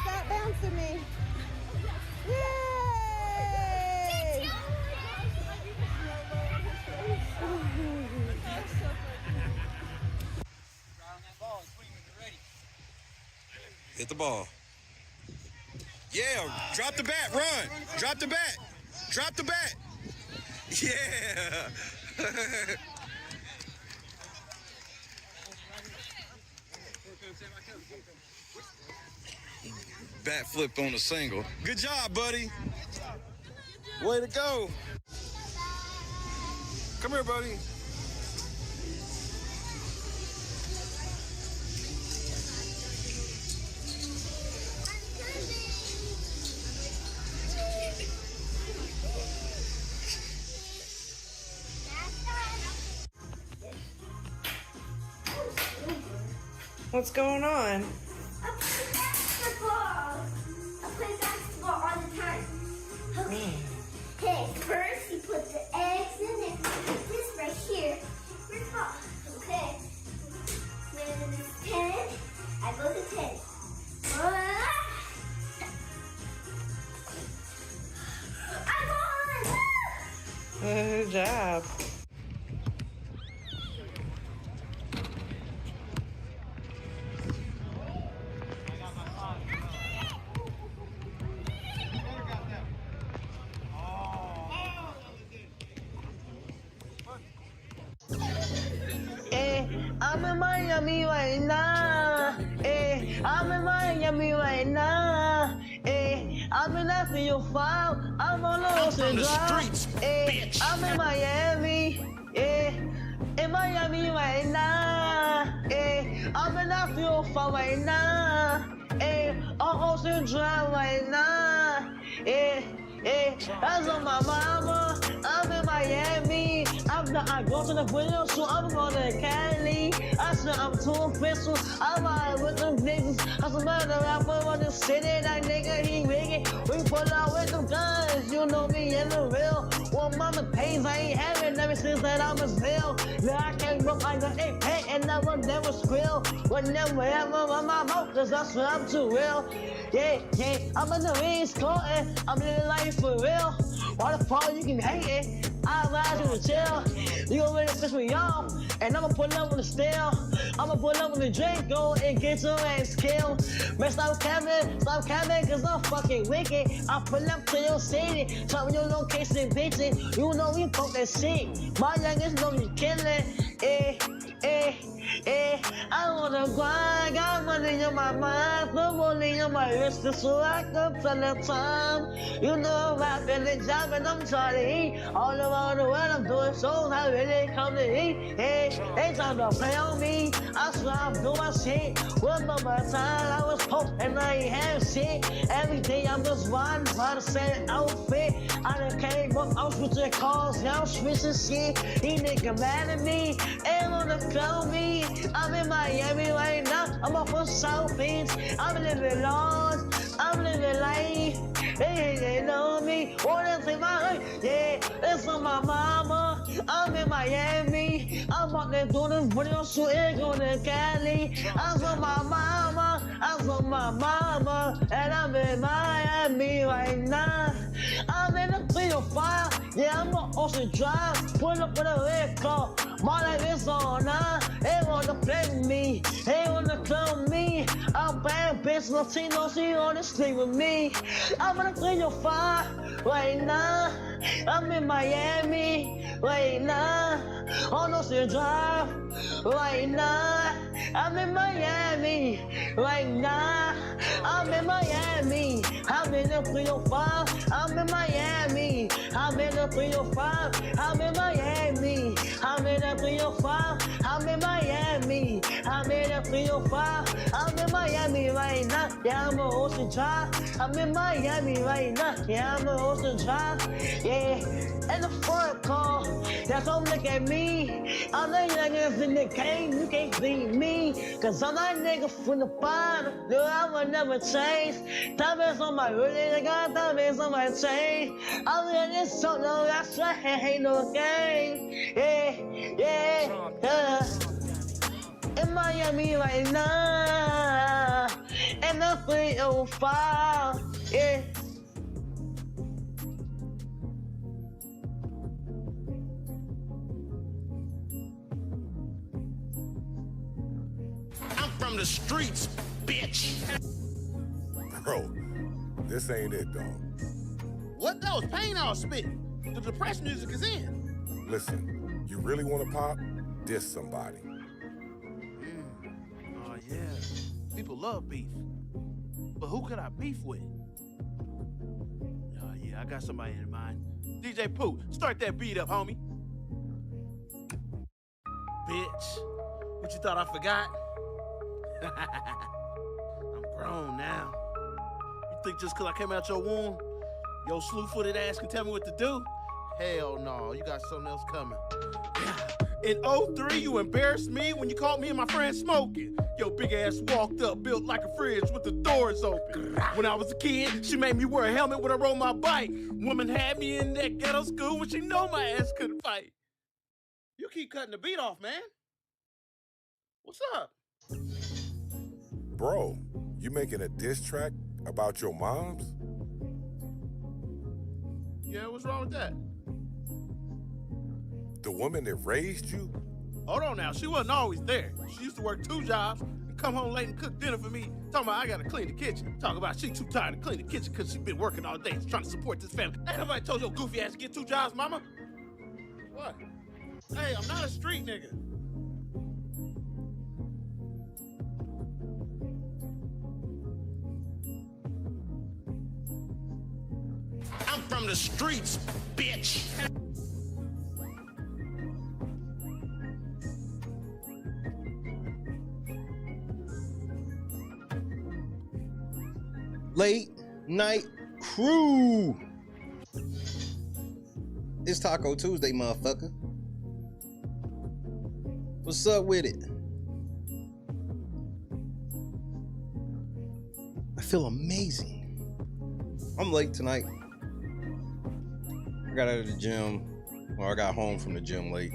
Stop bouncing me. Yay! Hit the ball. Yeah, drop the bat, run. Drop the bat. Drop the bat. Yeah. Bat flipped on a single. Good job, buddy. Way to go. Come here, buddy. What's going on? I play basketball. I play basketball all the time. Okay. Okay, first you put the eggs in it. This right here. We're top. Okay. Then it's 10. I go to 10. I won! Good job. I'm in Miami right now. I'm in Miami right now. I'm in after your file. I'm on the ocean drive. I'm in Miami. In Miami right now. I'm in after your file right now. On ocean drive right now. That's on my mama. I'm in Miami. I go to the window, so I'm going to Cali. I said I'm too official. I'm out with them niggas. I'm another rapper on the city. That nigga, he wicked. We pull out with them guns. You know me in the real. Well, mama pays, I ain't having ever since that I was real. Yeah, I came up like an AP and never scrill. Whenever ever on my mouth, cause I swear I'm too real. Yeah, I'm in the East Coast, I'm living life for real. Why the fuck you can hate it? I ride you to chill. You gon' really piss me off, and I'ma pull up on the steel. I'ma pull up on the drink, go and get your ass killed. Man, stop capping, cause I'm fucking wicked. I pull up to your city, tell me your location, bitchin'. You know we fuck that shit. My youngest know me killin', I wanna grind, got money on my mind, no money on my wrist, just so I can tell the time. You know I'm rapping and jobbing, I'm trying to eat. All around the world, I'm doing shows, I really come to eat. They trying to play on me, I swear I'm doing my shit. One more time, I was poor and I ain't have shit. Every day I'm just riding by the same outfit. I done came up, I'm switching cars, yeah, I'm switching shit. These niggas mad at me, they wanna kill me. I'm in Miami right now, I'm off of South Beach. I'm living large, I'm living life. They know me, wanna take my life. Yeah, it's on my mama. I'm in Miami. I'm out there doing this video shooting, going to Cali. I'm on my mama, I'm on my mama, and I'm in Miami right now. I'm in the 305, yeah, I'm on Ocean Drive. Pull up with a red car. My life is on now. They wanna play with me, they wanna clone me. I'm bad bitch, Latino, she wanna sleep with me. I'm gonna clean your fire right now. I'm in Miami right now. On Ocean Drive right now. I'm in Miami right now. I'm in Miami. I'm in the 305. I'm in Miami. I'm in the 305. I'm in Miami. I'm in the 305. I'm in Miami. I'm in the 305. I'm in Miami right now. Yeah, I'm on Ocean Drive. I'm in Miami right now. Yeah, I'm on Ocean Drive. Yeah, and the front car. That's all look at me. I'm the youngest in the game. You can't beat me. Cause I'm that nigga from the bottom. No, I will never change. Diamonds on my really, I got diamonds on my chain. I'm in this so no, that's right, ain't no game. Yeah. In Miami right now. and the 305. Yeah. I'm from the streets, bitch. Bro, this ain't it, dog. What? That was pain I was spitting. The depressed music is in. Listen, you really want to pop? Diss somebody. Oh, yeah. People love beef. But who could I beef with? Oh, yeah, I got somebody in mind. DJ Pooh, start that beat up, homie. Bitch, what you thought I forgot? I'm grown now. You think just because I came out your womb, your slew-footed ass can tell me what to do? Hell no, you got something else coming. In '03, you embarrassed me when you caught me and my friend smoking. Your big ass walked up, built like a fridge with the doors open. When I was a kid, she made me wear a helmet when I rode my bike. Woman had me in that ghetto school when she know my ass couldn't fight. You keep cutting the beat off, man. What's up? Bro, you making a diss track about your moms? Yeah, what's wrong with that? The woman that raised you? Hold on now, she wasn't always there. She used to work 2 jobs and come home late and cook dinner for me. Talking about I gotta clean the kitchen. Talking about she too tired to clean the kitchen because she been working all day trying to support this family. Ain't nobody told your goofy ass to get 2 jobs, mama? What? Hey, I'm not a street nigga. I'm from the streets, bitch. Late night crew. It's Taco Tuesday, motherfucker. What's up with it? I feel amazing. I'm late tonight. I got out of the gym. Well, I got home from the gym late.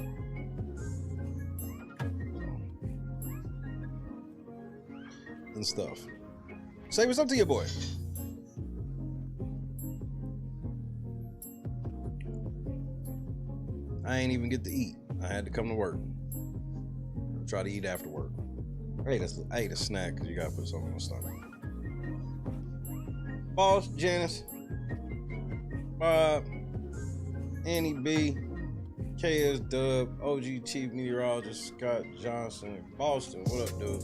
And stuff. Say what's up to your boy. I ain't even get to eat. I had to come to work. Try to eat after work. I ate a snack because you gotta put something in my stomach. Boss, Janice, Bob, Annie B, KS Dub, OG Chief Meteorologist Scott Johnson, Boston, what up, dude?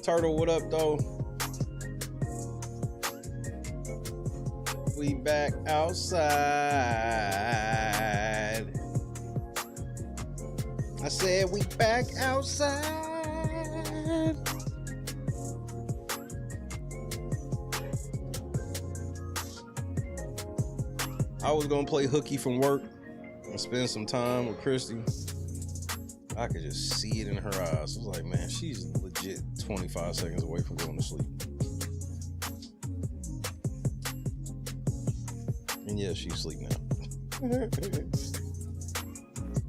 Turtle, what up, though? We back outside. I said we back outside. I was gonna play hooky from work and spend some time with Christy. I could just see it in her eyes. I was like, man, she's legit 25 seconds away from going to sleep. And yeah, she's asleep now.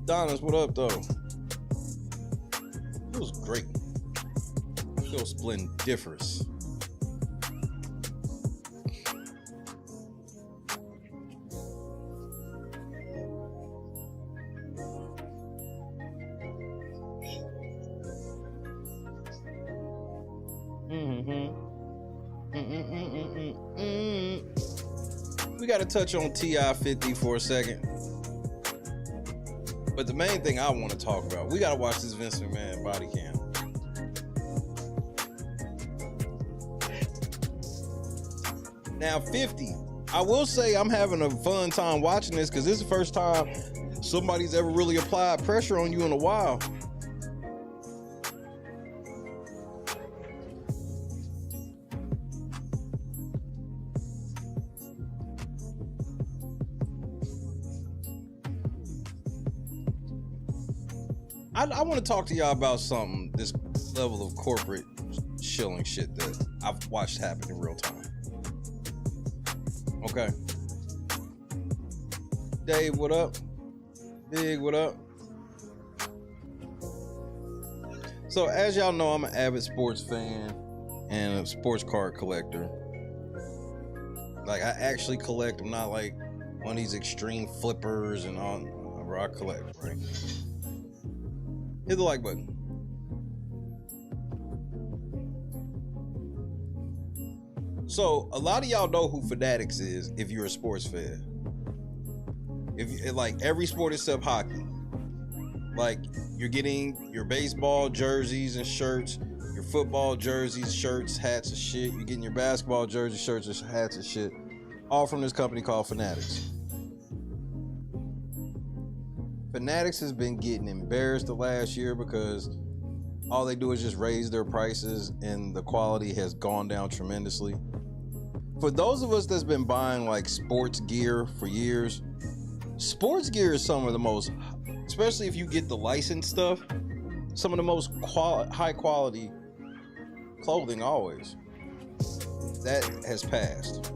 Donna's, what up, though? It was great. I feel splendiferous. We got to touch on TI 50 for a second. But the main thing I want to talk about, we got to watch this Vince McMahon body cam. Now 50, I will say I'm having a fun time watching this because this is the first time somebody's ever really applied pressure on you in a while. I want to talk to y'all about something, this level of corporate shilling shit that I've watched happen in real time. Okay. Dave, what up? Big, what up? So as y'all know, I'm an avid sports fan. and a sports card collector. Like, I actually collect. I'm not like one of these extreme flippers and all. Bro, I collect, right? Hit the like button. So, a lot of y'all know who Fanatics is if you're a sports fan. If you, like, every sport except hockey. Like, you're getting your baseball jerseys and shirts, your football jerseys, shirts, hats, and shit. You're getting your basketball jerseys, shirts, and hats, and shit. All from this company called Fanatics. Fanatics has been getting embarrassed the last year because all they do is just raise their prices and the quality has gone down tremendously. For those of us that's been buying like sports gear for years, sports gear is some of the most, especially if you get the licensed stuff, some of the most high quality clothing always. That has passed.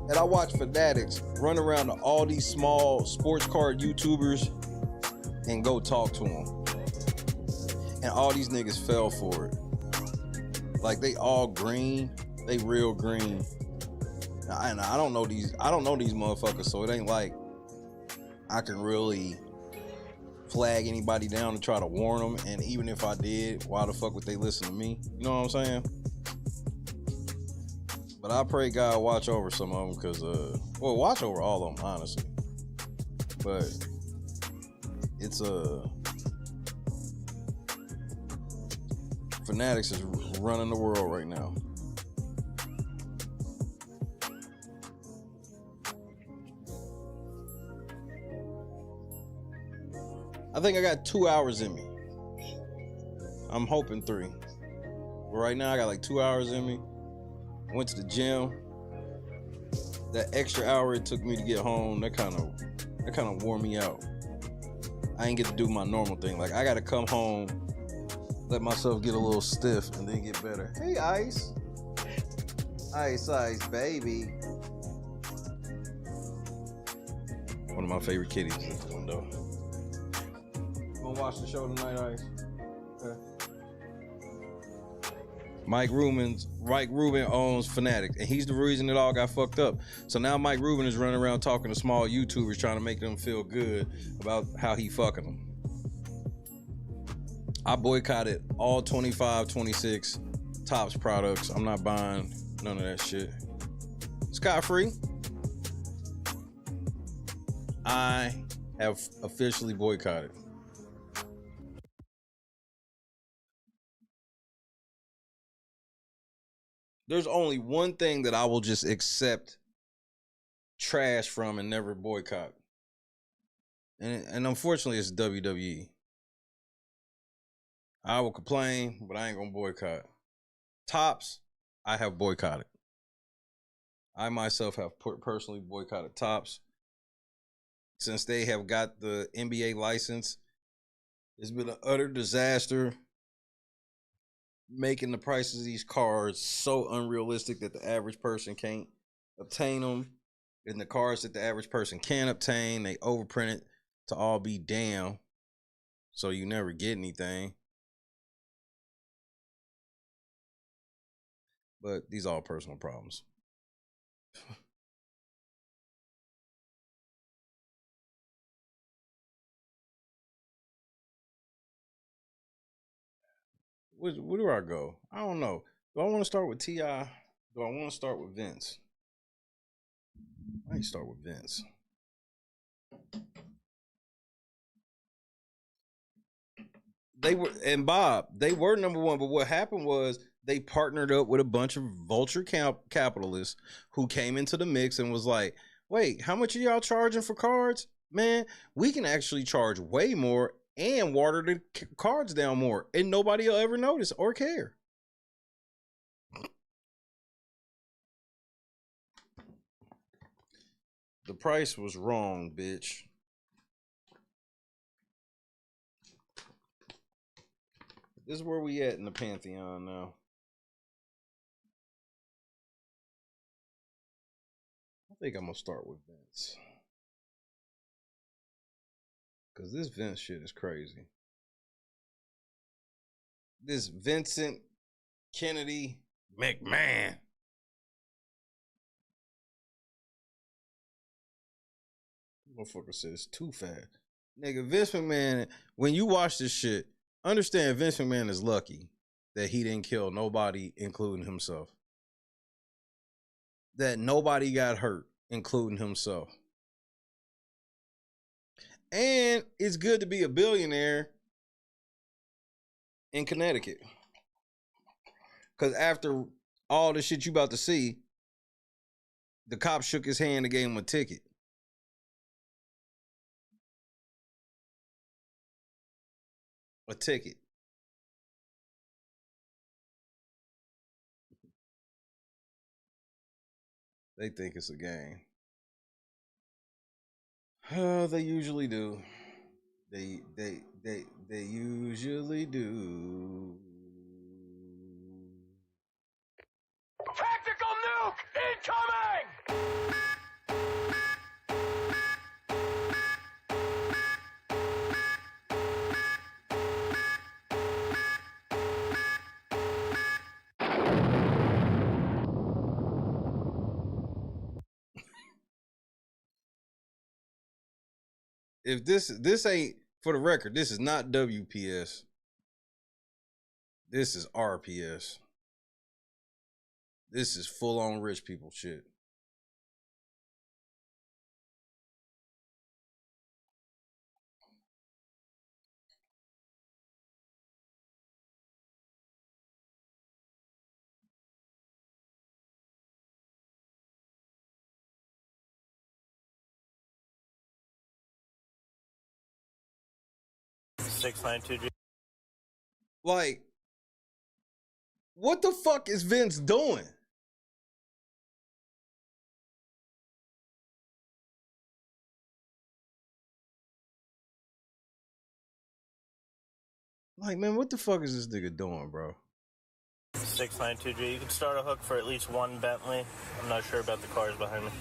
And I watch Fanatics run around to all these small sports card YouTubers and go talk to them. And all these niggas fell for it. Like, they all green. They real green. And I don't know these motherfuckers, so it ain't like I can really flag anybody down and try to warn them. And even if I did, why the fuck would they listen to me? You know what I'm saying? But I pray God watch over some of them because, well, watch over all of them, honestly. But it's Fanatics is running the world right now. I think I got 2 hours in me. I'm hoping 3. But right now I got like 2 hours in me. Went to the gym. That extra hour it took me to get home, that kind of wore me out. I ain't get to do my normal thing. Like, I gotta come home, let myself get a little stiff, and then get better. Hey, Ice. Ice, baby. One of my favorite kitties is at the window. You wanna watch the show tonight, Ice? Okay. Mike Rubin owns Fanatics, and he's the reason it all got fucked up. So now Mike Rubin is running around talking to small YouTubers, trying to make them feel good about how he fucking them. I boycotted all 25, 26 Topps products. I'm not buying none of that shit. Scot-free. I have officially boycotted. There's only one thing that I will just accept trash from and never boycott. And unfortunately, it's WWE. I will complain, but I ain't gonna boycott. Topps, I have boycotted. I myself have personally boycotted Topps. Since they have got the NBA license, it's been an utter disaster. Making the prices of these cards so unrealistic that the average person can't obtain them. And the cards that the average person can obtain, they overprint it to all be damn. So you never get anything. But these are all personal problems. Where do I go? I don't know. Do I want to start with T.I.? Do I want to start with Vince? I need to start with Vince. They were number one, but what happened was they partnered up with a bunch of vulture capitalists who came into the mix and was like, wait, how much are y'all charging for cards? Man, we can actually charge way more and water the cards down more, and nobody will ever notice or care. The price was wrong, bitch. This is where we at in the Pantheon now. I think I'm gonna start with Vince. Because this Vince shit is crazy. this Vincent Kennedy McMahon. Motherfucker said it's too fast. Nigga, Vince McMahon, when you watch this shit, understand Vince McMahon is lucky that he didn't kill nobody, including himself. That nobody got hurt, including himself. And it's good to be a billionaire in Connecticut. Because after all the shit you about to see, the cop shook his hand and gave him a ticket. A ticket. They think it's a game. They usually do. They usually do. Tactical nuke incoming! If this ain't, for the record, this is not WPS. This is RPS. This is full on rich people shit. Like, what the fuck is Vince doing? Like, man, what the fuck is this nigga doing, bro? 692G. You can start a hook for at least one Bentley. I'm not sure about the cars behind me.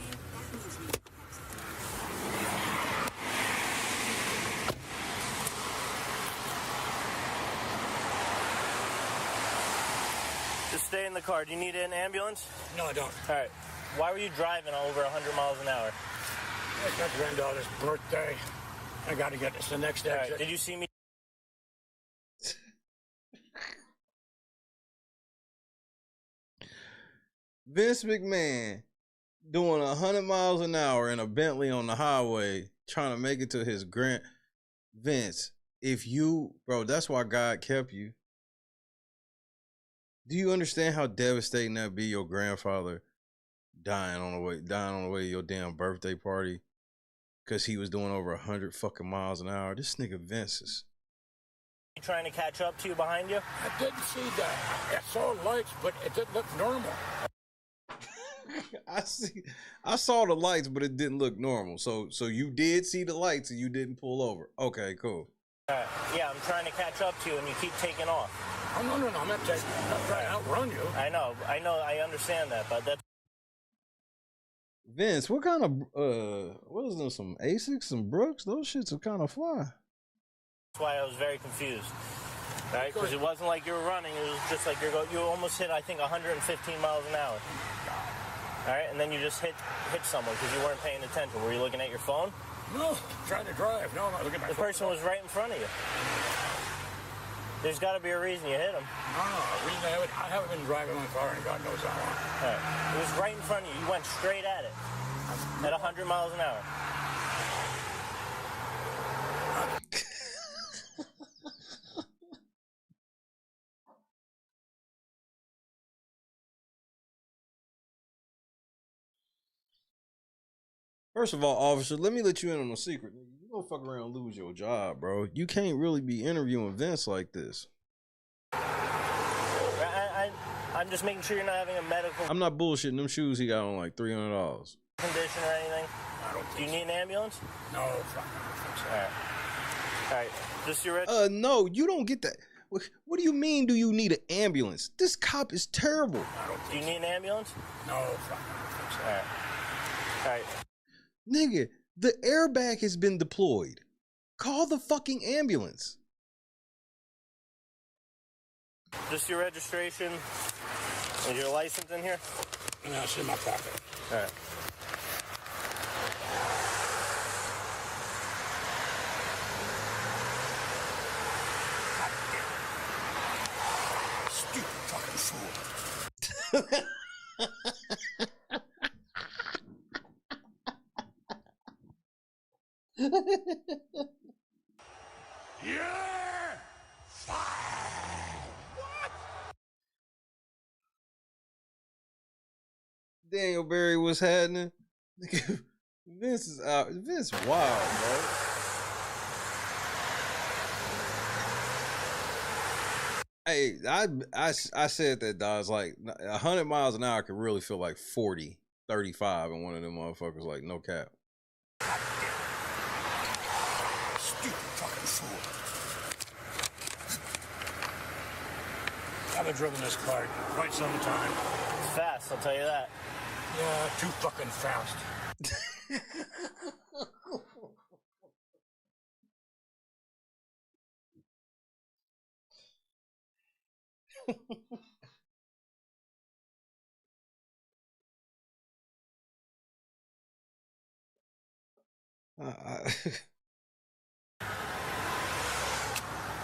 Just stay in the car. Do you need an ambulance? No, I don't. All right. Why were you driving over 100 miles an hour? It's my granddaughter's birthday. I got to get this the next All exit. right. Did you see me? Vince McMahon doing 100 miles an hour in a Bentley on the highway, trying to make it to his Vince, if you, bro, that's why God kept you. Do you understand how devastating that'd be, your grandfather dying on the way to your damn birthday party because he was doing over 100 fucking miles an hour? This nigga Vince is Trying to catch up to you behind you? I didn't see that. I saw lights, but it didn't look normal. I saw the lights, but it didn't look normal. So you did see the lights and you didn't pull over. Okay, cool. Yeah, I'm trying to catch up to you and you keep taking off. Oh, no, I'm not trying to outrun you. I know, I understand that, but that's... Vince, what kind of, what is this, some Asics, some Brooks? Those shits are kind of fly. That's why I was very confused, right? Because it wasn't like you were running. It was just like you almost hit, I think, 115 miles an hour. All right, and then you just hit someone because you weren't paying attention. Were you looking at your phone? No, trying to drive. No, I'm not looking at my phone. The person was right in front of you. There's got to be a reason you hit him. No, I haven't been driving my car in God knows how long. All right. It was right in front of you. You went straight at it at 100 miles an hour. First of all, officer, let me let you in on a secret. You don't fuck around and lose your job, bro. You can't really be interviewing Vince like this. I'm just making sure you're not having a medical I'm not bullshitting. Them shoes he got on like $300. condition or anything. Do you need an ambulance? No, fuck. All right. Just your No, you don't get that. What do you mean, do you need an ambulance? This cop is terrible. Do you need an ambulance? No, fuck. All right. Nigga, the airbag has been deployed. Call the fucking ambulance. Just your registration. Is your license in here? No, it's in my pocket. All right. Stupid fucking fool. Yeah! Fire! What? Daniel Barry was happening. Vince is out. Vince wild, bro. Hey, I said that, dog. It's like 100 miles an hour could really feel like 40, 35 in one of them motherfuckers. Like, no cap. Stupid fucking fool. I've been driven this car quite some time. It's fast, I'll tell you that. Yeah, too fucking fast.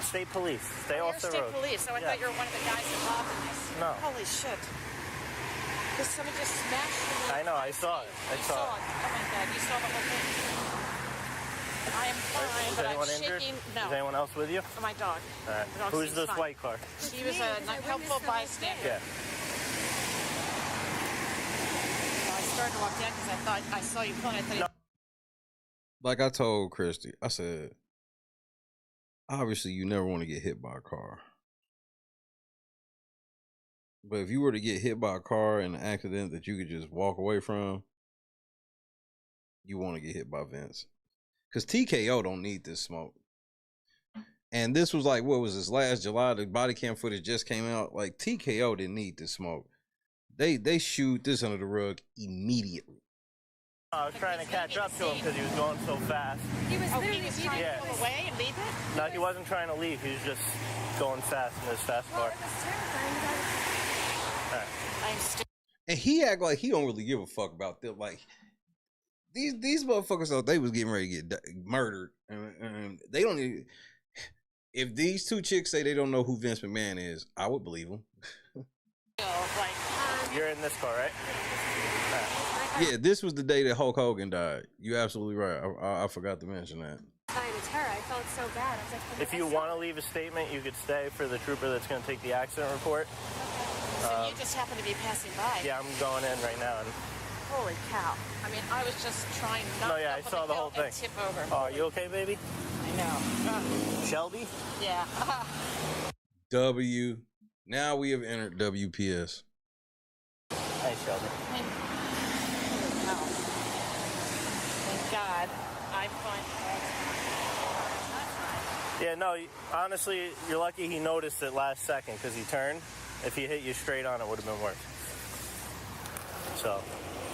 State police. Stay off the State road. police, so I thought you were one of the guys involved in this. No. Holy shit. Because someone just smashed me. I know, I saw it. I saw it. Oh my God, you saw the whole thing. I am fine, Is but I'm anyone injured? shaking. No. Is anyone else with you? My dog. All right. The dog Who's seems this fine. white car? He was a helpful bystander. Yeah. I started to walk down because I thought I saw you pulling. I thought Like I told Christy, I said, obviously you never want to get hit by a car. But if you were to get hit by a car in an accident that you could just walk away from, you want to get hit by Vince. Because TKO don't need this smoke. And this was like, what was this, last July? The body cam footage just came out. Like, TKO didn't need this smoke. They shoot this under the rug immediately. I was trying to catch up to him because he was going so fast. he was trying Yeah. to pull away and leave it. No, he wasn't trying to leave. He was just going fast in his fast car. All right. I'm still. And he act like he don't really give a fuck about them. Like, these motherfuckers thought they was getting ready to get murdered. And they don't even... If these two chicks say they don't know who Vince McMahon is, I would believe them. You're in this car, right? Yeah, this was the day that Hulk Hogan died. You're absolutely right. I forgot to mention that. It's her. I felt so bad. I was like, If you want to leave a statement, you could stay for the trooper that's going to take the accident report. So you just happened to be passing by. Yeah, I'm going in right now. And... Holy cow. I mean, I was just trying not No, yeah, I to saw the whole thing. tip over. Oh, are you okay, baby? I know. Shelby? Yeah. W. Now we have entered WPS. Hey, Shelby. Holy cow. Thank God. I'm fine. Yeah, no, honestly, you're lucky he noticed it last second because he turned. If he hit you straight on, it would have been worse. So,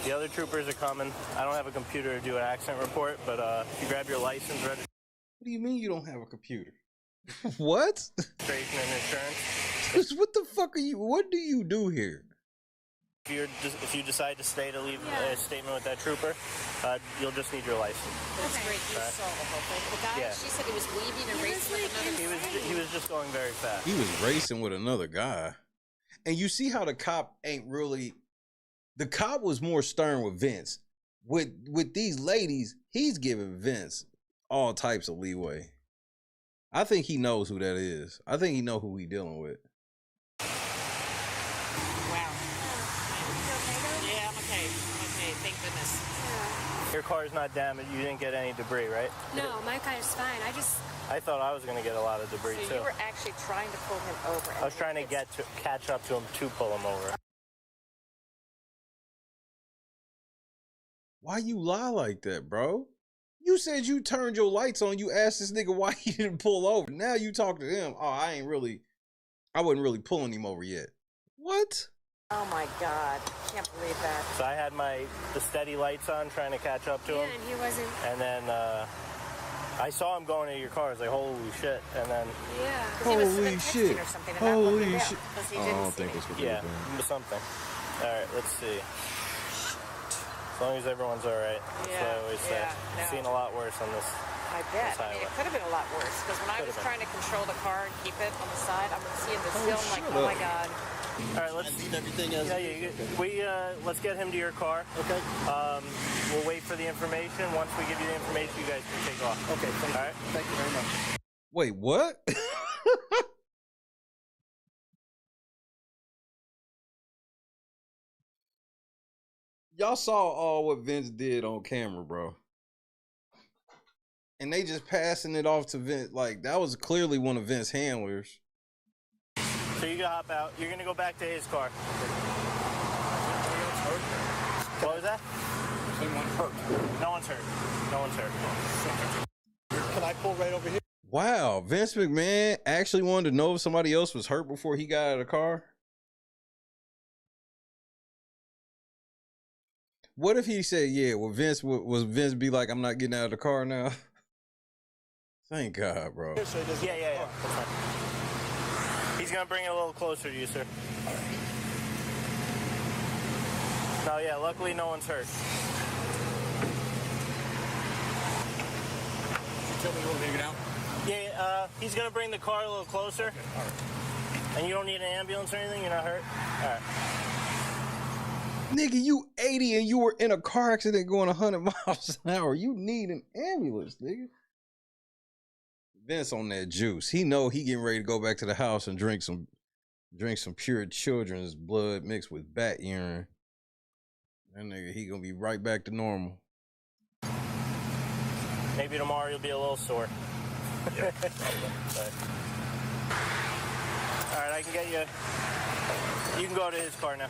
the other troopers are coming. I don't have a computer to do an accident report, but if you grab your license, registration, What do you mean you don't have a computer? What? and insurance. What the fuck are you? What do you do here? If you decide to stay to leave a statement with that trooper, you'll just need your license. That's great. You saw the whole thing. The guy, Yeah. she said he was weaving and racing with another. He was just going very fast. He was racing with another guy. And you see how the cop ain't really... The cop was more stern with Vince. With these ladies, he's giving Vince all types of leeway. I think he knows who that is. I think he know who he dealing with. Wow. Yeah, I'm okay. I'm okay. Thank goodness. Your car's not damaged. You didn't get any debris, right? No, my car is fine. I thought I was going to get a lot of debris, So too. you were actually trying to pull him over. I was trying to catch up to him to pull him over. Why you lie like that, bro? You said you turned your lights on. You asked this nigga why he didn't pull over. Now you talk to him. Oh, I wasn't really pulling him over yet. What? Oh my God. Can't believe that. So I had the steady lights on trying to catch up to him. and he wasn't. And then I saw him going to your car. I was like, holy shit. And then... Yeah. Holy shit. Or something Holy shit. He Oh, I didn't don't see think me. it's what Yeah, they're doing. something. All right, let's see. As long as everyone's all right. That's what I always say. Yeah, I've seen a lot worse on this. I bet. This I mean, it highway. could have been a lot worse. Because when I was trying to control the car and keep it on the side, I'm seeing the still. I'm like, shut oh my up. God. All right, let's leave everything as let's get him to your car. Okay. We'll wait for the information. Once we give you the information, you guys can take off. Okay, thank you. All right. Thank you very much. Wait, what? Y'all saw all what Vince did on camera, bro. And they just passing it off to Vince. Like, that was clearly one of Vince's handlers. So you can hop out. You're gonna go back to his car. What was that? Anyone hurt? No one's hurt. No one's hurt. Can I pull right over here? Wow, Vince McMahon actually wanted to know if somebody else was hurt before he got out of the car? What if he said, yeah, well, was Vince be like, I'm not getting out of the car now? Thank God, bro. Yeah. That's fine. He's gonna bring it a little closer to you, sir. No, yeah, luckily no one's hurt. You tell me you want me to get out? Yeah, he's gonna bring the car a little closer. Okay, all right. And you don't need an ambulance or anything? You're not hurt? All right. Nigga, you 80 and you were in a car accident going 100 miles an hour. You need an ambulance, nigga. Vince on that juice. He know he getting ready to go back to the house and drink some pure children's blood mixed with bat urine. That nigga, he gonna be right back to normal. Maybe tomorrow you'll be a little sore. Yeah. All right, I can get you. You can go to his car now.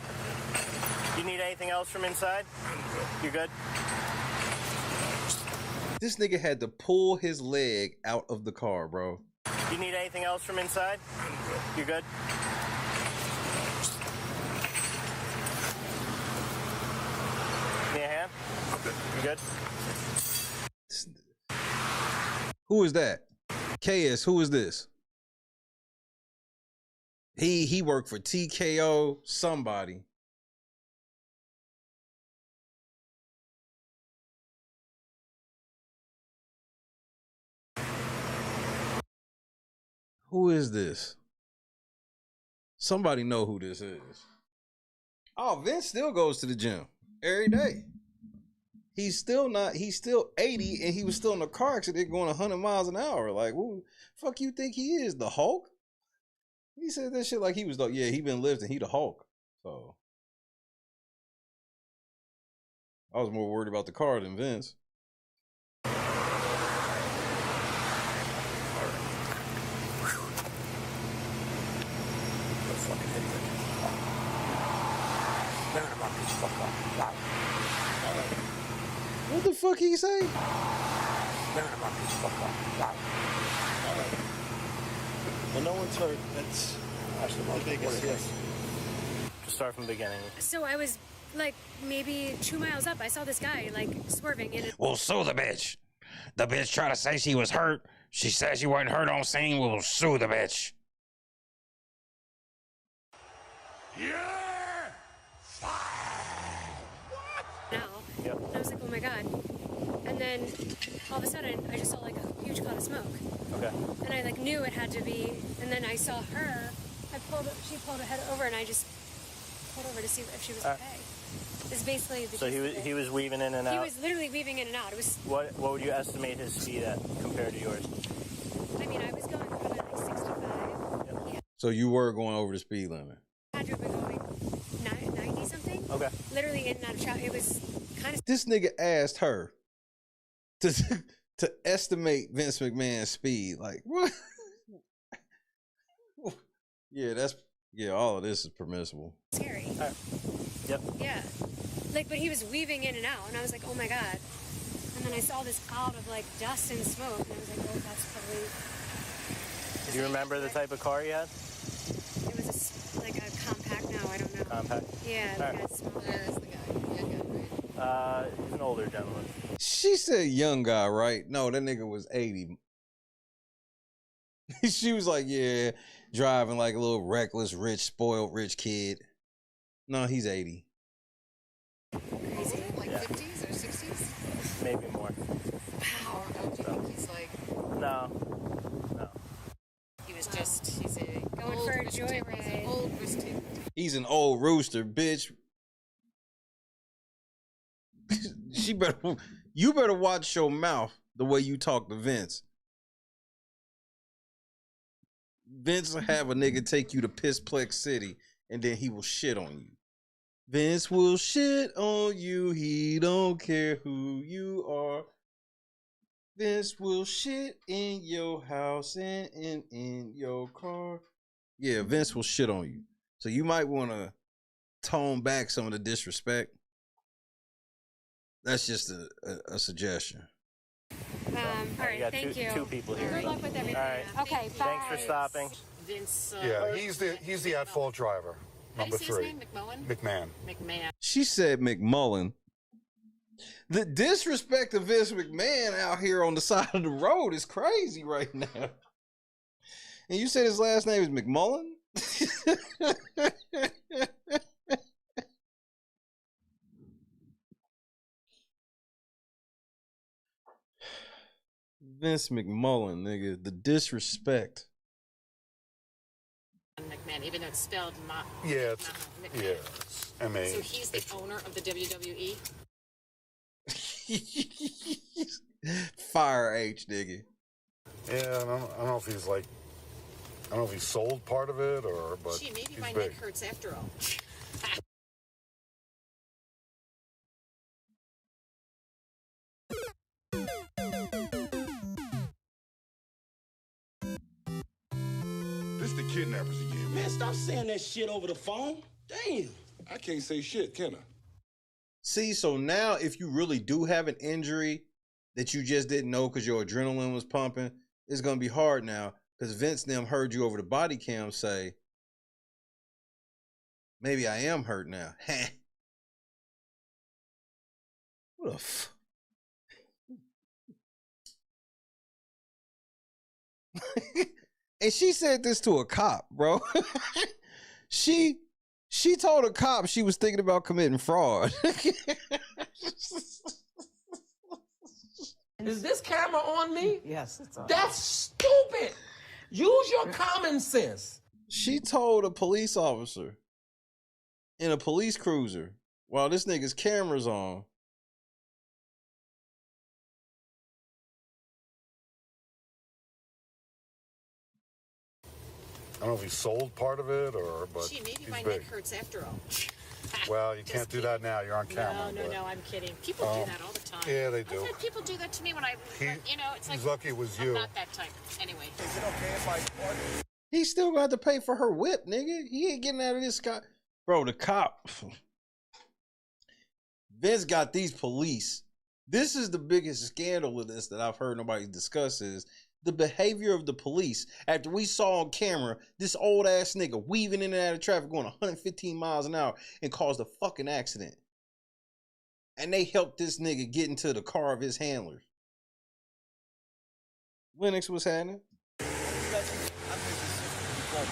You need anything else from inside? You good? This nigga had to pull his leg out of the car, bro. You need anything else from inside? You good? Need a hand? You good? Who is that? KS, who is this? He worked for TKO somebody. Who is this? Somebody know who this is. Oh, Vince still goes to the gym every day. He's still 80 and he was still in a car accident going 100 miles an hour. Like, who the fuck you think he is? The Hulk? He said that shit like he was yeah, he been lifting, he the Hulk. So I was more worried about the car than Vince. What the fuck he say? Well, no one's hurt. That's the biggest. Yes. Just start from the beginning. So I was like maybe 2 miles up. I saw this guy like swerving in it. We'll sue the bitch. The bitch tried to say she was hurt. She said she wasn't hurt on scene. We'll sue the bitch. Now. Yep. And I was like, oh my God. And then all of a sudden I just saw like a huge cloud of smoke. Okay. And I like knew it had to be, and then I saw her. She pulled her head over, and I just pulled over to see if she was okay. It's basically the So he was weaving in and He out. was literally weaving in and out. It was. What would you estimate his speed at compared to yours? I mean, I was going probably like 65. Yeah. So you were going over the speed limit. I had to have been going 90 something. Okay. Literally in and out of traffic. It was kind of. This nigga asked her to estimate Vince McMahon's speed. Like, what? Yeah, all of this is permissible. Scary. All right. Yep. Yeah. Like, but he was weaving in and out, and I was like, oh my God. And then I saw this cloud of like dust and smoke, and I was like, oh, that's probably. Do you remember the type of car he had? It was like a compact now, I don't know. Compact? Yeah, All like right. a smaller. There's the guy. Yeah, good, right? He's an older gentleman. She said young guy, right? No, that nigga was 80. She was like, yeah, driving like a little reckless, rich, spoiled, rich kid. No, he's 80. Crazy. Like 50s or 60s? Maybe more. Wow. Oh, do you think he's like... No. He was just... He's a... Going old for a rooster. joyride. He's an old rooster. He's an old rooster, bitch. You better watch your mouth the way you talk to Vince. Vince will have a nigga take you to Pissplex City and then he will shit on you. Vince will shit on you. He don't care who you are. Vince will shit in your house and in your car. Yeah, Vince will shit on you. So you might want to tone back some of the disrespect. That's just a suggestion. All right, thank you. Two people here. Good luck with everything. All right. Okay, bye. Thanks for stopping. Vince... Yeah, he's the at-fault driver. How do Number you say his 3. name? McMullen? McMahon. McMahon. She said McMullen. The disrespect of Vince McMahon out here on the side of the road is crazy right now. And you said his last name is McMullen? Vince McMullen, nigga. The disrespect. McMahon, even though it's spelled not... Yeah, it's, McMahon. yeah. M-A. So he's the owner of the WWE? Fire H, nigga. Yeah, I don't know if he's like... I don't know if he sold part of it or... But Gee, maybe he's my big. neck hurts after all. This the kidnappers again. Man, stop saying that shit over the phone. Damn. I can't say shit, can I? See, so now if you really do have an injury that you just didn't know because your adrenaline was pumping, it's going to be hard now because Vince and them heard you over the body cam say, maybe I am hurt now. What the f... And she said this to a cop, bro. She told a cop she was thinking about committing fraud. Is this camera on me? Yes, it's on. That's stupid. Use your common sense. She told a police officer in a police cruiser while this nigga's camera's on. I don't know if he sold part of it or... But Gee, maybe he's my big. neck hurts after all. Well, you can't do that now. You're on camera. No, I'm kidding. People do that all the time. Yeah, they do. I've had people do that to me when I, it's like... He's lucky it was I'm you. not that type. Anyway. Is it okay if I... He still got to pay for her whip, nigga. He ain't getting out of this guy. Bro, the cop. Vince got these police. This is the biggest scandal of this that I've heard nobody discuss is the behavior of the police. After we saw on camera this old ass nigga weaving in and out of traffic going 115 miles an hour and caused a fucking accident. And they helped this nigga get into the car of his handlers. Lennox, what's happening?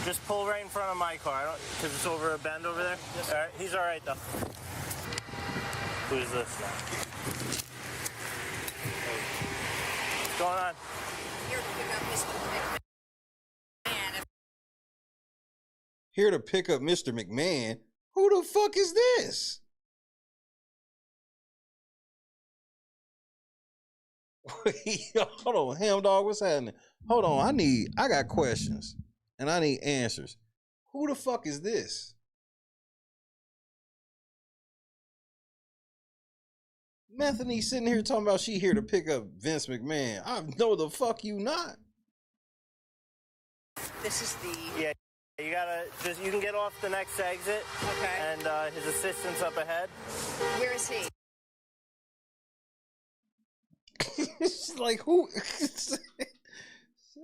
Just pull right in front of my car, because it's over a bend over there. All right, he's all right though. Who's this? What's going on? Here to pick up Mr. McMahon. Who the fuck is this? Hold on, Ham Dog, what's happening? Hold on, I got questions and I need answers. Who the fuck is this? Methany sitting here talking about she here to pick up Vince McMahon. I know the fuck you not. This is the... Yeah, you gotta, you can get off the next exit. Okay. And his assistant's up ahead. Where is he? It's like, who? Said,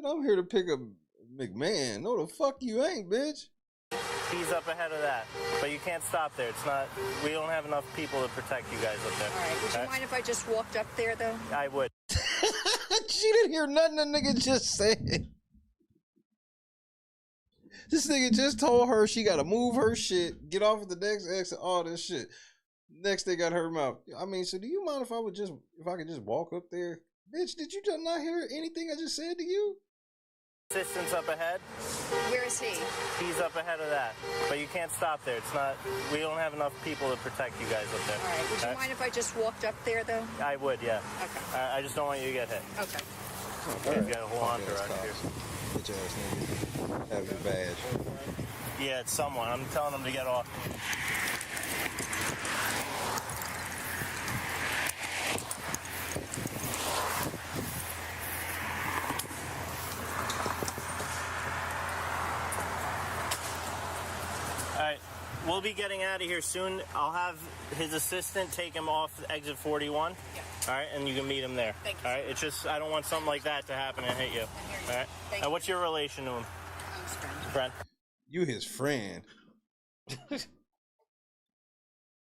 I'm here to pick up McMahon. No, the fuck you ain't, bitch. He's up ahead of that. But you can't stop there. It's not, we don't have enough people to protect you guys up there. All right. Would you mind if I just walked up there, though? I would. She didn't hear nothing the nigga just said. This nigga just told her she gotta move her shit, get off at the next exit, all this shit. Next thing got her mouth. I mean, so do you mind if I could just walk up there? Bitch, did you just not hear anything I just said to you? Assistance up ahead. Where is he? He's up ahead of that. But you can't stop there. It's not, we don't have enough people to protect you guys up there. All right. Would you mind if I just walked up there, though? I would, yeah. Okay. I just don't want you to get hit. Okay. You gotta hold on to right here. Bitch ass nigga. Have your badge. Yeah, it's someone. I'm telling them to get off. All right, we'll be getting out of here soon. I'll have his assistant take him off exit 41. Yeah. All right, and you can meet him there. Thank you. All right, it's just I don't want something like that to happen and hit you. All right. Now, what's your relation to him? I'm his friend. Friend. You his friend.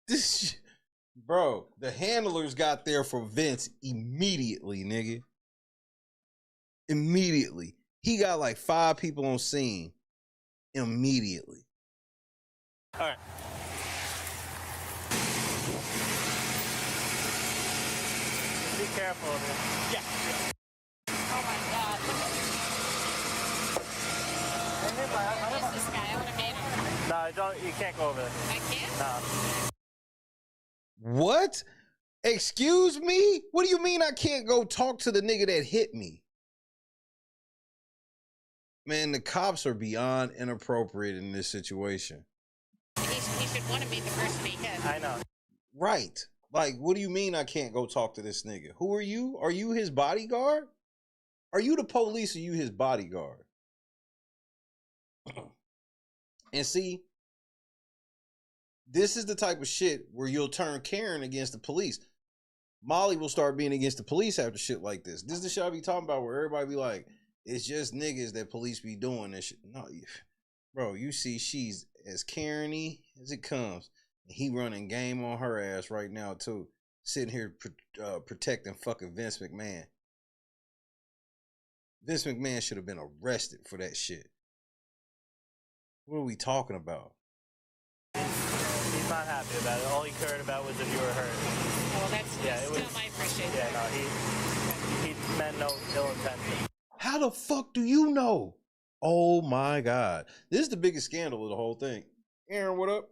This, bro, the handlers got there for Vince immediately, nigga. Immediately. He got like 5 people on scene immediately. All right. Be careful of him. Yeah. Oh, my God. Who is this guy? I want to meet him. No, don't. You can't go over there. I can't? No. What? Excuse me? What do you mean I can't go talk to the nigga that hit me? Man, the cops are beyond inappropriate in this situation. He should want to meet the person he hit. I know. Right. Like, what do you mean I can't go talk to this nigga? Who are you? Are you his bodyguard? Are you the police or you his bodyguard? And see, this is the type of shit where you'll turn Karen against the police. Molly will start being against the police after shit like this. This is the shit I be talking about where everybody be like, it's just niggas that police be doing this shit. No, bro, you see she's as Karen-y as it comes. He running game on her ass right now too. Sitting here protecting fucking Vince McMahon. Vince McMahon should have been arrested for that shit. What are we talking about? He's not happy about it. All he cared about was if you were hurt. Well, that's still my appreciation. Yeah, no, he meant no ill intention. How the fuck do you know? Oh my God. This is the biggest scandal of the whole thing. Aaron, what up?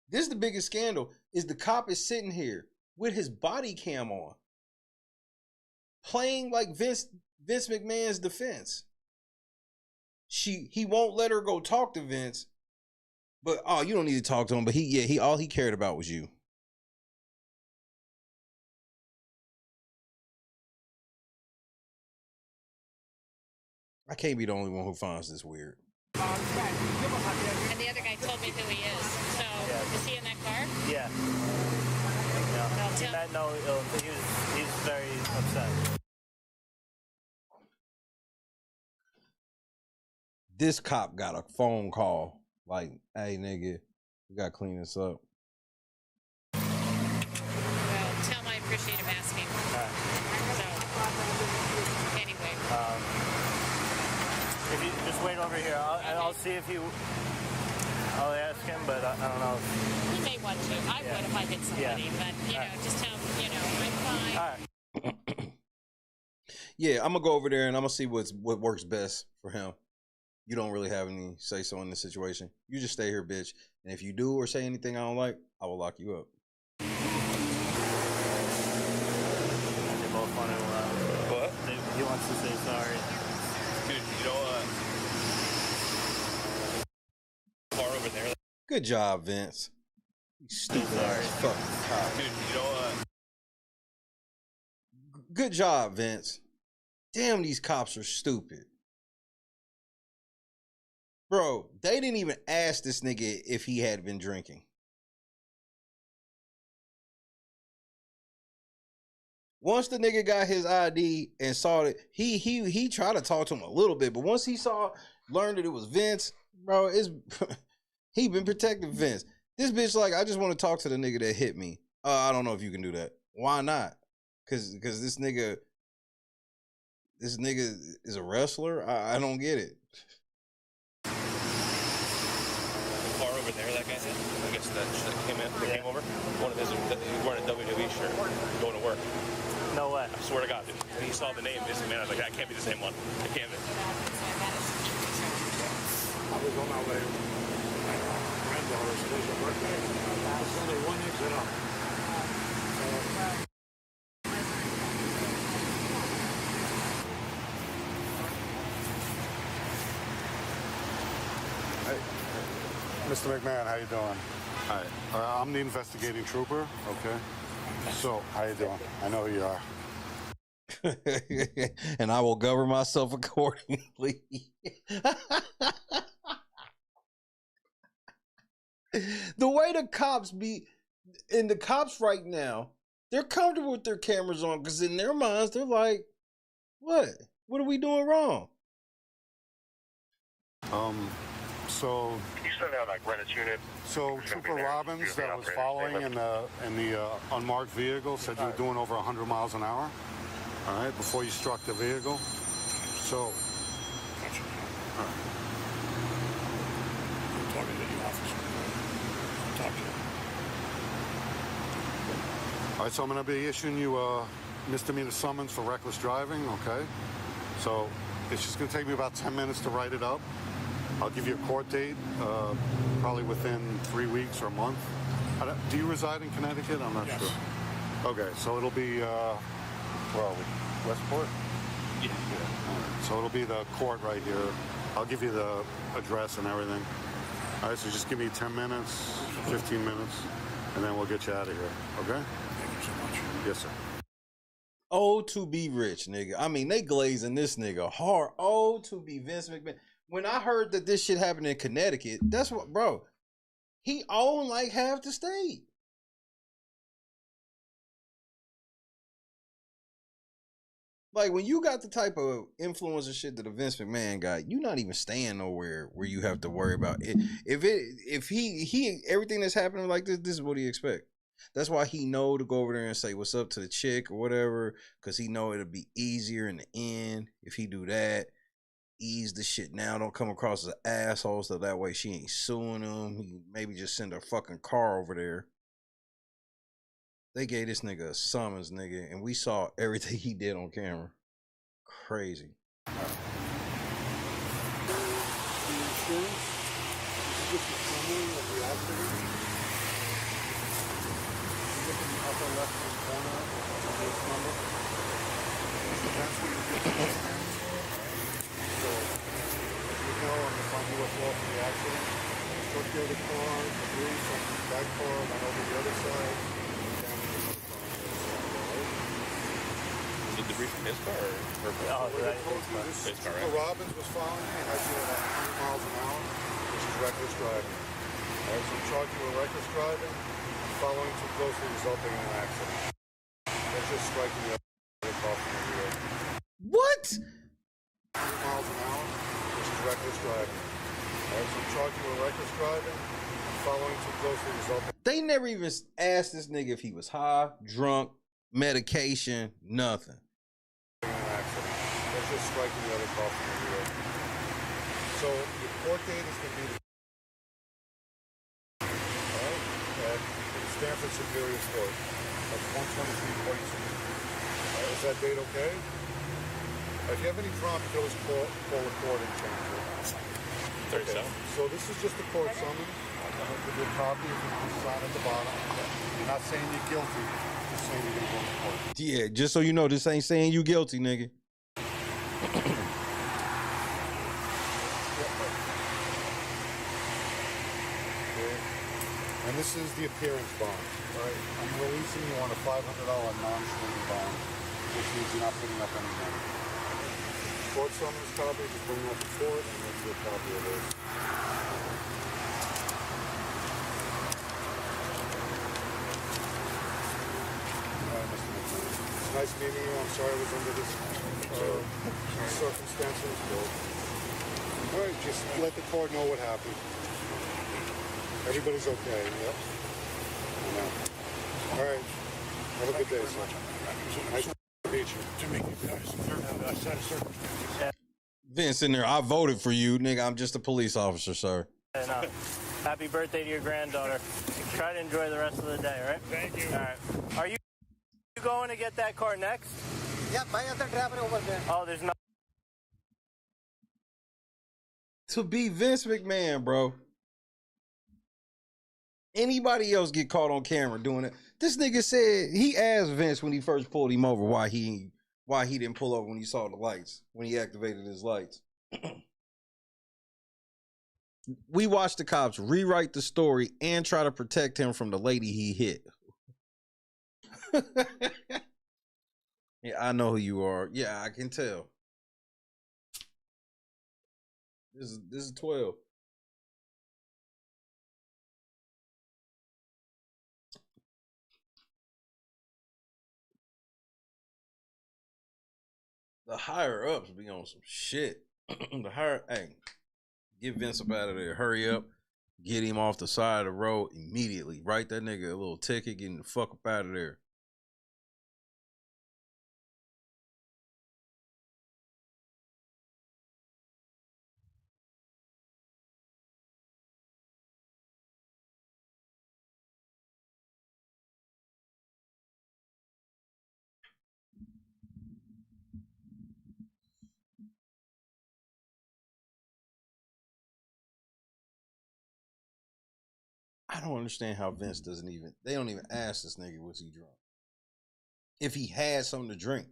This is the biggest scandal is the cop is sitting here with his body cam on. Playing like Vince McMahon's defense. He won't let her go talk to Vince. But oh, you don't need to talk to him. But he all he cared about was you. I can't be the only one who finds this weird. And the other guy told me who he is. So, is he in that car? Yeah. No, he meant no ill. He was very upset. This cop got a phone call like, hey, nigga, we got to clean this up. Well, tell him I appreciate him asking. So, anyway. If you just wait over here, I'll see if I'll ask him, but I don't know. He may want to. I would if I hit somebody, but, know, just tell him, I'm fine. All right. Yeah, I'm going to go over there and I'm going to see what works best for him. You don't really have any say-so in this situation. You just stay here, bitch. And if you do or say anything I don't like, I will lock you up. They both want to, what? He wants to say sorry. Dude, you know car over there. Good job, Vince. You stupid ass fucking cop. Dude, you know Good job, Vince. Damn, these cops are stupid. Bro, they didn't even ask this nigga if he had been drinking. Once the nigga got his ID and saw it, he tried to talk to him a little bit, but once he learned that it was Vince, Bro, it's he been protecting Vince. This bitch like, I just want to talk to the nigga that hit me. I don't know if you can do that. Why not? Cause this nigga is a wrestler. I don't get it. The car over there, that guy had. I guess that came over. One of his, he wore a WWE shirt, going to work. No way. I swear to God, dude. And he saw the name, Vince McMahon. I was like, that can't be the same one. It can't be. I was on my way to my granddaughter's special birthday. There's only one exit up. Hey, Mr. McMahon, how you doing? Hi. I'm the investigating trooper, okay? So, how you doing? I know who you are. And I will govern myself accordingly. The way the cops be, and the cops right now, they're comfortable with their cameras on because in their minds, they're like, what? What are we doing wrong? So You sent out like Greenwich unit. So Trooper Robbins that was following in the unmarked vehicle said you were doing over 100 miles an hour. All right, before you struck the vehicle. So, all right. I'm talking to the officer. I'm talking to him. All right, so I'm going to be issuing you a misdemeanor summons for reckless driving, okay? So it's just going to take me about 10 minutes to write it up. I'll give you a court date, probably within 3 weeks or a month. Do you reside in Connecticut? I'm not sure. Okay, so it'll be, where are we? Westport? Yeah. All right, so it'll be the court right here. I'll give you the address and everything. All right, so just give me 10 minutes, 15 minutes, and then we'll get you out of here, okay? Thank you so much. Yes, sir. Oh, to be rich, nigga. I mean, they glazing this nigga hard. Oh, to be Vince McMahon. When I heard that this shit happened in Connecticut, that's what, bro, he owned like half the state. Like, when you got the type of influence and shit that a Vince McMahon got, you not even staying nowhere where you have to worry about it. If he everything that's happening like this is what he expect. That's why he know to go over there and say what's up to the chick or whatever, because he know it'll be easier in the end if he do that. Ease the shit now, don't come across as an asshole, so that way she ain't suing him. He maybe just send her fucking car over there. They gave this nigga a summons, nigga, and we saw everything he did on camera. Crazy. The debris from his car or her car? His car, right? Robbins was following me, and I did about 100 miles an hour, which is reckless driving. All right, so I'm charging you with reckless driving, following too closely resulting in an accident. That's just striking the other car from the rear. What? 100 miles an hour, which is reckless driving. All right, so I'm charging you with reckless driving, following too closely resulting. They never even asked this nigga if he was high, drunk, medication, nothing. That's just striking the other car from the rear. So the court date is going to be at Stanford Superior Court. That's 123.2. Is that date okay? If you have any problem, you can always call the court and change it. 37. So this is just the court summons. I'll give you a copy if you can sign at the bottom. You're not saying you're guilty. You're saying you're going to go to court. Yeah, just so you know, this ain't saying you guilty, nigga. And this is the appearance bond, right? I'm releasing you on a $500 non-shooting bond, which means you're not putting up any money. Court summons copy, just bring that to court and we'll do a copy of this. Mr. McMahon. It's nice meeting you. I'm sorry I was under this circumstances, but All right, just let the court know what happened. Everybody's okay, yep. I know. All right. Have a good day, sir. Nice to meet you. To meet you guys. A set of circumstances. Vince in there, I voted for you, nigga. I'm just a police officer, sir. And, happy birthday to your granddaughter. Try to enjoy the rest of the day, right? Thank you. All right. Are you going to get that car next? Yeah, my other driver over there. Oh, there's no. To be Vince McMahon, bro. Anybody else get caught on camera doing it? This nigga said he asked Vince when he first pulled him over why he didn't pull over when he saw the lights, when he activated his lights. We watched the cops rewrite the story and try to protect him from the lady he hit. Yeah, I know who you are. Yeah, I can tell. This is 12. The higher ups be on some shit. Hey, get Vince up out of there. Hurry up. Get him off the side of the road immediately. Write that nigga a little ticket. Get him the fuck up out of there. I don't understand how Vince they don't even ask this nigga was he drunk. If he had something to drink.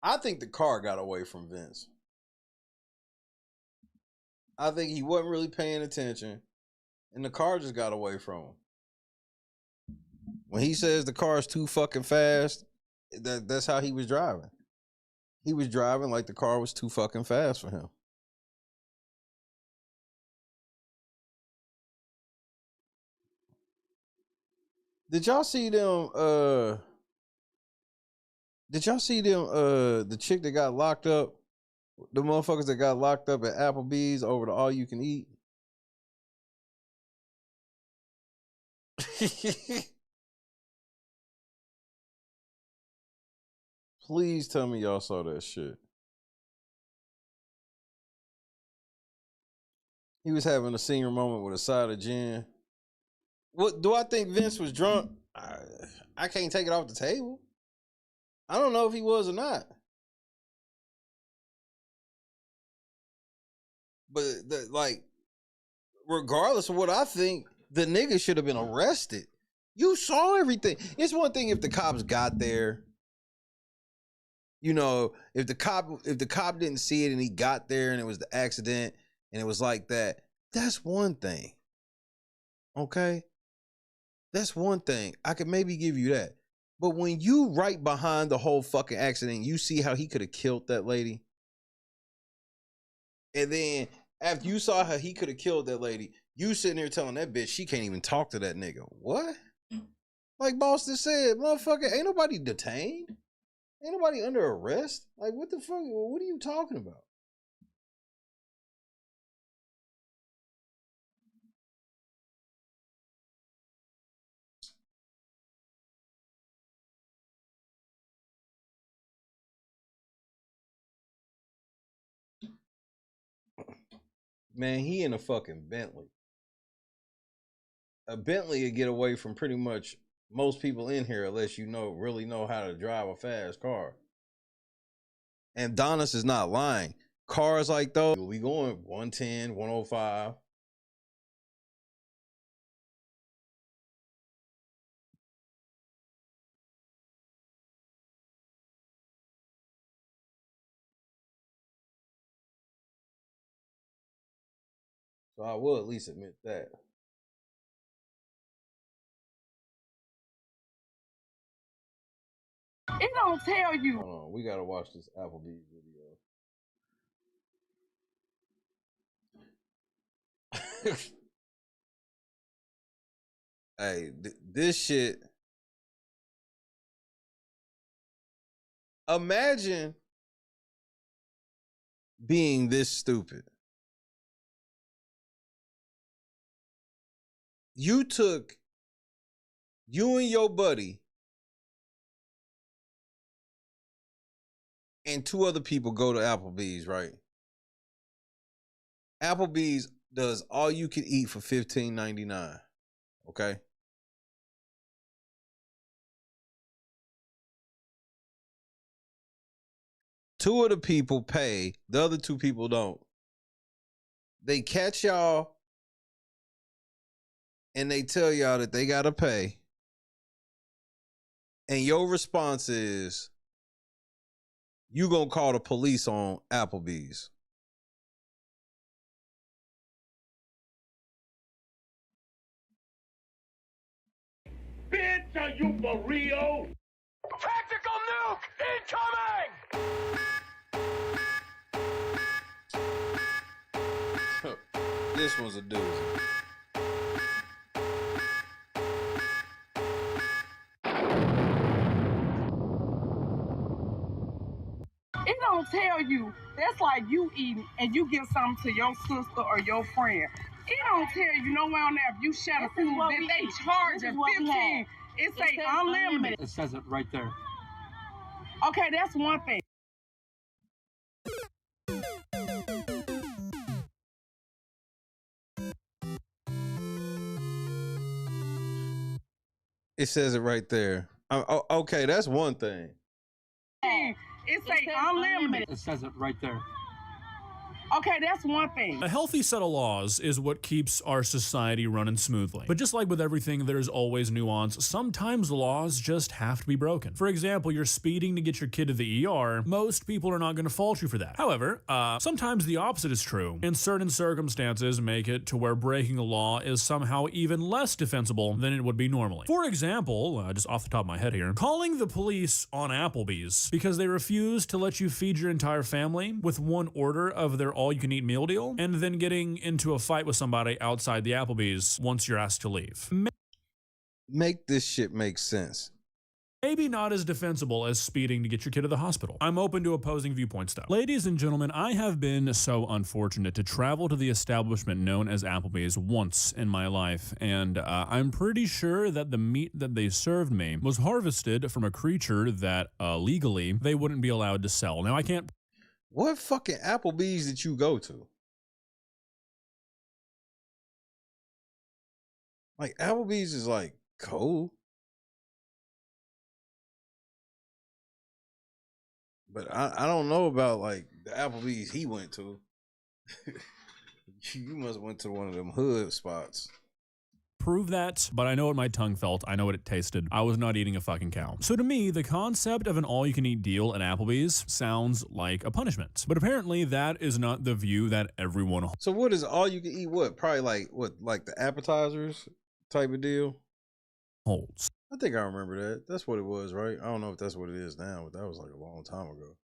I think the car got away from Vince. I think he wasn't really paying attention and the car just got away from him. When he says the car is too fucking fast, that's how he was driving. He was driving like the car was too fucking fast for him. Did y'all see them the chick that got locked up? The motherfuckers that got locked up at Applebee's over the all you can eat? Please tell me y'all saw that shit. He was having a senior moment with a side of gin. What do I think Vince was drunk? I can't take it off the table. I don't know if he was or not. But regardless of what I think, the nigga should have been arrested. You saw everything. It's one thing if the cops got there. You know, if the cop didn't see it and he got there and it was the accident and it was like that, that's one thing. Okay? That's one thing. I could maybe give you that. But when you right behind the whole fucking accident, you see how he could have killed that lady. And then after you saw how he could have killed that lady, you sitting there telling that bitch she can't even talk to that nigga. What? Like Boston said, motherfucker, ain't nobody detained. Ain't nobody under arrest. Like, what the fuck? What are you talking about? Man, he in a fucking Bentley. A Bentley would get away from pretty much most people in here unless you really know how to drive a fast car. And Donis is not lying. Cars like those, we going 110, 105. So I will at least admit that. It don't tell you. Hold on, we gotta watch this Applebee's video. Hey, this shit. Imagine being this stupid. You and your buddy and two other people go to Applebee's, right? Applebee's does all you can eat for $15.99. Okay? Two of the people pay, the other two people don't. They catch y'all and they tell y'all that they gotta pay. And your response is, you gonna call the police on Applebee's. Bitch, are you for real? Tactical nuke incoming! This was a doozy. It don't tell you. That's like you eating and you give something to your sister or your friend. It don't tell you nowhere on there if you share the food that they charge at 15. It say unlimited. It says it right there. Okay, that's one thing. It says it right there. Okay, that's one thing. It say unlimited. It says it right there. Okay, that's one thing. A healthy set of laws is what keeps our society running smoothly. But just like with everything, there's always nuance. Sometimes laws just have to be broken. For example, you're speeding to get your kid to the ER. Most people are not going to fault you for that. However, sometimes the opposite is true, and certain circumstances make it to where breaking a law is somehow even less defensible than it would be normally. For example, just off the top of my head here, calling the police on Applebee's because they refuse to let you feed your entire family with one order of their all-you-can-eat meal deal, and then getting into a fight with somebody outside the Applebee's once you're asked to leave. Make this shit make sense. Maybe not as defensible as speeding to get your kid to the hospital. I'm open to opposing viewpoints though. Ladies and gentlemen, I have been so unfortunate to travel to the establishment known as Applebee's once in my life, and I'm pretty sure that the meat that they served me was harvested from a creature that legally they wouldn't be allowed to sell. Now I can't. What fucking Applebee's did you go to? Like, Applebee's is like cool. But I don't know about like the Applebee's he went to. You must have went to one of them hood spots. Prove that, but I know what my tongue felt. I know what it tasted. I was not eating a fucking cow. So to me, the concept of an all-you-can-eat deal at Applebee's sounds like a punishment. But apparently that is not the view that everyone holds. So what is all you can eat? What? Probably like the appetizers type of deal? Holds. I think I remember that. That's what it was, right? I don't know if that's what it is now, but that was like a long time ago.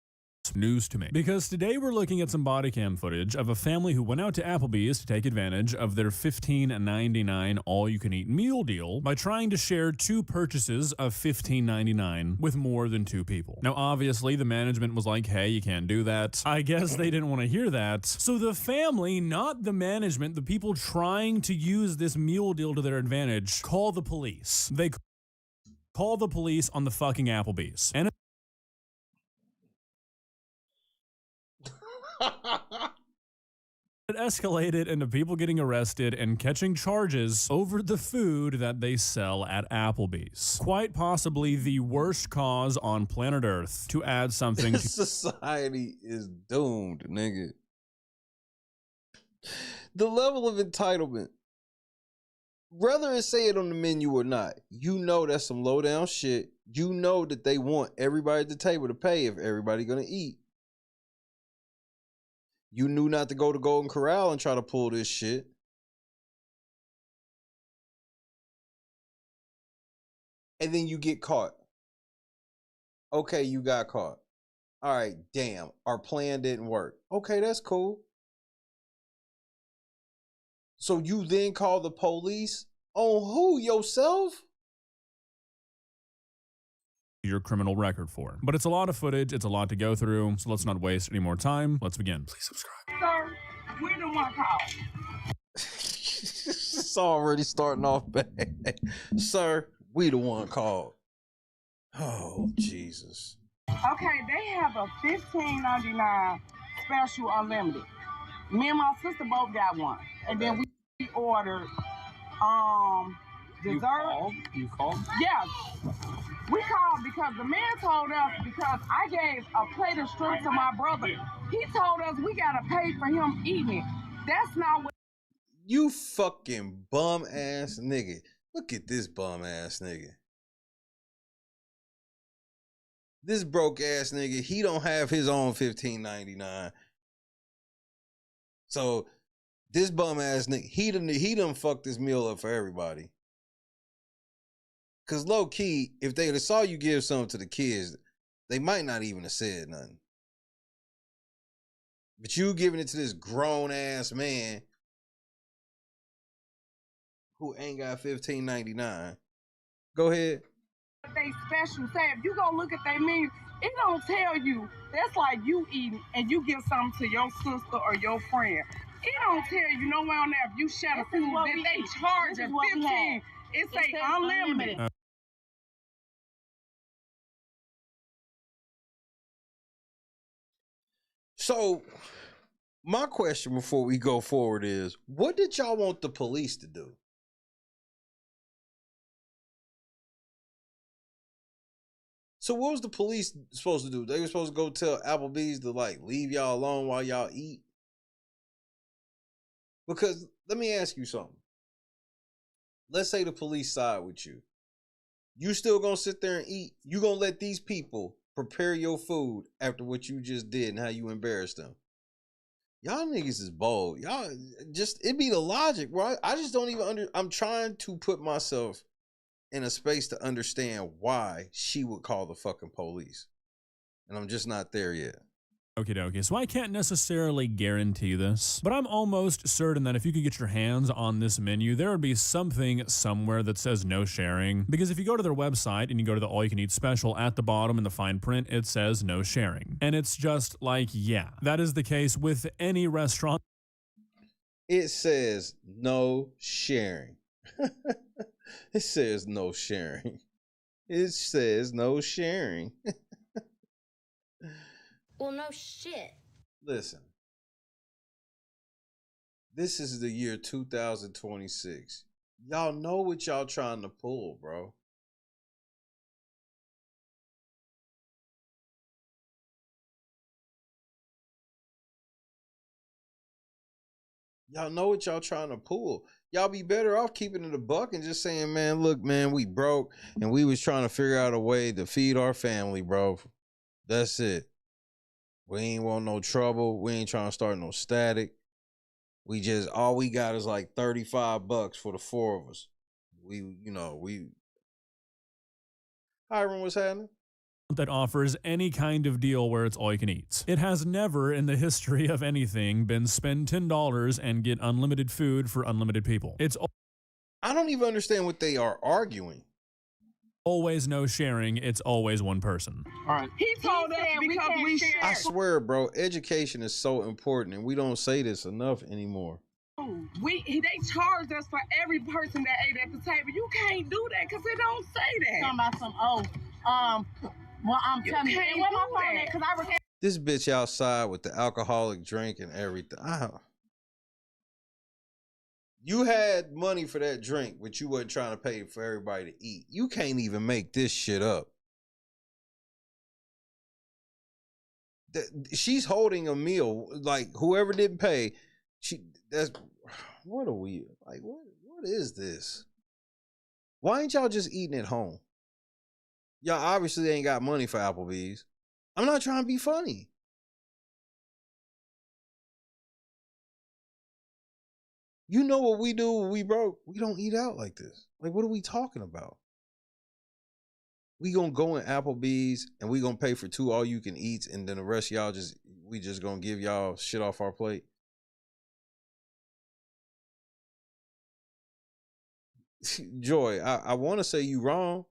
News to me, because today we're looking at some body cam footage of a family who went out to Applebee's to take advantage of their $15.99 all-you-can-eat meal deal by trying to share two purchases of $15.99 with more than two people. Now obviously the management was like, hey, you can't do that. I guess they didn't want to hear that. So the family, not the management, the people trying to use this meal deal to their advantage, call the police. They call the police on the fucking Applebee's. And it escalated into people getting arrested and catching charges over the food that they sell at Applebee's. Quite possibly the worst cause on planet Earth to add something to society is doomed, nigga. The level of entitlement, whether it say it on the menu or not, you know that's some low down shit. You know that they want everybody at the table to pay if everybody gonna eat. You knew not to go to Golden Corral and try to pull this shit. And then you get caught. Okay, you got caught. All right, damn, our plan didn't work. Okay, that's cool. So you then call the police on who? Yourself? your criminal record for. But it's a lot of footage, it's a lot to go through, so let's not waste any more time. Let's begin. Please subscribe. Sir, we're the one called. It's already starting off bad. Sir, we the one called. Oh, Jesus. Okay, they have a $15.99 special unlimited. Me and my sister both got one. And then we ordered dessert. You called? Yeah. We called because the man told us, because I gave a plate of shrimp to my brother. He told us we gotta pay for him eating it. That's not what. You fucking bum ass nigga. Look at this bum ass nigga. This broke ass nigga, he don't have his own $15.99. So this bum ass nigga, he done fucked this meal up for everybody. Cause low key, if they saw you give something to the kids, they might not even have said nothing. But you giving it to this grown ass man who ain't got $15.99. Go ahead. They special say, if you go look at their menu, it don't tell you. That's like you eating and you give something to your sister or your friend. It don't tell you nowhere on there if you share the food that they charge at 15. It say unlimited. So my question before we go forward is, what did y'all want the police to do? So what was the police supposed to do? They were supposed to go tell Applebee's to like leave y'all alone while y'all eat? Because let me ask you something. Let's say the police side with you. You still gonna sit there and eat? You gonna let these people prepare your food after what you just did and how you embarrassed them? Y'all niggas is bold. Y'all just, it be the logic, bro. I just don't even I'm trying to put myself in a space to understand why she would call the fucking police. And I'm just not there yet. Okay, so I can't necessarily guarantee this, but I'm almost certain that if you could get your hands on this menu, there would be something somewhere that says no sharing. Because if you go to their website and you go to the all-you-can-eat special, at the bottom in the fine print, it says no sharing. And it's just like, yeah, that is the case with any restaurant. It says no sharing. It says no sharing. It says no sharing. Well, no shit. Listen. This is the year 2026. Y'all know what y'all trying to pull, bro. Y'all know what y'all trying to pull. Y'all be better off keeping it a buck and just saying, man, look, man, we broke and we was trying to figure out a way to feed our family, bro. That's it. We ain't want no trouble. We ain't trying to start no static. We just, all we got is like $35 for the four of us. Hiram, what's happening? That offers any kind of deal where it's all you can eat. It has never in the history of anything been spend $10 and get unlimited food for unlimited people. It's I don't even understand what they are arguing. Always no sharing. It's always one person. All right. He told us because we share. I swear, bro, education is so important and we don't say this enough anymore. They charged us for every person that ate at the table. You can't do that because they don't say that. Talking about some, well, I'm telling you, where my phone at? Because I This bitch outside with the alcoholic drink and everything. You had money for that drink, but you wasn't trying to pay for everybody to eat. You can't even make this shit up. She's holding a meal, like whoever didn't pay, what are we, like, what is this? Why ain't y'all just eating at home? Y'all obviously ain't got money for Applebee's. I'm not trying to be funny. You know what we do when we broke? We don't eat out like this. Like, what are we talking about? We gonna go in Applebee's and we gonna pay for 2 all-you-can-eats and then the rest of y'all we just gonna give y'all shit off our plate? Joy, I want to say you wrong,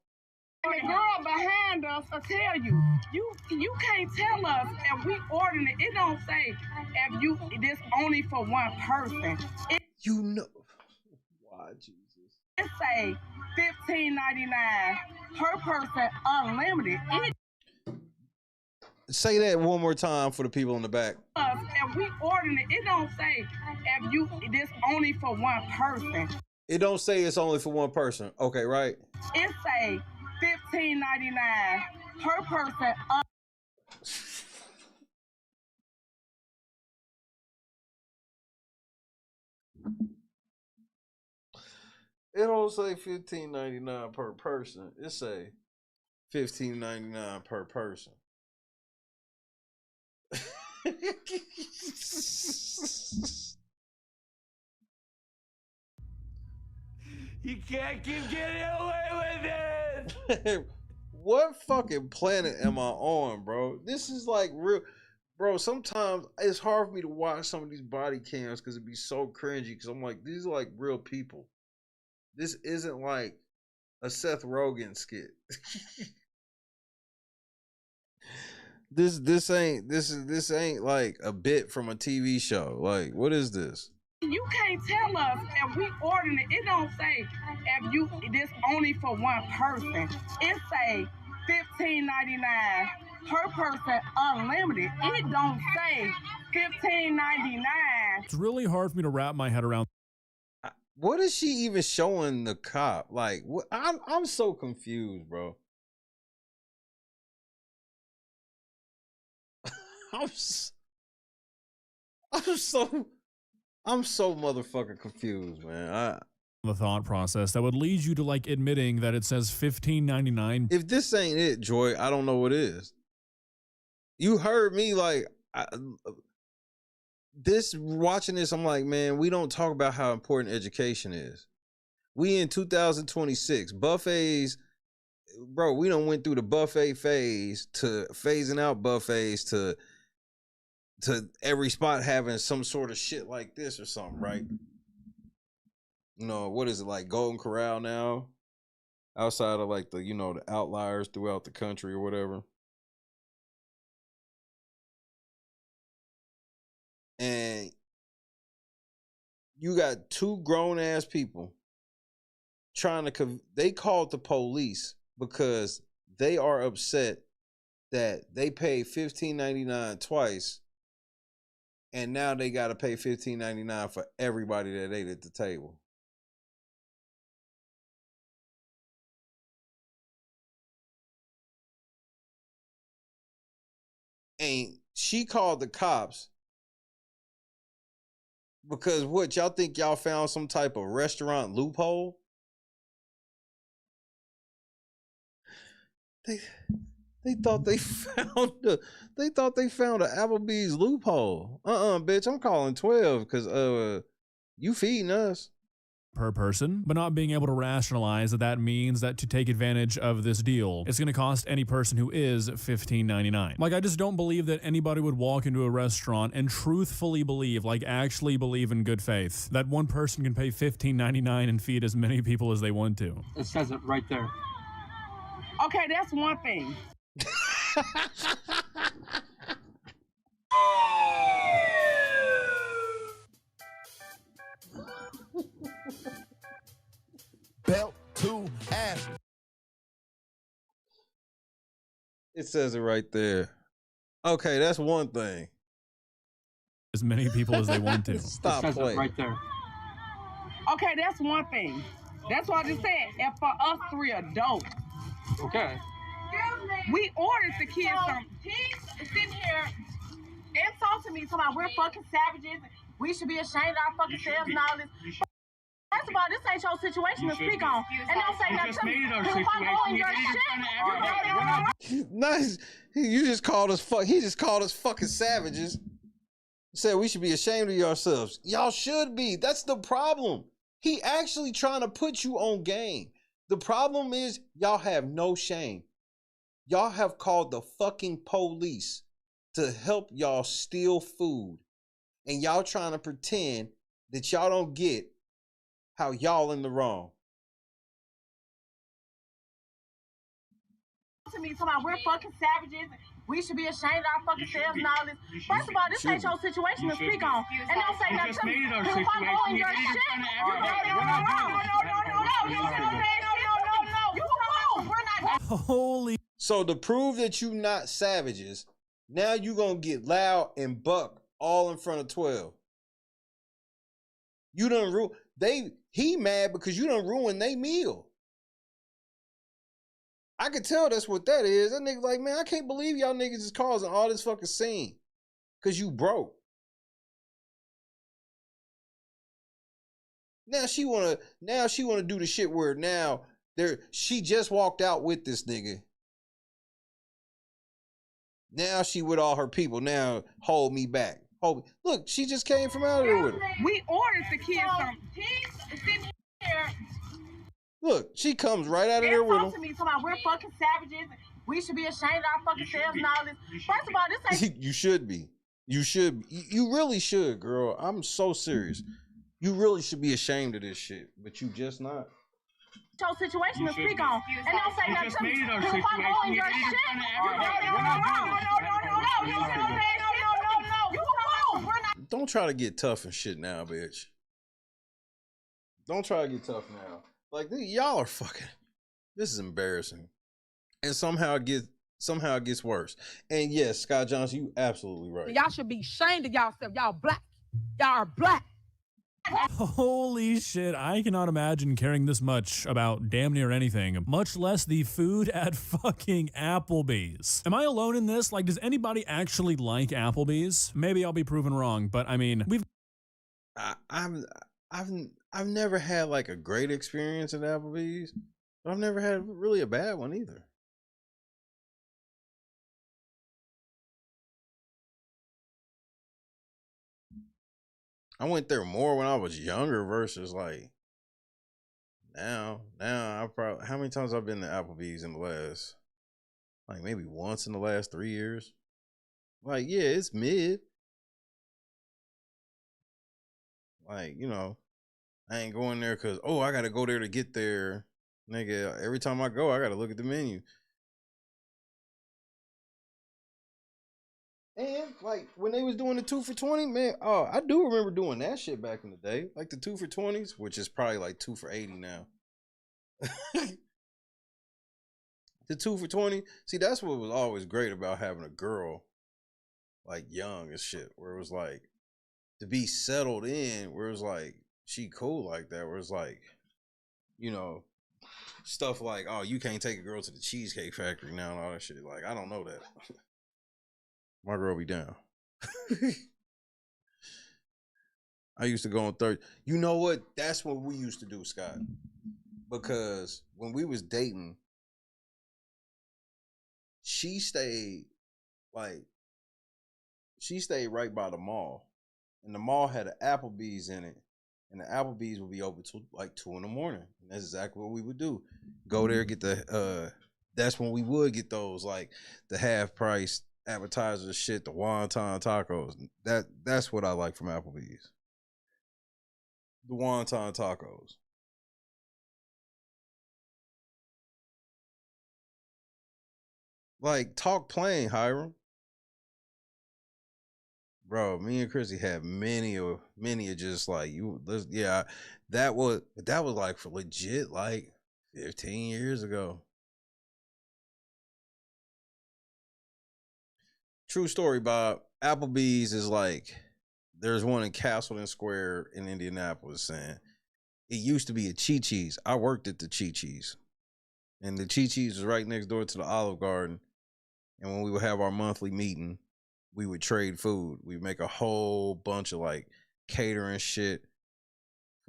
And the girl behind us will tell you. You can't tell us if we ordering it. It don't say if you this only for one person. You know why, Jesus? It say $15.99 per person, unlimited. Say that one more time for the people in the back. If we ordering it, it don't say if you this only for one person. It don't say it's only for one person. Okay, right? It say $15.99 per person. It don't say $15.99 per person. It say $15.99 per person. You can't keep getting away with it. What fucking planet am I on, bro? This is like real, bro. Sometimes it's hard for me to watch some of these body cams because it'd be so cringy. Because I'm like, these are like real people. This isn't like a Seth Rogen skit. This ain't like a bit from a TV show. Like, what is this? You can't tell us if we ordering it. It don't say if you this only for one person. It say $15.99 per person, unlimited. It don't say $15.99. It's really hard for me to wrap my head around. What is she even showing the cop? Like, what? I'm so confused, bro. I'm so motherfucking confused, man. The thought process that would lead you to like admitting that it says $15.99. If this ain't it, Joy, I don't know what is. You heard me like watching this, I'm like, man, we don't talk about how important education is. We in 2026, buffets, bro, we done went through the buffet phase to phasing out buffets to every spot having some sort of shit like this or something, right? You know, what is it, like Golden Corral now? Outside of like the, you know, the outliers throughout the country or whatever. And you got two grown ass people trying to, they called the police because they are upset that they paid $15.99 twice. And now they got to pay $15.99 for everybody that ate at the table. And she called the cops because what, y'all think y'all found some type of restaurant loophole? They thought they found an Applebee's loophole. Bitch, I'm calling 12 because you feeding us. Per person, but not being able to rationalize that means that to take advantage of this deal, it's going to cost any person who is $15.99. Like, I just don't believe that anybody would walk into a restaurant and truthfully believe, like actually believe in good faith, that one person can pay $15.99 and feed as many people as they want to. It says it right there. Okay, that's one thing. Belt to ass. It says it right there. Okay, that's one thing. As many people as they want to. Stop it says playing. It right there. Okay, that's one thing. That's what I just said. And for us three adults. Okay. We ordered the kids some. He's sitting here insulting me, talking about we're fucking savages. We should be ashamed of our fucking selves and all this. First of all, this ain't your situation to speak on. And don't say nothing to me. If I go in your shit, you Nice. You just called us he just called us fucking savages. Said we should be ashamed of yourselves. Y'all should be. That's the problem. He actually trying to put you on game. The problem is y'all have no shame. Y'all have called the fucking police to help y'all steal food. And y'all trying to pretend that y'all don't get how y'all in the wrong. to me talking about we're fucking savages. We should be ashamed of our fucking selves and all this. First of all, this ain't your situation to speak on. And don't say nothing to me. Because if I go in your shit, you got it wrong. No. You wrong. We're not. Holy. So to prove that you not savages, now you gonna get loud and buck all in front of 12. You done he mad because you done ruined they meal. I could tell that's what that is. That nigga like, man, I can't believe y'all niggas is causing all this fucking scene. Cause you broke. Now she wanna do the shit where now she just walked out with this nigga. Now she with all her people. Now hold me back. Look, she just came from out of there with her. We ordered the kids some. He's sitting here. Look, she comes right out of there with him. To me talking about we're fucking savages. We should be ashamed of our fucking selves and all this. First of all, this ain't. You should be. You should. You really should, girl. I'm so serious. You really should be ashamed of this shit, but you just not. Your situation to speak on. And don't say nothing to me. Because if I go in your shit, you got it wrong. No. You wrong. We're not. Don't try to get tough and shit now, bitch. Don't try to get tough now. Like, y'all are fucking. This is embarrassing. And somehow it gets worse. And yes, Scott Johnson, you absolutely right. Y'all should be ashamed of yourself. Y'all black. Y'all are black. Holy shit, I cannot imagine caring this much about damn near anything, much less the food at fucking Applebee's. Am I alone in this? Like, does anybody actually like Applebee's? Maybe I'll be proven wrong, but I mean, I've never had like a great experience at Applebee's, but I've never had really a bad one either. I went there more when I was younger versus like now. Now I probably, how many times I've been to Applebee's in the last, like maybe once in the last 3 years. Like, yeah, it's mid. Like, you know, I ain't going there because, oh, I got to go there to get there. Nigga, every time I go, I got to look at the menu. And like when they was doing the 2 for $20, man, oh, I do remember doing that shit back in the day. Like the 2 for $20s, which is probably like 2 for $80 now. The 2 for $20. See, that's what was always great about having a girl like young as shit, where it was like to be settled in, where it was like she cool like that, where it's like, you know, stuff like, oh, you can't take a girl to the Cheesecake Factory now and all that shit. Like, I don't know that. My girl be down. I used to go on 30. You know what? That's what we used to do, Scott. Because when we was dating, she stayed right by the mall. And the mall had an Applebee's in it. And the Applebee's would be open till like 2 in the morning. And that's exactly what we would do. Go there, get the that's when we would get those like the half price appetizers shit, the wonton tacos. That's what I like from Applebee's. The wonton tacos. Like, talk plain, Hiram. Bro, me and Chrissy had many of just like that was like for legit like 15 years ago. True story, Bob. Applebee's is like, there's one in Castleton Square in Indianapolis, and it used to be a Chi-Chi's. I worked at the Chi-Chi's, and the Chi-Chi's was right next door to the Olive Garden. And when we would have our monthly meeting, we would trade food. We'd make a whole bunch of like catering shit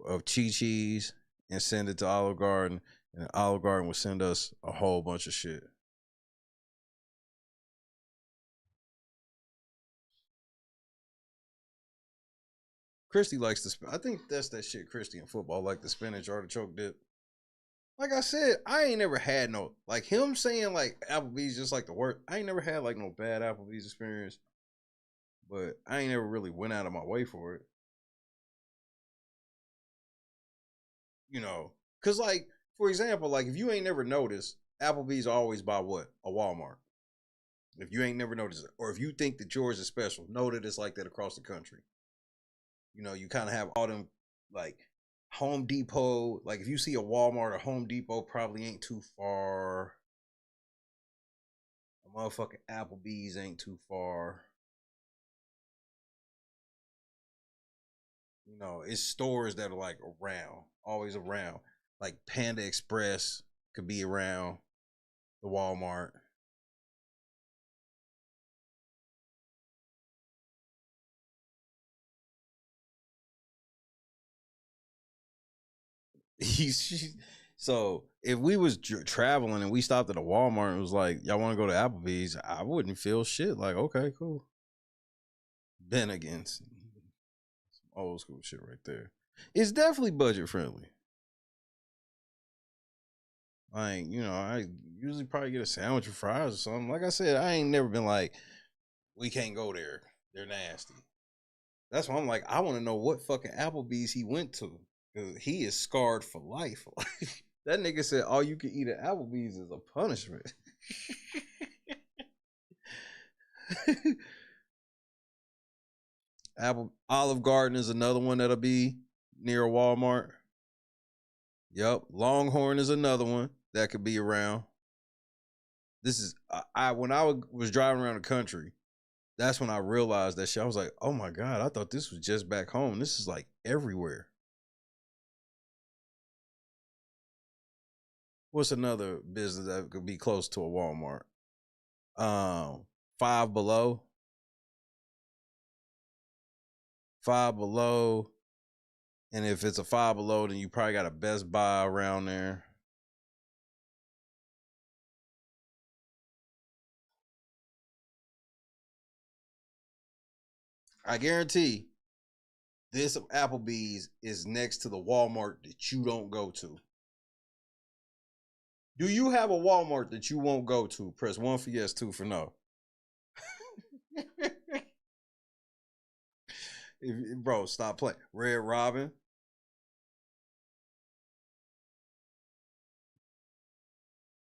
of Chi-Chi's and send it to Olive Garden, and Olive Garden would send us a whole bunch of shit. Christy likes the, I think that's that shit Christy in football, like the spinach artichoke dip. Like I said, I ain't never had no, like him saying like Applebee's just like the worst. I ain't never had like no bad Applebee's experience, but I ain't never really went out of my way for it. You know, cause like, for example, like if you ain't never noticed, Applebee's always by what? A Walmart. If you ain't never noticed it, or if you think that yours is special, know that it's like that across the country. You know, you kind of have all them like Home Depot. Like if you see a Walmart or Home Depot, probably ain't too far. A motherfucking Applebee's ain't too far. You know, it's stores that are like around, always around. Like Panda Express could be around the Walmart. So if we was traveling and we stopped at a Walmart and was like, y'all want to go to Applebee's, I wouldn't feel shit. Like, okay, cool. Bennigan's. Old school shit right there. It's definitely budget friendly. Like, you know, I usually probably get a sandwich or fries or something. Like I said, I ain't never been like, we can't go there. They're nasty. That's why I'm like, I want to know what fucking Applebee's he went to. Because he is scarred for life. That nigga said all you can eat at Applebee's is a punishment. Olive Garden is another one that'll be near Walmart. Yep. Longhorn is another one that could be around. This is when I was driving around the country, that's when I realized that shit. I was like, oh my God, I thought this was just back home. This is like everywhere. What's another business that could be close to a Walmart? Five Below. Five Below. And if it's a Five Below, then you probably got a Best Buy around there. I guarantee this Applebee's is next to the Walmart that you don't go to. Do you have a Walmart that you won't go to? Press 1 for yes, 2 for no. Bro, stop playing. Red Robin.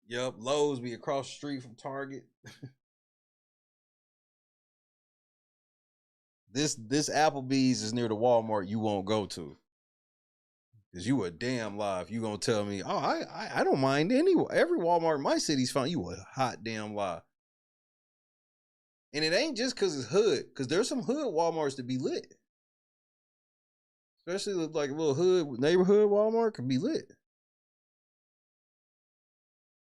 Yep, Lowe's be across the street from Target. This Applebee's is near the Walmart you won't go to. Cause you a damn lie if you gonna tell me, oh, I don't mind every Walmart in my city's fine. You a hot damn lie. And it ain't just cause it's hood, cause there's some hood Walmarts that be lit. Especially like a little hood neighborhood Walmart could be lit.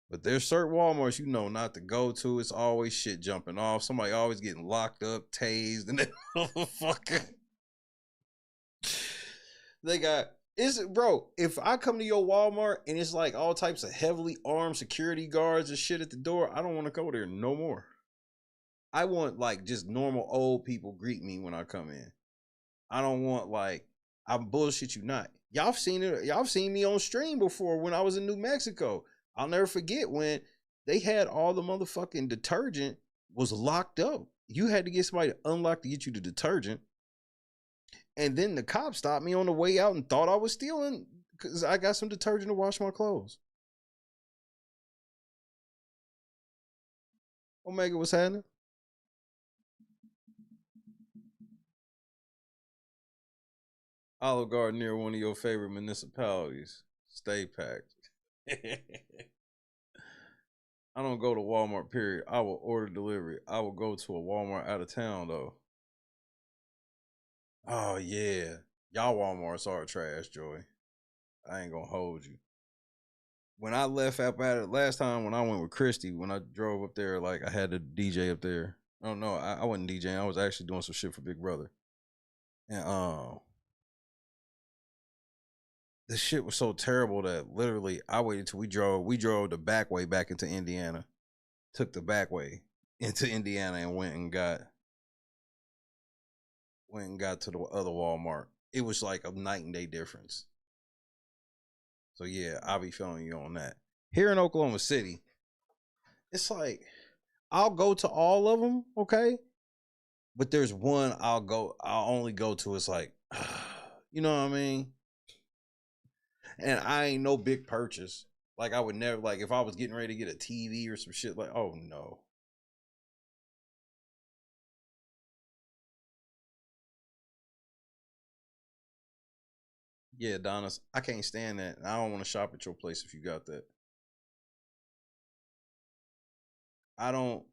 But there's certain Walmarts you know not to go to. It's always shit jumping off. Somebody always getting locked up, tased, and then motherfucker. They got bro, if I come to your Walmart and it's like all types of heavily armed security guards and shit at the door, I don't want to go there no more. I want like just normal old people greet me when I come in. I don't want like, I'm bullshit you not. Y'all seen it. Y'all seen me on stream before when I was in New Mexico. I'll never forget when they had all the motherfucking detergent was locked up. You had to get somebody to unlock to get you the detergent. And then the cop stopped me on the way out and thought I was stealing because I got some detergent to wash my clothes. Omega, what's happening? Olive Garden near one of your favorite municipalities. Stay packed. I don't go to Walmart, period. I will order delivery. I will go to a Walmart out of town, though. Oh, yeah. Y'all Walmarts are trash, Joy. I ain't gonna hold you. When I left up at it last time when I went with Christy, when I drove up there, like I had the DJ up there. I don't know. I wasn't DJing. I was actually doing some shit for Big Brother. And the shit was so terrible that literally I waited till we drove the back way back into Indiana. Took the back way into Indiana and went and got to the other Walmart. It was like a night and day difference. So yeah, I'll be feeling you on that. Here in Oklahoma City, it's like I'll go to all of them, okay? But there's one I'll only go to. It's like, you know what I mean? And I ain't no big purchase. Like I would never, like if I was getting ready to get a TV or some shit, like, oh no. Yeah, Adonis, I can't stand that. I don't want to shop at your place if you got that. I don't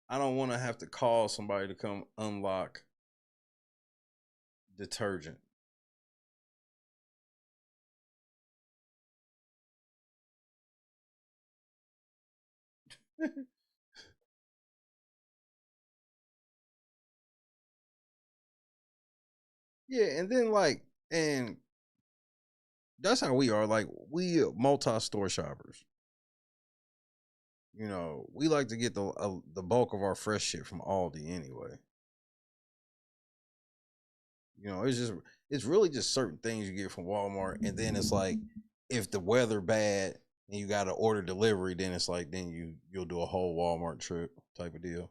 want to have to call somebody to come unlock detergent. Yeah, and then like, and that's how we are. Like, we multi-store shoppers. You know, we like to get the bulk of our fresh shit from Aldi anyway. You know, it's really just certain things you get from Walmart, and then it's like if the weather bad and you got to order delivery, then it's like then you'll do a whole Walmart trip type of deal.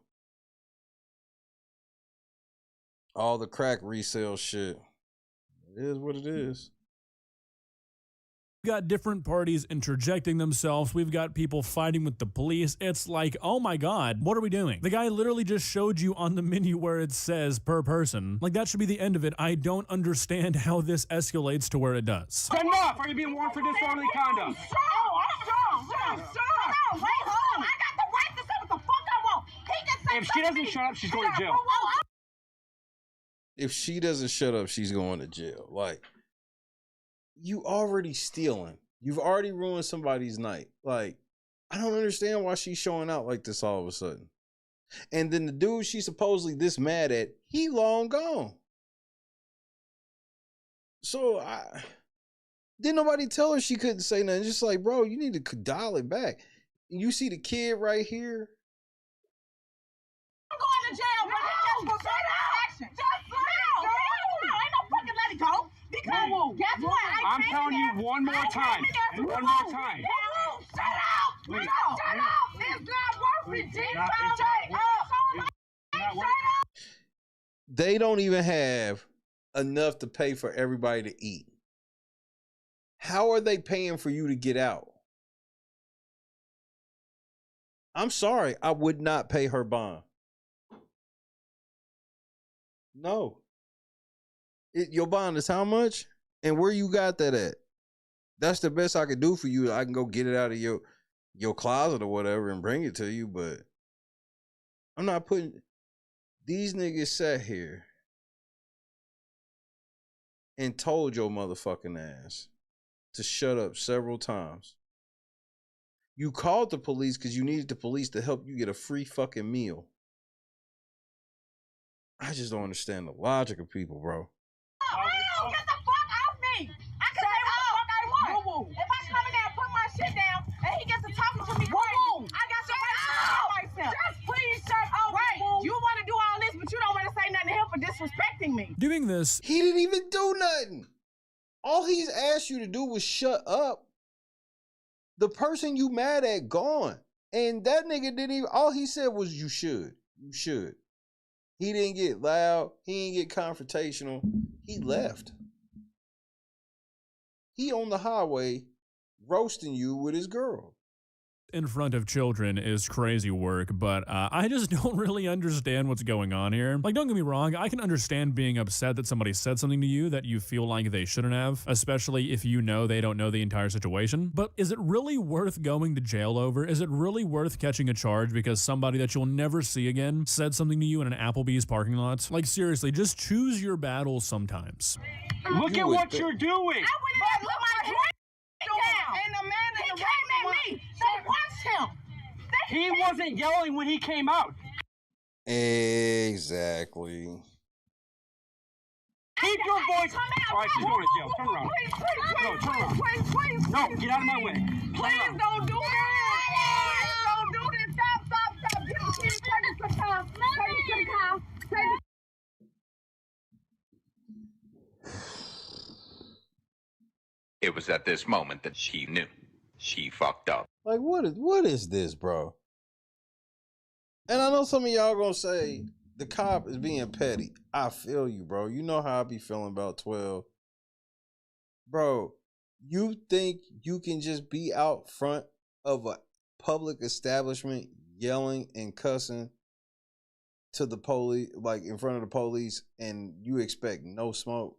All the crack resale shit. It is what it is. We've got different parties interjecting themselves. We've got people fighting with the police. It's like, oh my God, what are we doing? The guy literally just showed you on the menu where it says per person. Like, that should be the end of it. I don't understand how this escalates to where it does. Enough! Are you being warned for disorderly conduct? If she doesn't shut up, she's going to jail. If she doesn't shut up, she's going to jail. Like, you already stealing. You've already ruined somebody's night. Like, I don't understand why she's showing out like this all of a sudden. And then the dude she's supposedly this mad at, he long gone. So didn't nobody tell her she couldn't say nothing. Just like, bro, you need to dial it back. You see the kid right here? I'm going to jail, bro. Just for action. Ain't no fucking let it go. Because guess what? I'm telling you one more time. One more time. Shut up. Shut up. It's not worth it, G. Shut up. They don't even have enough to pay for everybody to eat. How are they paying for you to get out? I'm sorry, I would not pay her bond. No. Your bond is how much? And where you got that at? That's the best I could do for you. I can go get it out of your closet or whatever and bring it to you, but I'm not putting... These niggas sat here and told your motherfucking ass to shut up several times. You called the police because you needed the police to help you get a free fucking meal. I just don't understand the logic of people, bro. Oh, get the fuck off me! I can say what the fuck I want. If I come in there and put my shit down and he gets to talking to me crazy, I got to myself. Just please shut up. Right. You want to do all this, but you don't want to say nothing to him for disrespecting me. Doing this, he didn't even do nothing. All he's asked you to do was shut up. The person you mad at gone. And that nigga didn't even, all he said was you should. You should. He didn't get loud. He didn't get confrontational. He left. He on the highway roasting you with his girl. In front of children is crazy work, but I just don't really understand what's going on here. Like, don't get me wrong, I can understand being upset that somebody said something to you that you feel like they shouldn't have, especially if you know they don't know the entire situation. But is it really worth going to jail over? Is it really worth catching a charge because somebody that you'll never see again said something to you in an Applebee's parking lot? Like, seriously, just choose your battles sometimes. Look at what you're doing. I went and put my drink down. And the man in the came at me. They watched him. He wasn't yelling when he came out. Exactly. Keep your voice. All right, she's going to jail. Turn around. No, turn around. Please. No, get out of my way. Please don't do this. Please don't do this. Stop. Take it some time. Take it. It was at this moment that she knew. She fucked up. Like, what is this, bro? And I know some of y'all gonna say the cop is being petty. I feel you, bro. You know how I be feeling about 12. Bro, You think you can just be out front of a public establishment yelling and cussing to the police, like in front of the police, and you expect no smoke?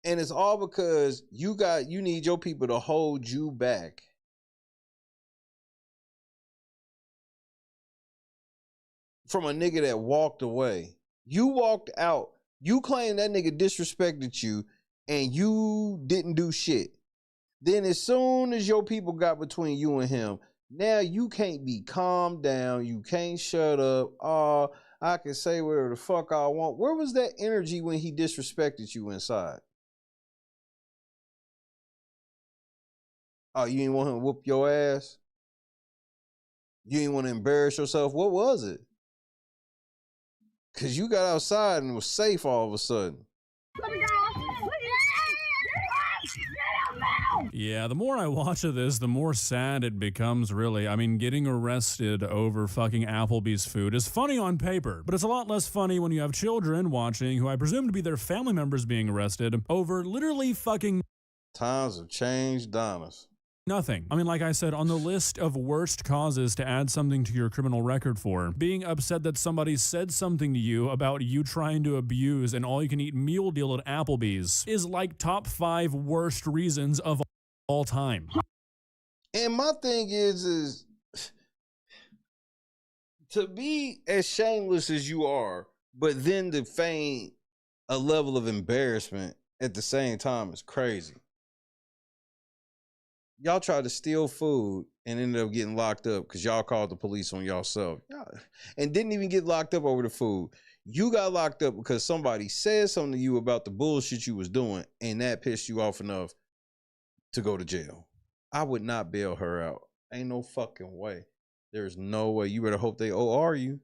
And it's all because you need your people to hold you back. From a nigga that walked away. You walked out. You claim that nigga disrespected you and you didn't do shit. Then as soon as your people got between you and him, now you can't be calmed down. You can't shut up. Oh, I can say whatever the fuck I want. Where was that energy when he disrespected you inside? Oh, you didn't want him to whoop your ass? You didn't want to embarrass yourself? What was it? Because you got outside and was safe all of a sudden. Yeah, the more I watch of this, the more sad it becomes, really. I mean, getting arrested over fucking Applebee's food is funny on paper, but it's a lot less funny when you have children watching who I presume to be their family members being arrested over literally fucking... Times have changed, Donis. Nothing. I mean, like I said, on the list of worst causes to add something to your criminal record for, being upset that somebody said something to you about you trying to abuse an all-you-can-eat meal deal at Applebee's is like top 5 worst reasons of all time. And my thing is to be as shameless as you are, but then to feign a level of embarrassment at the same time is crazy. Y'all tried to steal food and ended up getting locked up because y'all called the police on y'allself. And didn't even get locked up over the food. You got locked up because somebody said something to you about the bullshit you was doing, and that pissed you off enough to go to jail. I would not bail her out. Ain't no fucking way. There's no way. You better hope they OR you.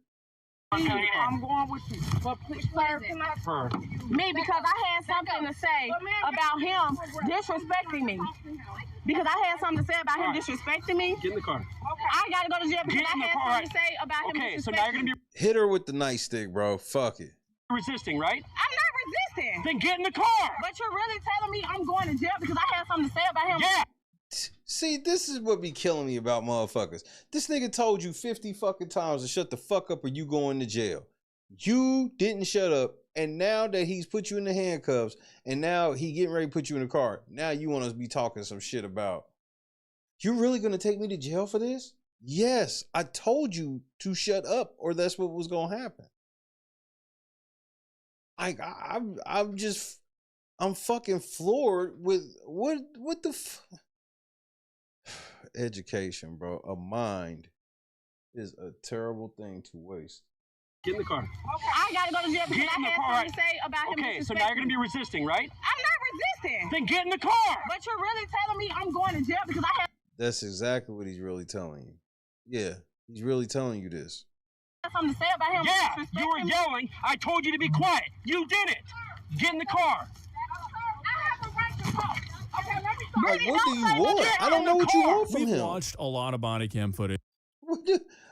I'm going with you. But please, me, because I had something to say about him disrespecting me. Because I had something to say about him disrespecting me. Get in the car. I gotta go to jail because I had something to say about him disrespecting me. So now you're gonna be hit her with the nightstick, bro. Fuck it. Resisting, right? I'm not resisting. Then get in the car. But you're really telling me I'm going to jail because I had something to say about him. Yeah. See, this is what be killing me about motherfuckers. This nigga told you 50 fucking times to shut the fuck up or you going to jail. You didn't shut up, and now that he's put you in the handcuffs, and now he getting ready to put you in the car, now you want us to be talking some shit about, you really gonna take me to jail for this? Yes, I told you to shut up or that's what was gonna happen. Like, I'm fucking floored with what the education, bro. A mind is a terrible thing to waste. Get in the car. I gotta go to jail because I had something to say about him. Okay, so now you're gonna be resisting, right? I'm not resisting. Then get in the car. But you're really telling me I'm going to jail because I had. That's exactly what he's really telling you. Yeah, he's really telling you this. Something to say about him. Yeah, you were yelling. I told you to be quiet. You did it. Get in the car. Like, what do you want? I don't know what you want from him. We've watched a lot of body cam footage.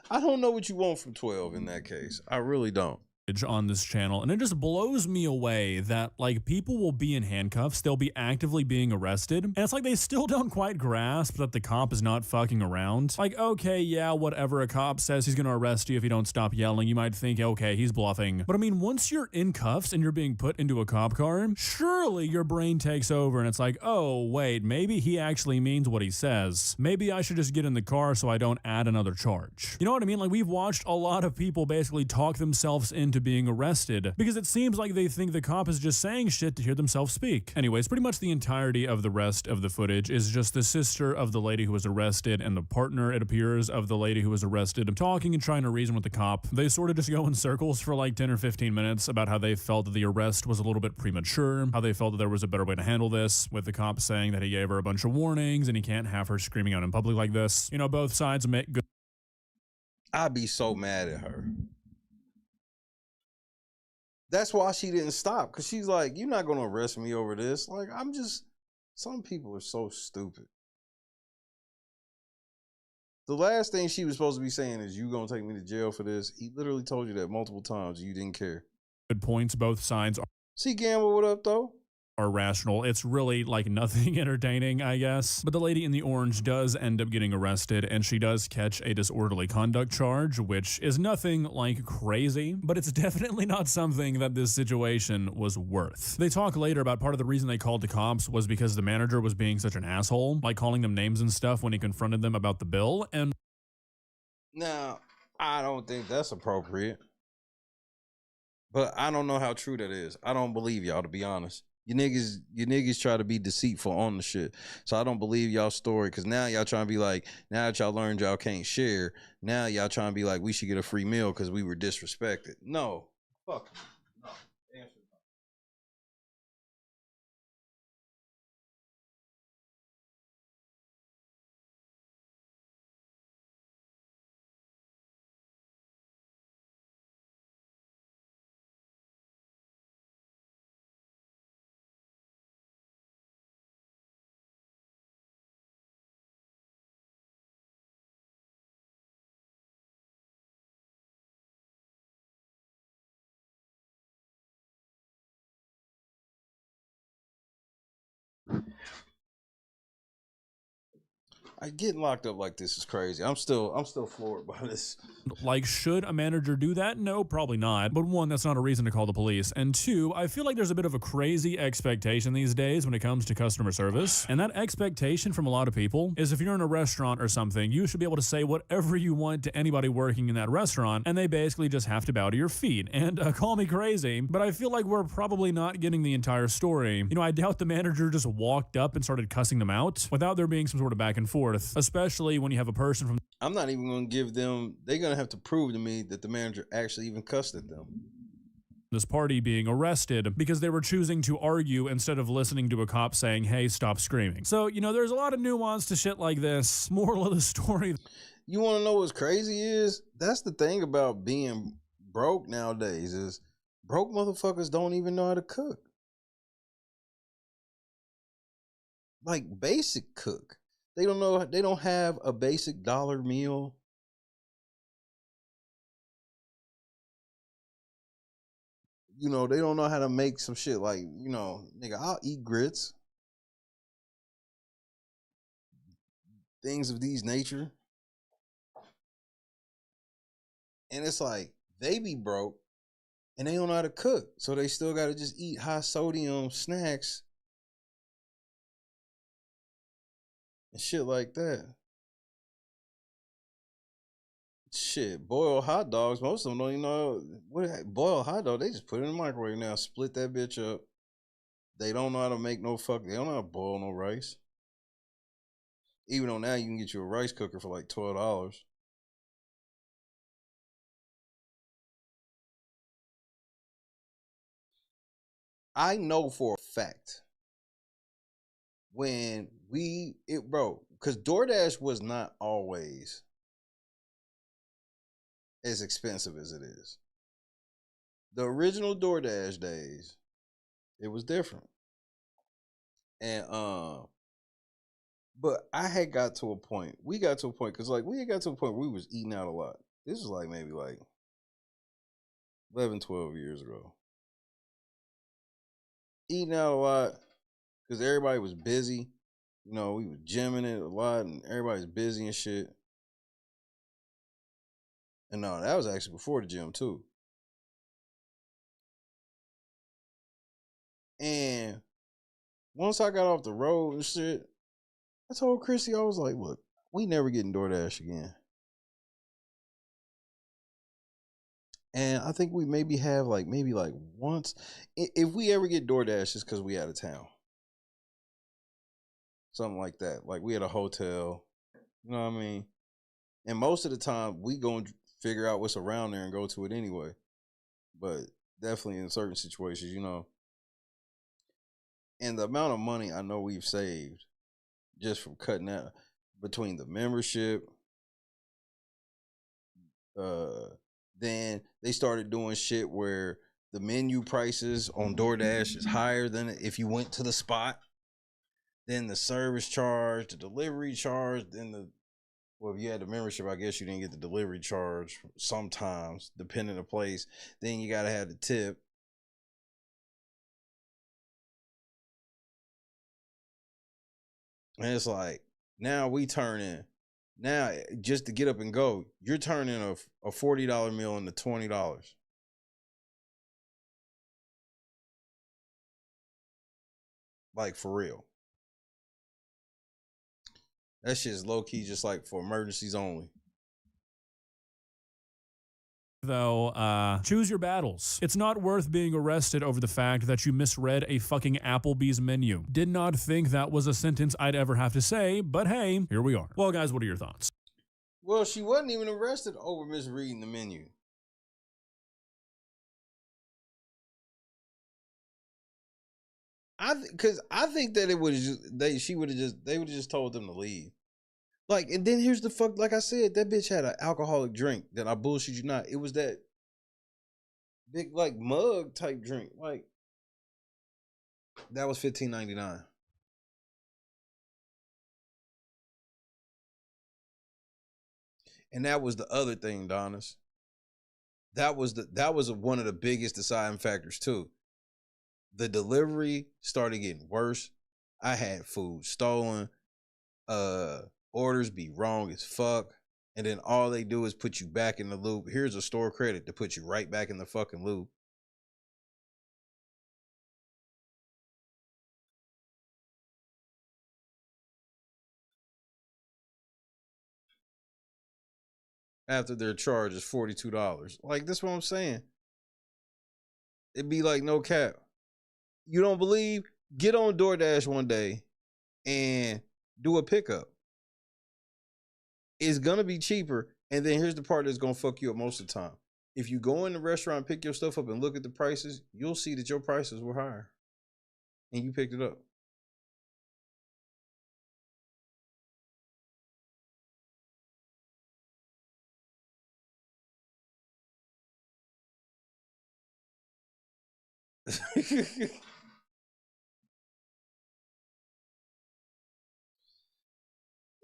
I don't know what you want from 12 in that case. I really don't. On this channel, and it just blows me away that like people will be in handcuffs, they'll be actively being arrested, and it's like they still don't quite grasp that the cop is not fucking around. Like, okay, yeah, whatever, a cop says he's gonna arrest you if you don't stop yelling, you might think, okay, he's bluffing. But I mean, once you're in cuffs and you're being put into a cop car, surely your brain takes over and it's like, oh wait, maybe he actually means what he says. Maybe I should just get in the car so I don't add another charge. You know what I mean? Like, we've watched a lot of people basically talk themselves into being arrested because it seems like they think the cop is just saying shit to hear themselves speak. Anyways, pretty much the entirety of the rest of the footage is just the sister of the lady who was arrested and the partner, it appears, of the lady who was arrested talking and trying to reason with the cop. They sort of just go in circles for like 10 or 15 minutes about how they felt that the arrest was a little bit premature, how they felt that there was a better way to handle this, with the cop saying that he gave her a bunch of warnings and he can't have her screaming out in public like this. You know, both sides make good. I'd be so mad at her. That's why she didn't stop, because she's like, you're not going to arrest me over this. Like, some people are so stupid. The last thing she was supposed to be saying is, you gonna take me to jail for this? He literally told you that multiple times. You didn't care. Good points. Both sides See, Gamble, what up, though? are rational. It's really like nothing entertaining, I guess. But the lady in the orange does end up getting arrested, and she does catch a disorderly conduct charge, which is nothing like crazy, but it's definitely not something that this situation was worth. They talk later about part of the reason they called the cops was because the manager was being such an asshole, like calling them names and stuff when he confronted them about the bill. And now, I don't think that's appropriate, but I don't know how true that is. I don't believe y'all, to be honest. You niggas try to be deceitful on the shit. So I don't believe y'all story, because now y'all trying to be like, now that y'all learned y'all can't share, now y'all trying to be like, we should get a free meal because we were disrespected. No. Fuck. No. Answer. Getting locked up like this is crazy. I'm still floored by this. like, should a manager do that? No, probably not. But one, that's not a reason to call the police. And two, I feel like there's a bit of a crazy expectation these days when it comes to customer service. And that expectation from a lot of people is if you're in a restaurant or something, you should be able to say whatever you want to anybody working in that restaurant, and they basically just have to bow to your feet. And call me crazy, but I feel like we're probably not getting the entire story. You know, I doubt the manager just walked up and started cussing them out without there being some sort of back and forth. Especially when you have a person from... I'm not even going to give them... They're going to have to prove to me that the manager actually even cussed at them. This party being arrested because they were choosing to argue instead of listening to a cop saying, hey, stop screaming. So, you know, there's a lot of nuance to shit like this. Moral of the story... You want to know what's crazy is? That's the thing about being broke nowadays is broke motherfuckers don't even know how to cook. Like basic cook. They don't know, they don't have a basic dollar meal. You know, they don't know how to make some shit like, you know, nigga, I'll eat grits. Things of these nature. And it's like, they be broke and they don't know how to cook. So they still got to just eat high sodium snacks and shit like that. Shit, boiled hot dogs. Most of them don't even know what boiled hot dog. They just put it in the microwave now, split that bitch up. They don't know how to make no fuck. They don't know how to boil no rice. Even though now you can get you a rice cooker for like $12. I know for a fact when because DoorDash was not always as expensive as it is. The original DoorDash days, it was different. And but I had got to a point. We got to a point because we had got to a point where we was eating out a lot. This was like maybe like 11, 12 years ago. Eating out a lot because everybody was busy. You know, we was gymming it a lot and everybody's busy and shit. And no, that was actually before the gym too. And once I got off the road and shit, I told Chrissy, I was like, look, we never getting DoorDash again. And I think we maybe have maybe once. If we ever get DoorDash, it's because we out of town. Something like that. Like we at a hotel. You know what I mean? And most of the time, we go and figure out what's around there and go to it anyway. But definitely in certain situations, you know. And the amount of money I know we've saved just from cutting out between the membership, then they started doing shit where the menu prices on DoorDash is higher than if you went to the spot. Then the service charge, the delivery charge, then Well, if you had the membership, I guess you didn't get the delivery charge sometimes, depending on the place. Then you gotta have the tip. And it's like, now we turn in. Now, just to get up and go, you're turning a $40 meal into $20. Like, for real. That shit's low-key just like for emergencies only. Though, choose your battles. It's not worth being arrested over the fact that you misread a fucking Applebee's menu. Did not think that was a sentence I'd ever have to say, but hey, here we are. Well, guys, what are your thoughts? Well, she wasn't even arrested over misreading the menu. Because I think that it would just they would have just told them to leave. Like, and then here's the fuck. Like I said, that bitch had an alcoholic drink that I bullshit you not. It was that big like mug type drink. Like that was $15.99. And that was the other thing, Donis. That was one of the biggest deciding factors too. The delivery started getting worse. I had food stolen. Orders be wrong as fuck. And then all they do is put you back in the loop. Here's a store credit to put you right back in the fucking loop. After their charge is $42. Like, that's what I'm saying. It'd be like no cap. You don't believe? Get on DoorDash one day and do a pickup. It's gonna be cheaper. And then here's the part that's gonna fuck you up most of the time. If you go in the restaurant, pick your stuff up and look at the prices, you'll see that your prices were higher. And you picked it up.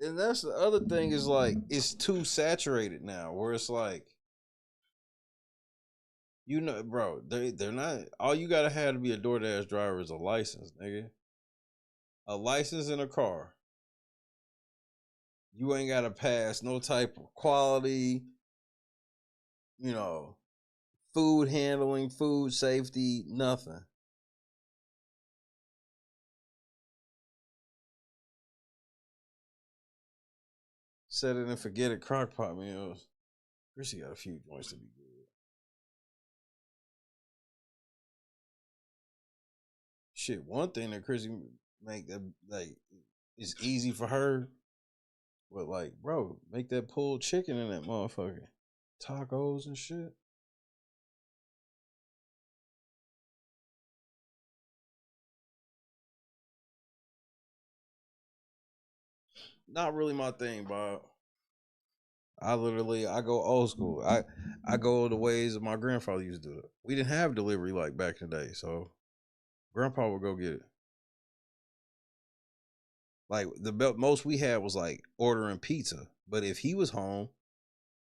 And that's the other thing is like, it's too saturated now where it's like, you know, bro, they're not, all you gotta have to be a DoorDash driver is a license, nigga. A license in a car. You ain't gotta pass no type of quality, you know, food handling, food safety, nothing. Set it and forget it, crockpot meals. Chrissy got a few joints to be good. Shit, one thing that Chrissy make that like is easy for her, but like, bro, make that pulled chicken in that motherfucker. Tacos and shit. Not really my thing, Bob. I go old school. I go the ways that my grandfather used to do it. We didn't have delivery like back in the day, so grandpa would go get it. Like the most we had was like ordering pizza. But if he was home,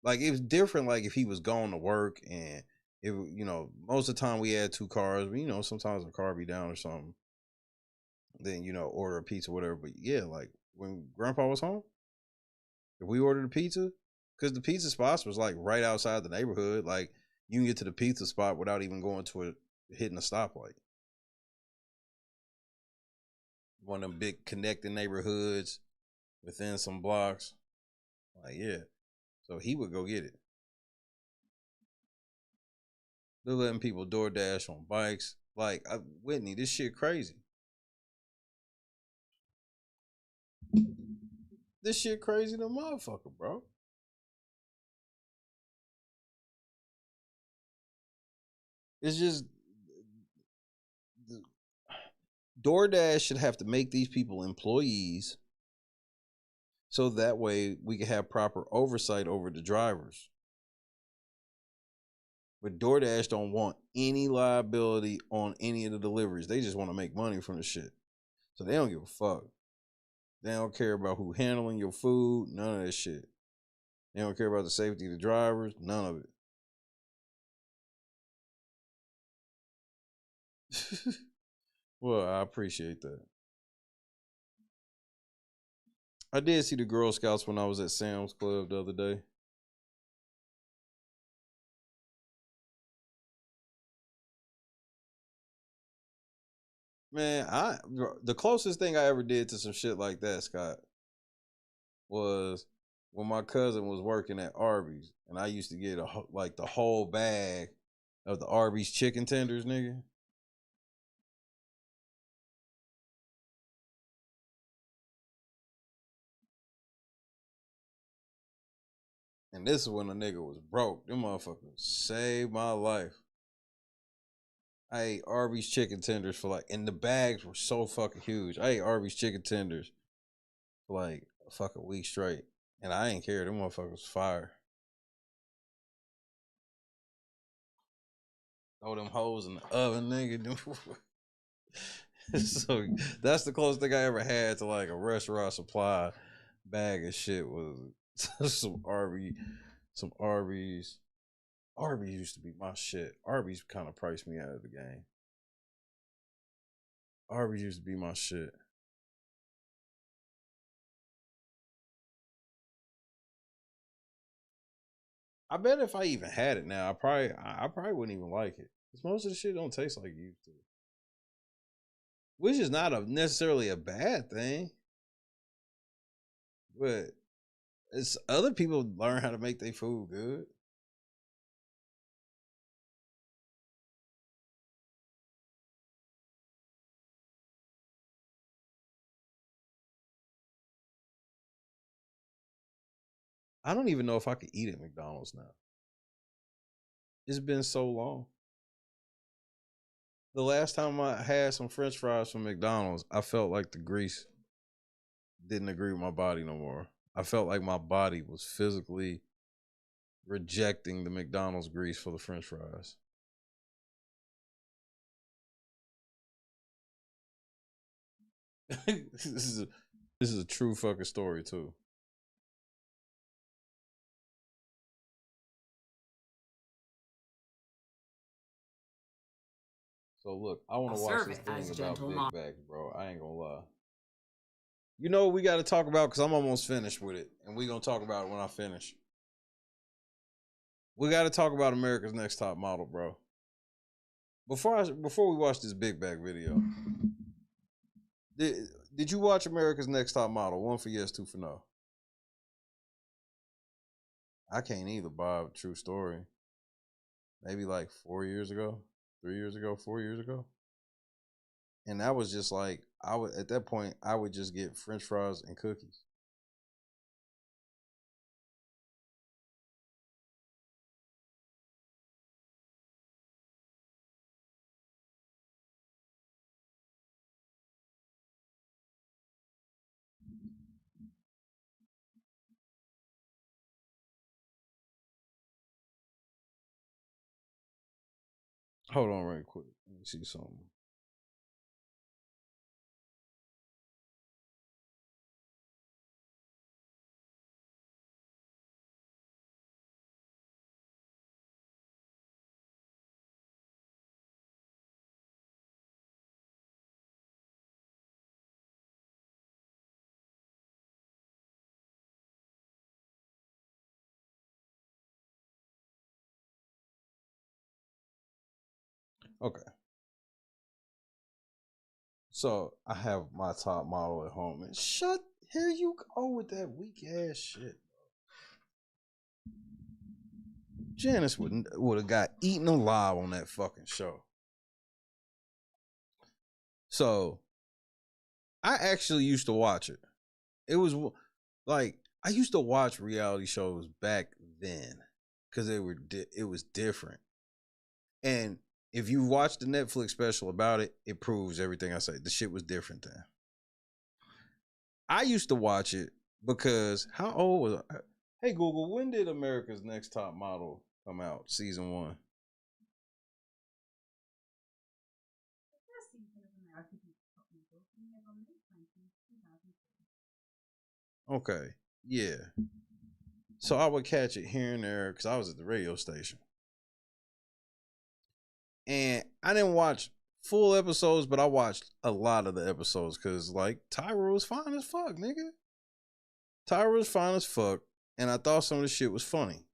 like it was different. Like if he was going to work and it, you know, most of the time we had two cars. But, you know, sometimes a car be down or something. Then, you know, order a pizza, whatever. But yeah, like when grandpa was home, if we ordered a pizza, because the pizza spots was like right outside the neighborhood, like you can get to the pizza spot without even going to it, hitting a stoplight. One of them big connecting neighborhoods within some blocks. Like, yeah. So he would go get it. They're letting people DoorDash on bikes. Like, Whitney, this shit crazy. This shit crazy than motherfucker, bro. It's just DoorDash should have to make these people employees so that way we can have proper oversight over the drivers. But DoorDash don't want any liability on any of the deliveries. They just want to make money from the shit. So they don't give a fuck. They don't care about who handling your food. None of that shit. They don't care about the safety of the drivers. None of it. Well, I appreciate that. I did see the Girl Scouts when I was at Sam's Club the other day. Man, the closest thing I ever did to some shit like that, Scott, was when my cousin was working at Arby's, and I used to get like the whole bag of the Arby's chicken tenders, nigga. And this is when a nigga was broke. Them motherfuckers saved my life. I ate Arby's chicken tenders for like, and the bags were so fucking huge. I ate Arby's chicken tenders for like a fucking week straight. And I ain't care. Them motherfuckers fire. Throw them hoes in the oven, nigga. So that's the closest thing I ever had to like a restaurant supply bag of shit was some Arby's. Arby's used to be my shit. Arby's kind of priced me out of the game. Arby's used to be my shit. I bet if I even had it now, I probably wouldn't even like it. Because most of the shit don't taste like it used to. Which is not necessarily a bad thing. But it's other people learn how to make their food good. I don't even know if I could eat at McDonald's now. It's been so long. The last time I had some French fries from McDonald's, I felt like the grease didn't agree with my body no more. I felt like my body was physically rejecting the McDonald's grease for the French fries. This is a true fucking story too. So look, I want to watch this thing about big bags, bro. I ain't gonna lie. You know what we got to talk about, because I'm almost finished with it, and we gonna talk about it when I finish. We got to talk about America's Next Top Model, bro. Before we watch this big bag video, did you watch America's Next Top Model? 1 for yes, 2 for no. I can't either, Bob. True story. Maybe like 4 years ago, 3 years ago, 4 years ago. And that was just like, at that point, I would just get French fries and cookies. Hold on right quick. Let me see something. Okay. So I have my top model at home, and here you go with that weak ass shit. Janice would have got eaten alive on that fucking show. So I actually used to watch it. It was like, I used to watch reality shows back then because it was different. And if you watch the Netflix special about it, it proves everything I say. The shit was different then. I used to watch it because how old was I? Hey Google, when did America's Next Top Model come out? Season 1. Okay. Yeah. So I would catch it here and there because I was at the radio station. And I didn't watch full episodes, but I watched a lot of the episodes because, like, Tyra was fine as fuck, nigga. Tyra was fine as fuck, and I thought some of the shit was funny.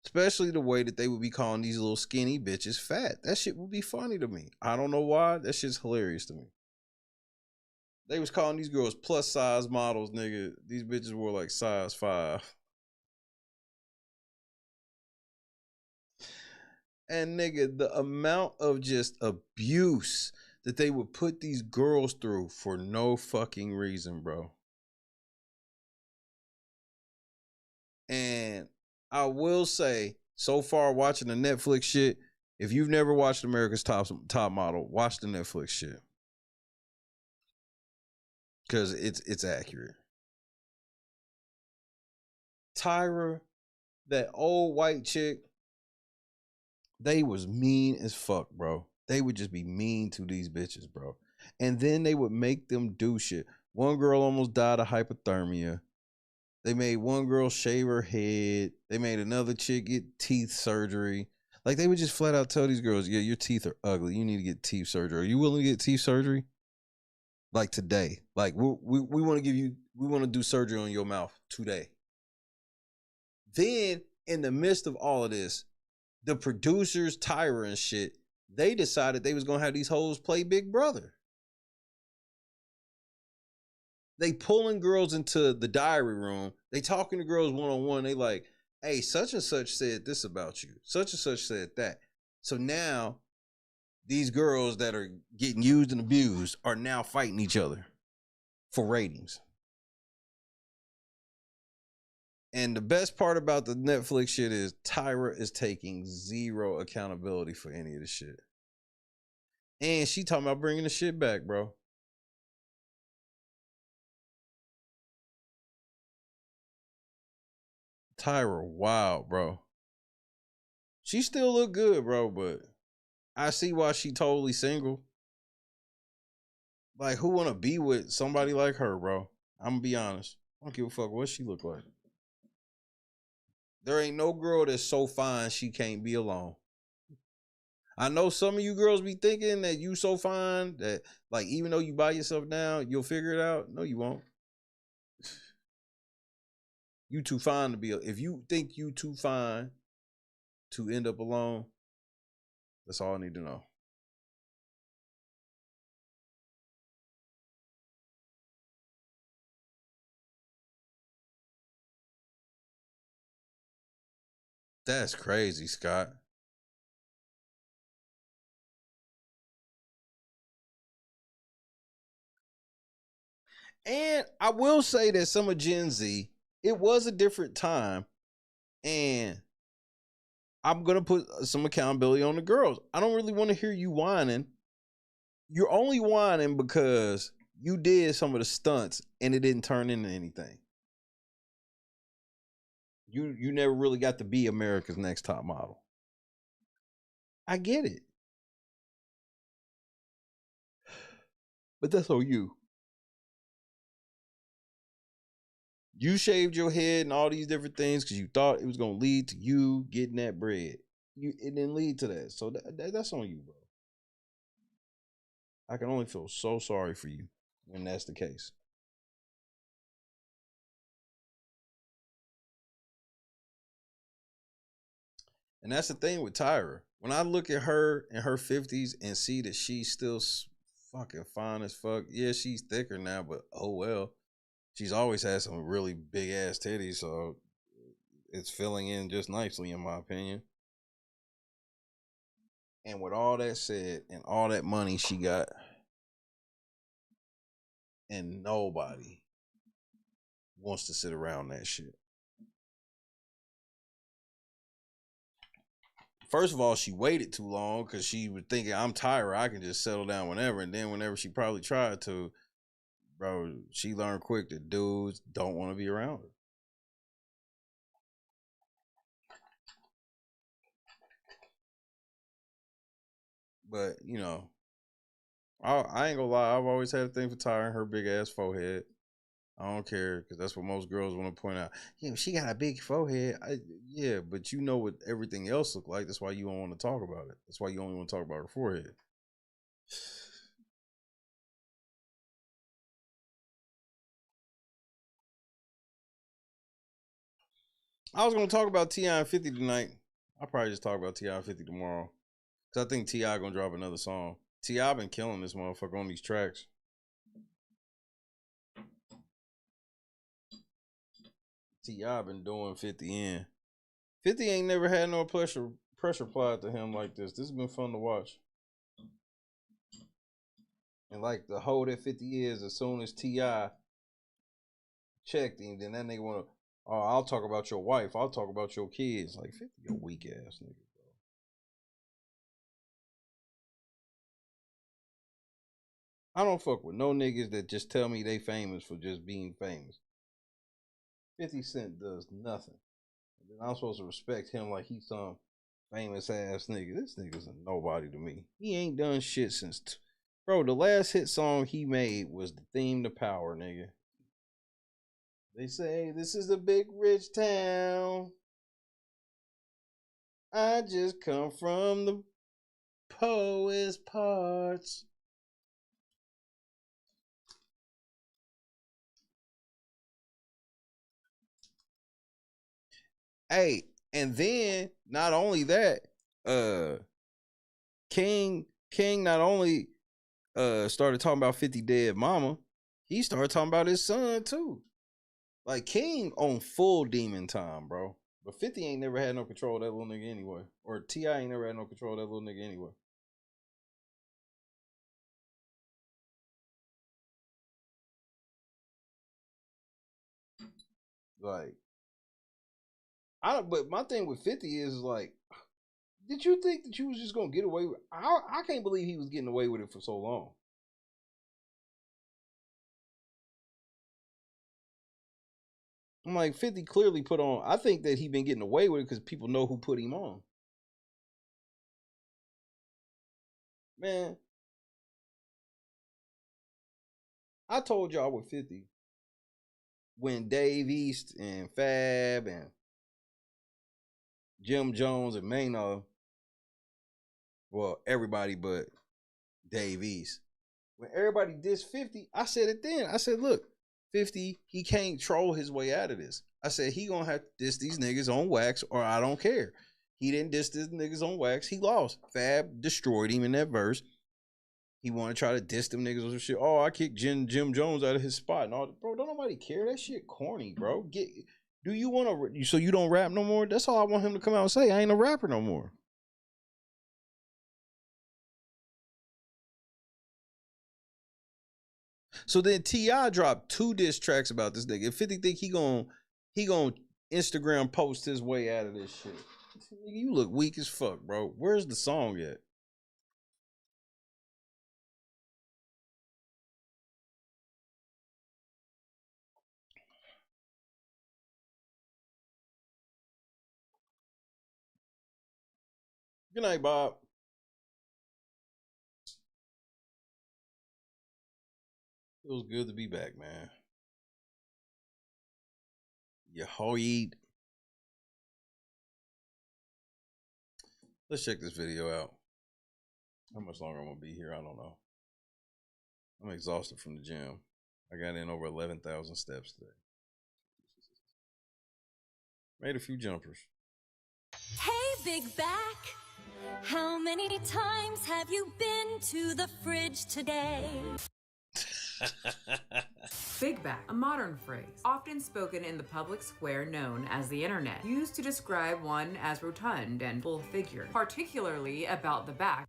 Especially the way that they would be calling these little skinny bitches fat. That shit would be funny to me. I don't know why. That shit's hilarious to me. They was calling these girls plus size models, nigga. These bitches were like size 5. And nigga, the amount of just abuse that they would put these girls through for no fucking reason, bro. And I will say, so far watching the Netflix shit, if you've never watched America's Top Model, watch the Netflix shit. Cause it's accurate. Tyra, that old white chick, they was mean as fuck, bro. They would just be mean to these bitches, bro. And then they would make them do shit. One girl almost died of hypothermia. They made one girl shave her head. They made another chick get teeth surgery. Like, they would just flat out tell these girls, yeah, your teeth are ugly. You need to get teeth surgery. Are you willing to get teeth surgery? Like today. Like, we want to give you, we want to do surgery on your mouth today. Then, in the midst of all of this, the producers, Tyra and shit, they decided they was going to have these hoes play Big Brother. They pulling girls into the diary room. They talking to girls one-on-one. They like, hey, such and such said this about you. Such and such said that. So now these girls that are getting used and abused are now fighting each other for ratings. And the best part about the Netflix shit is Tyra is taking zero accountability for any of the shit. And she talking about bringing the shit back, bro. Tyra, wow, bro. She still look good, bro, but I see why she totally single. Like, who wanna be with somebody like her, bro? I'm gonna be honest. I don't give a fuck what she look like. There ain't no girl that's so fine she can't be alone. I know some of you girls be thinking that you so fine that, like, even though you by yourself now, you'll figure it out. No, you won't. You too fine to be. If you think you too fine to end up alone, that's all I need to know. That's crazy, Scott. And I will say that some of Gen Z, it was a different time. And I'm going to put some accountability on the girls. I don't really want to hear you whining. You're only whining because you did some of the stunts and it didn't turn into anything. You never really got to be America's Next Top Model. I get it. But that's on you. You shaved your head and all these different things because you thought it was going to lead to you getting that bread. It didn't lead to that. So that's on you, bro. I can only feel so sorry for you when that's the case. And that's the thing with Tyra. When I look at her in her 50s and see that she's still fucking fine as fuck. Yeah, she's thicker now, but oh well. She's always had some really big ass titties, so it's filling in just nicely, in my opinion. And with all that said, and all that money she got, and nobody wants to sit around that shit. First of all, she waited too long because she was thinking, I'm Tyra, I can just settle down whenever. And then whenever she probably tried to, bro, she learned quick that dudes don't want to be around her. But, you know, I ain't gonna lie, I've always had a thing for Tyra and her big ass forehead. I don't care, because that's what most girls want to point out. Yeah, she got a big forehead. Yeah, but you know what everything else look like. That's why you don't want to talk about it. That's why you only want to talk about her forehead. I was going to talk about T.I. and 50 tonight. I'll probably just talk about T.I. and 50 tomorrow. Because I think T.I. going to drop another song. T.I. been killing this motherfucker on these tracks. T.I. been doing 50 in. 50 ain't never had no pressure applied to him like this. This has been fun to watch. And like the hoe that 50 is, as soon as T.I. checked him, then that nigga wanna, oh, I'll talk about your wife. I'll talk about your kids. Like 50, a weak ass nigga, bro. I don't fuck with no niggas that just tell me they famous for just being famous. 50 Cent does nothing. And then I'm supposed to respect him like he's some famous ass nigga. This nigga's a nobody to me. He ain't done shit since, bro, the last hit song he made was the theme to Power, nigga. They say this is a big rich town. I just come from the poet's parts. Hey, and then not only that, King not only started talking about 50 dead mama, he started talking about his son too. Like King on full demon time, bro. But 50 ain't never had no control of that little nigga anyway. Or T.I. ain't never had no control of that little nigga anyway. Like, but my thing with 50 is like, did you think that you was just gonna get away with? I can't believe he was getting away with it for so long. I'm like, 50 clearly put on. I think that he been getting away with it because people know who put him on. Man, I told y'all with 50 when Dave East and Fab and Jim Jones and Maynard, well, everybody but Dave East. When everybody dissed 50, I said it then. I said, look, 50, he can't troll his way out of this. I said, he gonna have to diss these niggas on wax or I don't care. He didn't diss these niggas on wax. He lost. Fab destroyed him in that verse. He want to try to diss them niggas or shit. Oh, I kicked Jim Jones out of his spot. And all, bro, don't nobody care. That shit corny, bro. Do you want to, so you don't rap no more? That's all I want him to come out and say. I ain't a rapper no more. So then T.I. dropped 2 diss tracks about this nigga. If 50 think he gon' Instagram post his way out of this shit. You look weak as fuck, bro. Where's the song at? Good night, Bob. Feels good to be back, man. Yahoid. Let's check this video out. How much longer I'm gonna be here, I don't know. I'm exhausted from the gym. I got in over 11,000 steps today. Made a few jumpers. Hey, Big Back. How many times have you been to the fridge today? Big back, a modern phrase, often spoken in the public square known as the internet, used to describe one as rotund and full-figured, particularly about the back.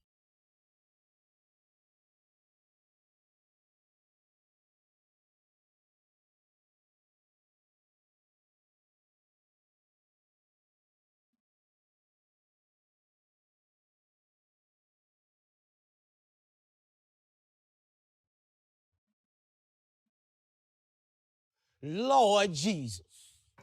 Lord Jesus.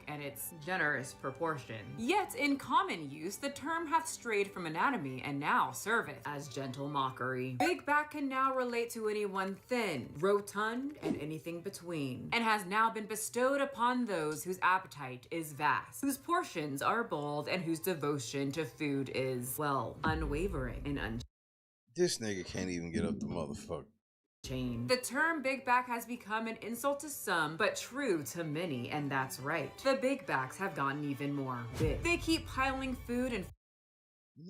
and its generous proportion. Yet in common use, the term hath strayed from anatomy and now serveth as gentle mockery. Big back can now relate to anyone thin, rotund, and anything between, and has now been bestowed upon those whose appetite is vast, whose portions are bold, and whose devotion to food is, well, unwavering and unchanged. This nigga can't even get up the motherfucker. The term big back has become an insult to some, but true to many, and that's right. The big backs have gotten even more big. They keep piling food and...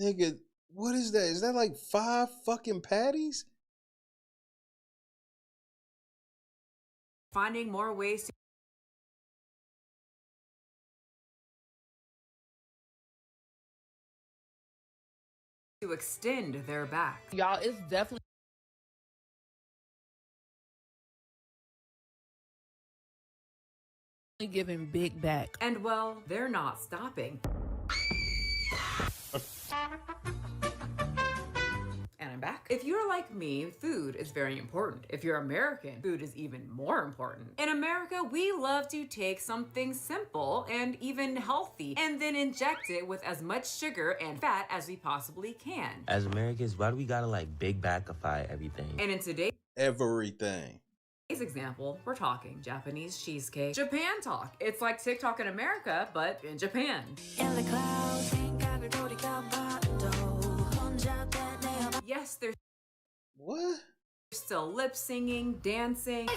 Nigga, what is that? Is that like 5 fucking patties? Finding more ways to extend their back. Y'all, it's definitely giving big back. And well, they're not stopping. And I'm back. If you're like me, food is very important. If you're American, food is even more important. In America, we love to take something simple and even healthy and then inject it with as much sugar and fat as we possibly can. As Americans, why do we gotta like big backify everything? And in today's everything. Example, we're talking Japanese cheesecake. Japan talk. It's like TikTok in America, but in Japan. In the clouds, yes, they're what? Still lip singing, dancing.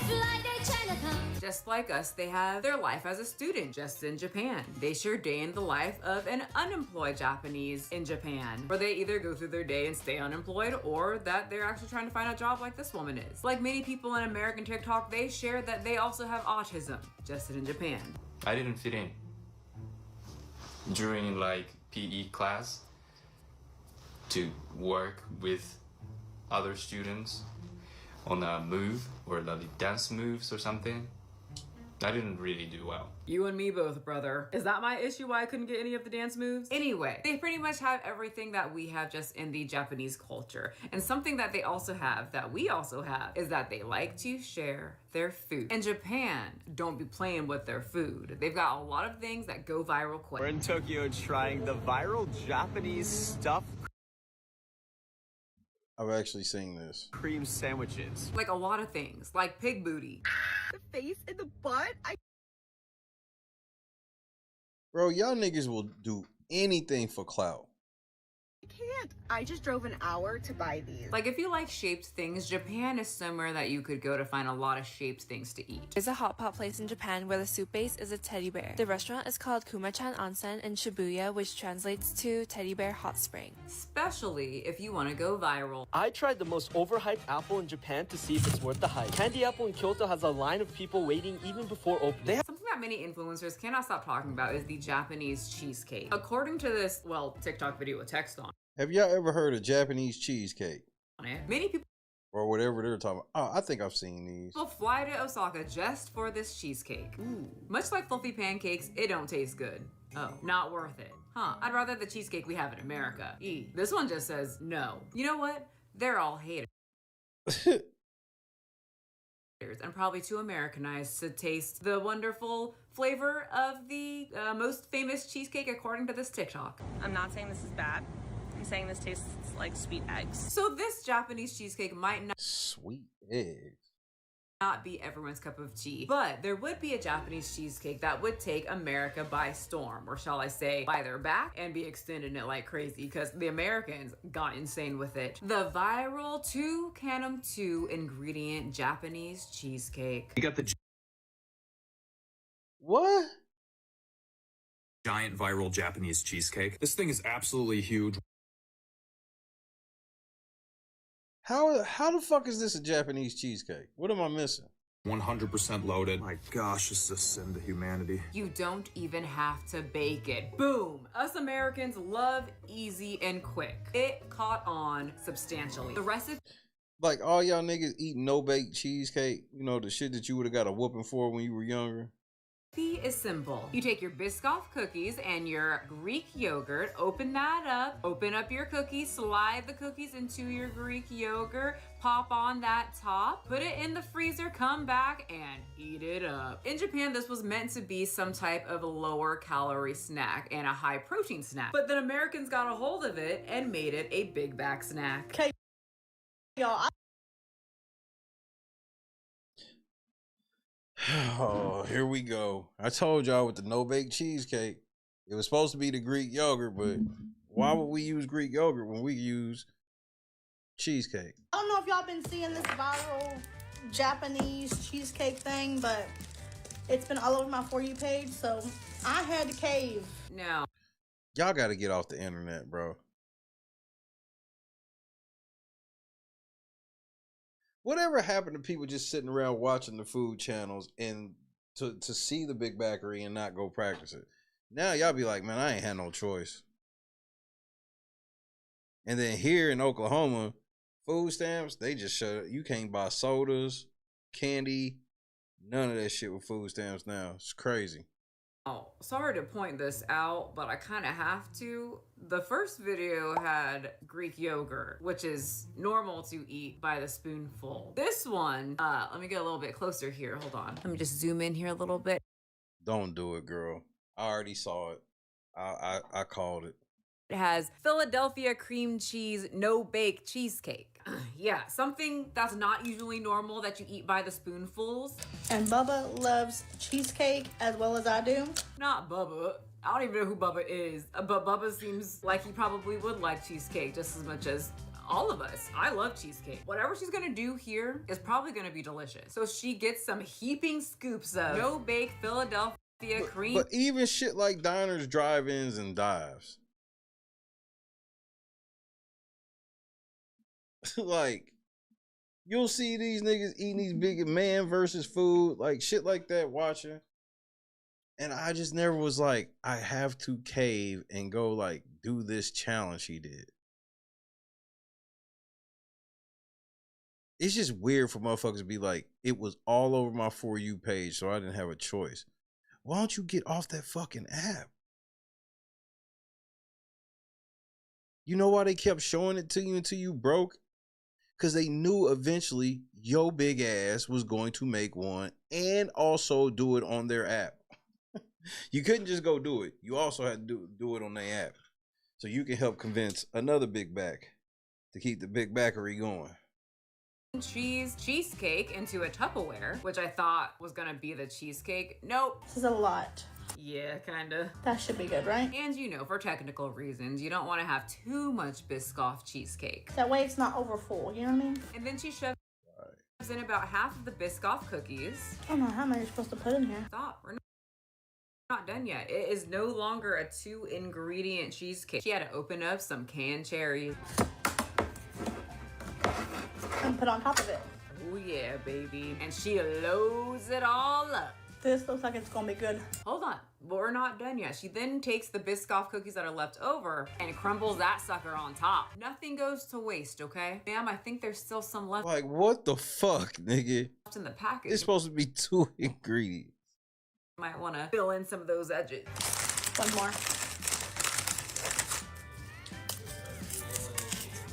Just like us, they have their life as a student just in Japan. They share day in the life of an unemployed Japanese in Japan, where they either go through their day and stay unemployed, or that they're actually trying to find a job like this woman is. Like many people in American TikTok, they share that they also have autism, just in Japan. I didn't fit in. During like PE class, to work with other students on a move or like dance moves or something, I didn't really do well. You and me both, brother. Is that my issue why I couldn't get any of the dance moves? Anyway, they pretty much have everything that we have just in the Japanese culture. And something that they also have that we also have is that they like to share their food. In Japan, don't be playing with their food. They've got a lot of things that go viral quick. We're in Tokyo trying the viral Japanese stuffed I've actually seen this. cream sandwiches. Like a lot of things, like pig booty. The face and the butt. Bro, y'all niggas will do anything for clout. I can't. I just drove an hour to buy these. Like if you like shaped things, Japan is somewhere that you could go to find a lot of shaped things to eat. There's a hot pot place in Japan where the soup base is a teddy bear. The restaurant is called Kumachan Onsen in Shibuya, which translates to Teddy Bear Hot Spring. Especially if you want to go viral. I tried the most overhyped apple in Japan to see if it's worth the hype. Candy Apple in Kyoto has a line of people waiting even before opening. Something that many influencers cannot stop talking about is the Japanese cheesecake. According to this, well, TikTok video with text on Have y'all ever heard of Japanese cheesecake? it, many people Or whatever they're talking about. Oh, I think I've seen these. will fly to Osaka just for this cheesecake. Ooh. Much like fluffy pancakes, it don't taste good. Oh, not worth it. Huh, I'd rather the cheesecake we have in America. This one just says no. You know what? They're all haters. And probably too Americanized to taste the wonderful flavor of the most famous cheesecake according to this TikTok. I'm not saying this is bad. I'm saying this tastes like sweet eggs. So this Japanese cheesecake might Sweet eggs. not be everyone's cup of tea, but there would be a Japanese cheesecake that would take America by storm, or shall I say by their back, and be extending it like crazy because the Americans got insane with it. The viral 2 Canum 2 ingredient Japanese cheesecake. You got the What? giant viral Japanese cheesecake. This thing is absolutely huge. How the fuck is this a Japanese cheesecake? What am I missing? 100% loaded. My gosh, this is a sin to humanity. You don't even have to bake it. Boom! Us Americans love easy and quick. It caught on substantially. The recipe Like all y'all niggas eat no bake cheesecake, you know, the shit that you would have got a whooping for when you were younger. Is simple. You take your Biscoff cookies and your Greek yogurt, open that up, open up your cookies, slide the cookies into your Greek yogurt, pop on that top, put it in the freezer, come back and eat it up. In Japan, this was meant to be some type of lower calorie snack and a high protein snack. But then Americans got a hold of it and made it a big back snack. Okay, y'all. Oh, here we go. I told y'all with the no-bake cheesecake, it was supposed to be the Greek yogurt, but why would we use Greek yogurt when we use cheesecake? I don't know if y'all been seeing this viral Japanese cheesecake thing, but it's been all over my For You page, so I had to cave. No. Y'all got to get off the internet, bro. Whatever happened to people just sitting around watching the food channels and to see the Big Backery and not go practice it? Now y'all be like, man, I ain't had no choice. And then here in Oklahoma, food stamps, they just shut it. You can't buy sodas, candy, none of that shit with food stamps now. It's crazy. Oh, sorry to point this out, but I kind of have to. The first video had Greek yogurt, which is normal to eat by the spoonful. This one, let me get a little bit closer here. Hold on. Let me just zoom in here a little bit. Don't do it, girl. I already saw it. I called it. It has Philadelphia cream cheese no-bake cheesecake. Yeah, something that's not usually normal that you eat by the spoonfuls. And Bubba loves cheesecake as well as I do. Not Bubba. I don't even know who Bubba is, but Bubba seems like he probably would like cheesecake just as much as all of us. I love cheesecake. Whatever she's gonna do here is probably gonna be delicious. So she gets some heaping scoops of no-bake Philadelphia cream. But even shit like diners, drive-ins, and dives. Like, you'll see these niggas eating these big man versus food, like shit like that, watching. And I just never was like, I have to cave and go like do this challenge he did. It's just weird for motherfuckers to be like, it was all over my For You page, so I didn't have a choice. Why don't you get off that fucking app? You know why they kept showing it to you until you broke? Because they knew eventually your big ass was going to make one and also do it on their app. You couldn't just go do it. You also had to do it on their app. So you can help convince another big back to keep the Big Backery going. Cheesecake into a Tupperware, which I thought was gonna be the cheesecake. Nope. This is a lot. Yeah, kinda. That should be good, right? And you know, for technical reasons, you don't want to have too much Biscoff cheesecake. That way it's not over full, you know what I mean? And then she shoves in about half of the Biscoff cookies. I don't know how many you're supposed to put in here. Stop, we're not done yet. It is no longer a 2-ingredient cheesecake. She had to open up some canned cherries. And put on top of it. Oh yeah, baby. And she loads it all up. This looks like it's gonna be good. Hold on, but we're not done yet. She then takes the Biscoff cookies that are left over and crumbles that sucker on top. Nothing goes to waste, okay? Ma'am, I think there's still some left. Like, what the fuck, nigga? In the package. It's supposed to be 2 ingredients. Might want to fill in some of those edges. One more.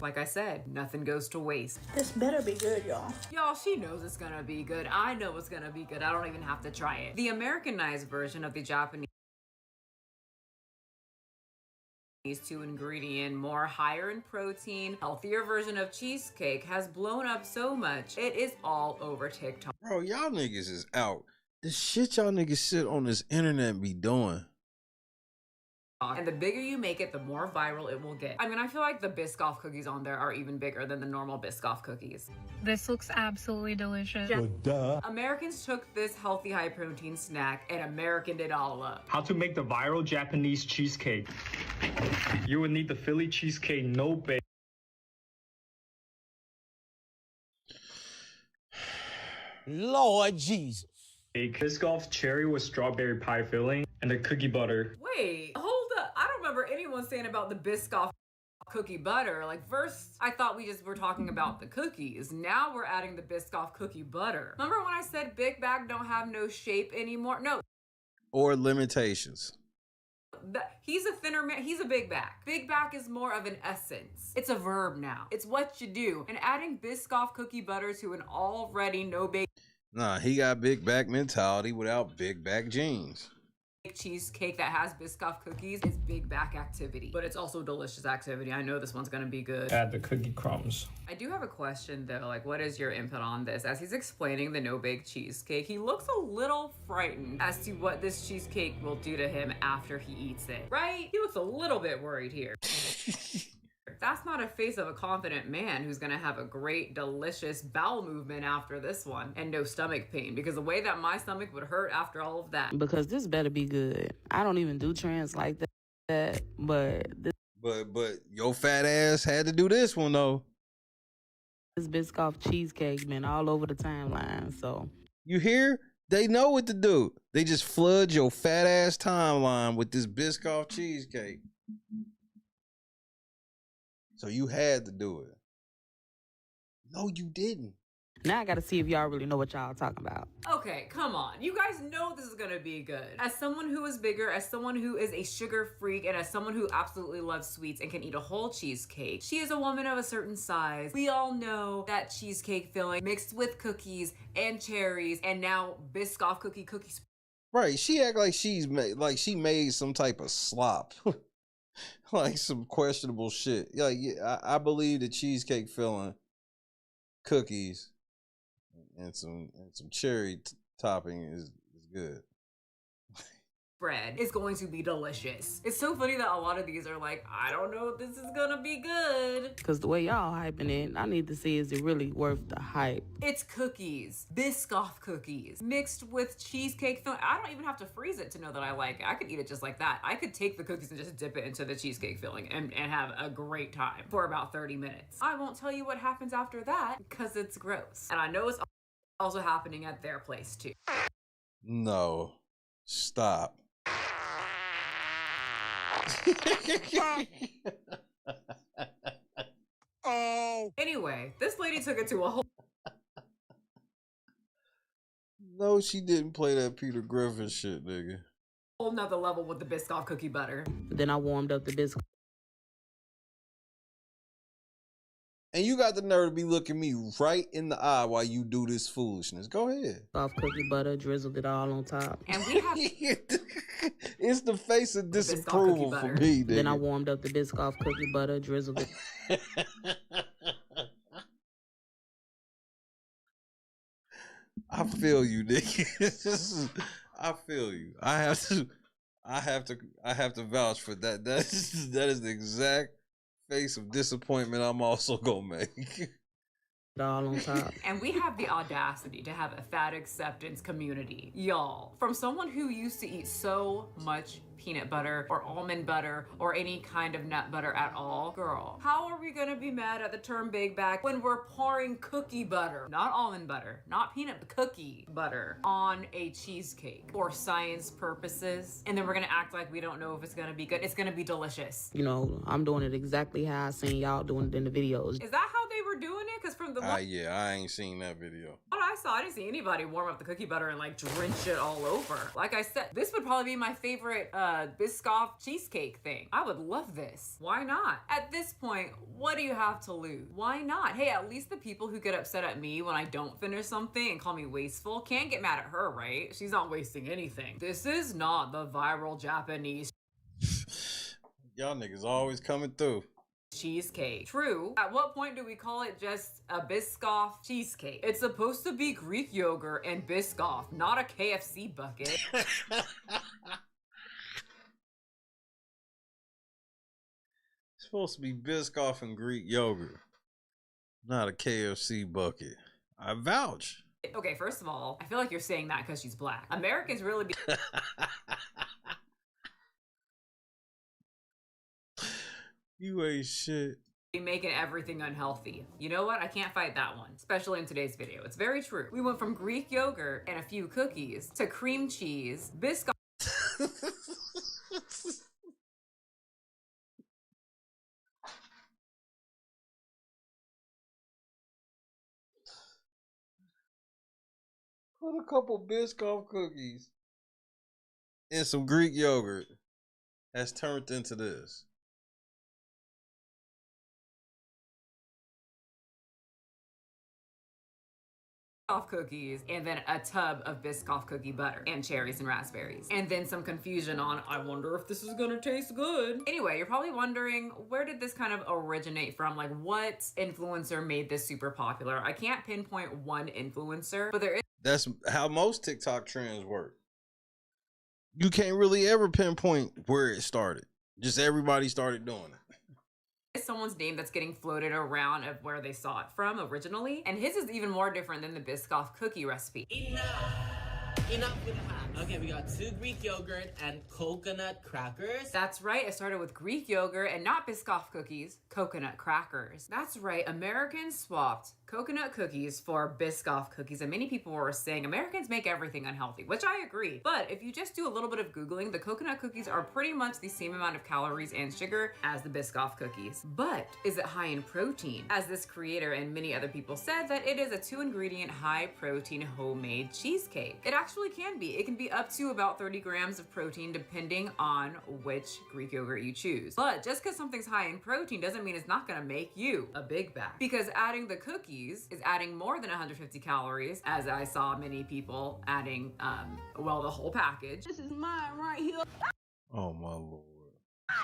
Like I said, nothing goes to waste. This better be good, y'all. Y'all, she knows it's gonna be good. I know it's gonna be good. I don't even have to try it. The Americanized version of the Japanese 2-ingredient, more higher in protein, healthier version of cheesecake has blown up so much, it is all over TikTok. Bro, y'all niggas is out. The shit y'all niggas sit on this internet be doing. And the bigger you make it, the more viral it will get. I mean, I feel like the Biscoff cookies on there are even bigger than the normal Biscoff cookies. This looks absolutely delicious. Duh. Americans took this healthy, high-protein snack and Americaned it all up. How to make the viral Japanese cheesecake. You would need the Philly cheesecake no bake. Lord Jesus. A Biscoff cherry with strawberry pie filling and the cookie butter. Wait, hold up. I don't remember anyone saying about the Biscoff cookie butter. Like, first, I thought we just were talking about the cookies. Now we're adding the Biscoff cookie butter. Remember when I said Big Bag don't have no shape anymore? No, or limitations. He's a thinner man. He's a big back. Big back is more of an essence. It's a verb now. It's what you do. And adding Biscoff cookie butter to an already no bake Nah, he got big back mentality without big back genes. cheesecake that has Biscoff cookies is big back activity, but it's also delicious activity. I know this one's gonna be good. Add the cookie crumbs. I do have a question though, like what is your input on this? As he's explaining the no-bake cheesecake, he looks a little frightened as to what this cheesecake will do to him after he eats it, right? He looks a little bit worried here. That's not a face of a confident man who's gonna have a great, delicious bowel movement after this one and no stomach pain, because the way that my stomach would hurt after all of that. Because this better be good. I don't even do trends like that, but this. But your fat ass had to do this one though. This Biscoff cheesecake been all over the timeline, so. You hear? They know what to do. They just flood your fat ass timeline with this Biscoff cheesecake. So you had to do it. No, you didn't. Now I gotta see if y'all really know what y'all talking about. Okay, come on. You guys know this is gonna be good. As someone who is bigger, as someone who is a sugar freak, and as someone who absolutely loves sweets and can eat a whole cheesecake, she is a woman of a certain size. We all know that cheesecake filling mixed with cookies and cherries and now Biscoff cookies. Right, she act like she made some type of slop. Like some questionable shit. Like, yeah, I believe the cheesecake filling, cookies, and some cherry topping is good. Bread is going to be delicious. It's so funny that a lot of these are like, I don't know if this is gonna be good. Cause the way y'all hyping it, I need to see, is it really worth the hype? It's cookies, Biscoff cookies, mixed with cheesecake filling. I don't even have to freeze it to know that I like it. I could eat it just like that. I could take the cookies and just dip it into the cheesecake filling and have a great time for about 30 minutes. I won't tell you what happens after that because it's gross. And I know it's also happening at their place too. No, stop. Oh. Anyway, this lady took it to a whole No, she didn't play that Peter Griffin shit, nigga. whole nother level with the Biscoff cookie butter. Then I warmed up the Biscoff. And you got the nerve to be looking me right in the eye while you do this foolishness. Go ahead. Soft cookie butter, drizzled it all on top. And we have it's the face of disapproval for me, nigga. Then I warmed up the Biscoff cookie butter, drizzled it. I feel you, nigga. I feel you. I have to vouch for that. That is the exact face of disappointment I'm also gonna make. All on top. And we have the audacity to have a fat acceptance community. Y'all, from someone who used to eat so much peanut butter or almond butter or any kind of nut butter at all, girl, how are we gonna be mad at the term big back when we're pouring cookie butter, not almond butter, not peanut, cookie butter on a cheesecake for science purposes? And then we're gonna act like we don't know if it's gonna be good. It's gonna be delicious. You know, I'm doing it exactly how I seen y'all doing it in the videos. Is that how they were doing it? Because from the yeah, I ain't seen that video. what I saw, I didn't see anybody warm up the cookie butter and like drench it all over. Like I said, this would probably be my favorite Biscoff cheesecake thing. I would love this. Why not? At this point, what do you have to lose? Why not? Hey, at least the people who get upset at me when I don't finish something and call me wasteful can't get mad at her, right? She's not wasting anything. This is not the viral Japanese Y'all niggas always coming through. cheesecake. True. At what point do we call it just a Biscoff cheesecake? It's supposed to be Greek yogurt and Biscoff, not a KFC bucket. It's supposed to be Biscoff and Greek yogurt, not a KFC bucket. I vouch. Okay, first of all, I feel like you're saying that because she's black. Americans really be You ain't shit. making everything unhealthy. You know what? I can't fight that one, especially in today's video. It's very true. We went from Greek yogurt and a few cookies to cream cheese, Biscoff. Put a couple Biscoff cookies and some Greek yogurt has turned into this. Biscoff cookies, and then a tub of Biscoff cookie butter and cherries and raspberries. And then some confusion on, I wonder if this is gonna taste good. Anyway, you're probably wondering, where did this kind of originate from? Like, what influencer made this super popular? I can't pinpoint one influencer, but there is. That's how most TikTok trends work. You can't really ever pinpoint where it started. Just everybody started doing it. Someone's name that's getting floated around of where they saw it from originally, and his is even more different than the Biscoff cookie recipe. Enough with the hacks. Okay, we got 2 Greek yogurt and coconut crackers. That's right, it started with Greek yogurt and not Biscoff cookies, coconut crackers. That's right, Americans swapped coconut cookies for Biscoff cookies, and many people were saying Americans make everything unhealthy, which I agree. But if you just do a little bit of Googling, the coconut cookies are pretty much the same amount of calories and sugar as the Biscoff cookies. But is it high in protein? As this creator and many other people said, that it is a 2-ingredient high protein homemade cheesecake. It actually can be. It can be up to about 30 grams of protein depending on which Greek yogurt you choose. But just because something's high in protein doesn't mean it's not gonna make you a big bag. Because adding the cookies is adding more than 150 calories, as I saw many people adding, well, the whole package. This is mine right here. Oh my Lord.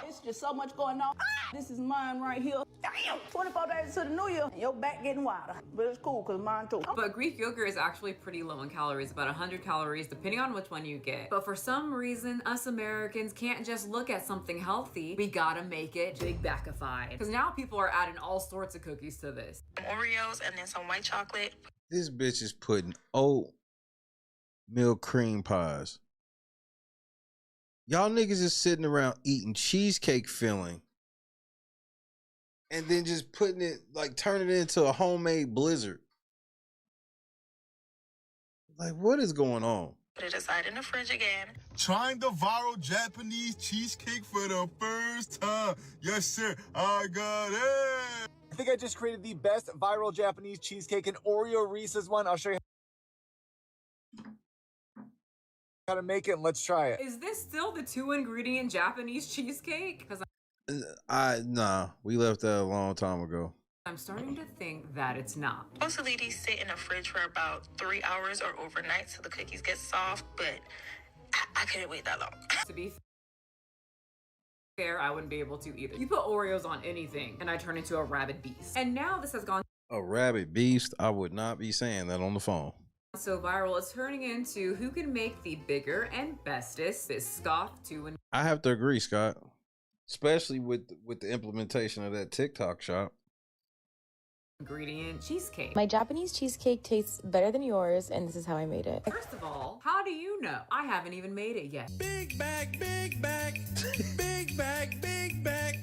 It's just so much going on. This is mine right here. Damn! 24 days to the new year, your back getting wider. But it's cool, because mine too. But Greek yogurt is actually pretty low in calories, about 100 calories, depending on which one you get. But for some reason, us Americans can't just look at something healthy. We gotta make it big backified. Because now people are adding all sorts of cookies to this. Oreos and then some white chocolate. This bitch is putting oatmeal cream pies. Y'all niggas is sitting around eating cheesecake filling and then just putting it, like, turning it into a homemade blizzard. Like, what is going on? Put it aside in the fridge again. Trying the viral Japanese cheesecake for the first time. Yes, sir, I got it. I think I just created the best viral Japanese cheesecake, an Oreo Reese's one. I'll show you how to make it, and let's try it. Is this still the 2-ingredient Japanese cheesecake? Because Nah, we left that a long time ago. I'm starting to think that it's not. Mostly these sit in the fridge for about 3 hours or overnight so the cookies get soft, but I couldn't wait that long. To be fair, I wouldn't be able to either. You put Oreos on anything and I turn into a rabid beast. And now this has gone A rabid beast? I would not be saying that on the phone. so viral, it's turning into who can make the bigger and bestest Biscoff 2 I have to agree, Scott. Especially with the implementation of that TikTok shop. ingredient cheesecake. My Japanese cheesecake tastes better than yours, and this is how I made it. First of all, how do you know? I haven't even made it yet. Big bag, big bag, big bag, big bag.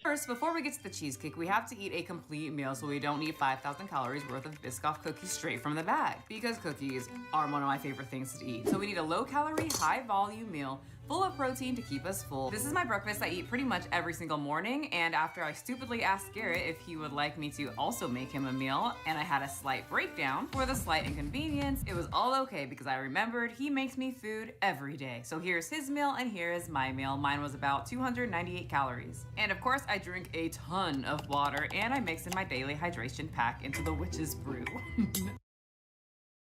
First, before we get to the cheesecake, we have to eat a complete meal so we don't need 5,000 calories worth of Biscoff cookies straight from the bag, because cookies are one of my favorite things to eat. So we need a low-calorie, high-volume meal full of protein to keep us full. This is my breakfast I eat pretty much every single morning, and after I stupidly asked Garrett if he would like me to also make him a meal, and I had a slight breakdown for the slight inconvenience, it was all okay because I remembered he makes me food every day. So here's his meal and here is my meal. Mine was about 298 calories. And of course I drink a ton of water and I mix in my daily hydration pack into the witch's brew.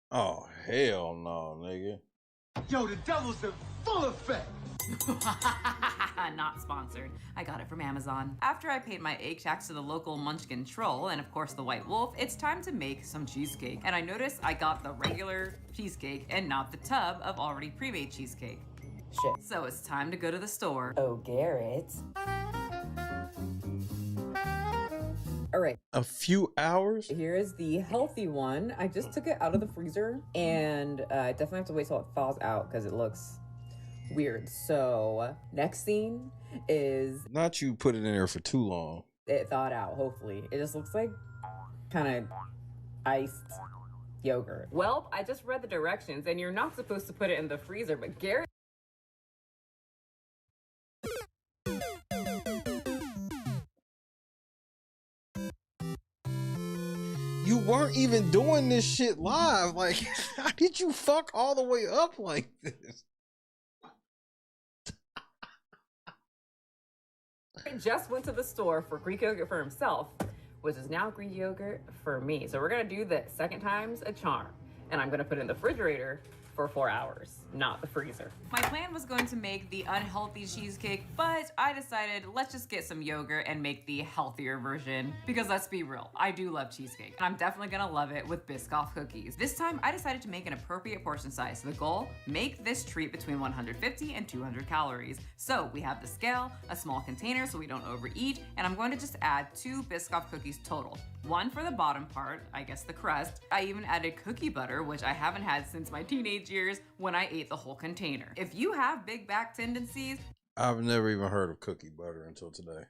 Oh, hell no, nigga. Yo, the devil's in full effect. Not sponsored. I got it from Amazon. After I paid my egg tax to the local munchkin troll and of course the white wolf, it's time to make some cheesecake. And I noticed I got the regular cheesecake and not the tub of already pre-made cheesecake. Shit. So it's time to go to the store. Oh, Garrett. All right. A few hours? Here is the healthy one. I just took it out of the freezer and I definitely have to wait till it thaws out because it looks weird. So next scene is Not you put it in there for too long. it thawed out, hopefully. It just looks like kind of iced yogurt. Well, I just read the directions and you're not supposed to put it in the freezer, but Garrett You weren't even doing this shit live. Like, how did you fuck all the way up like this? He just went to the store for Greek yogurt for himself, which is now Greek yogurt for me. So we're gonna do the second time's a charm, and I'm gonna put it in the refrigerator for 4 hours, not the freezer. My plan was going to make the unhealthy cheesecake, but I decided let's just get some yogurt and make the healthier version, because let's be real, I do love cheesecake. And I'm definitely gonna love it with Biscoff cookies. This time I decided to make an appropriate portion size. The goal, make this treat between 150 and 200 calories. So we have the scale, a small container so we don't overeat, and I'm going to just add 2 Biscoff cookies total. 1 for the bottom part, I guess the crust. I even added cookie butter, which I haven't had since my teenage years when I ate the whole container. If you have big back tendencies, I've never even heard of cookie butter until today.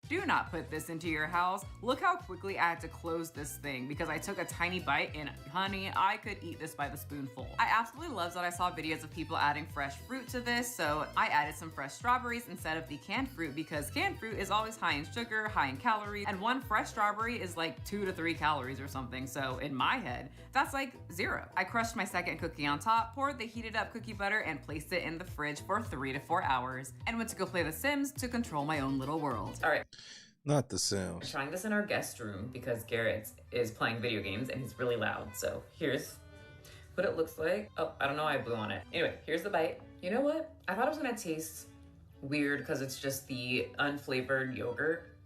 do not put this into your house. Look how quickly I had to close this thing because I took a tiny bite and honey, I could eat this by the spoonful. I absolutely love that I saw videos of people adding fresh fruit to this, so I added some fresh strawberries instead of the canned fruit because canned fruit is always high in sugar, high in calories, and 1 fresh strawberry is like 2 to 3 calories or something, so in my head, that's like 0. I crushed my second cookie on top, poured the heated up cookie butter, and placed it in the fridge for 3 to 4 hours, and went to go play The Sims to control my own little world. All right. Not the Sims. I'm trying this in our guest room because Garrett is playing video games and he's really loud. So here's what it looks like. Oh, I don't know why I blew on it. Anyway, here's the bite. You know what? I thought it was gonna taste weird because it's just the unflavored yogurt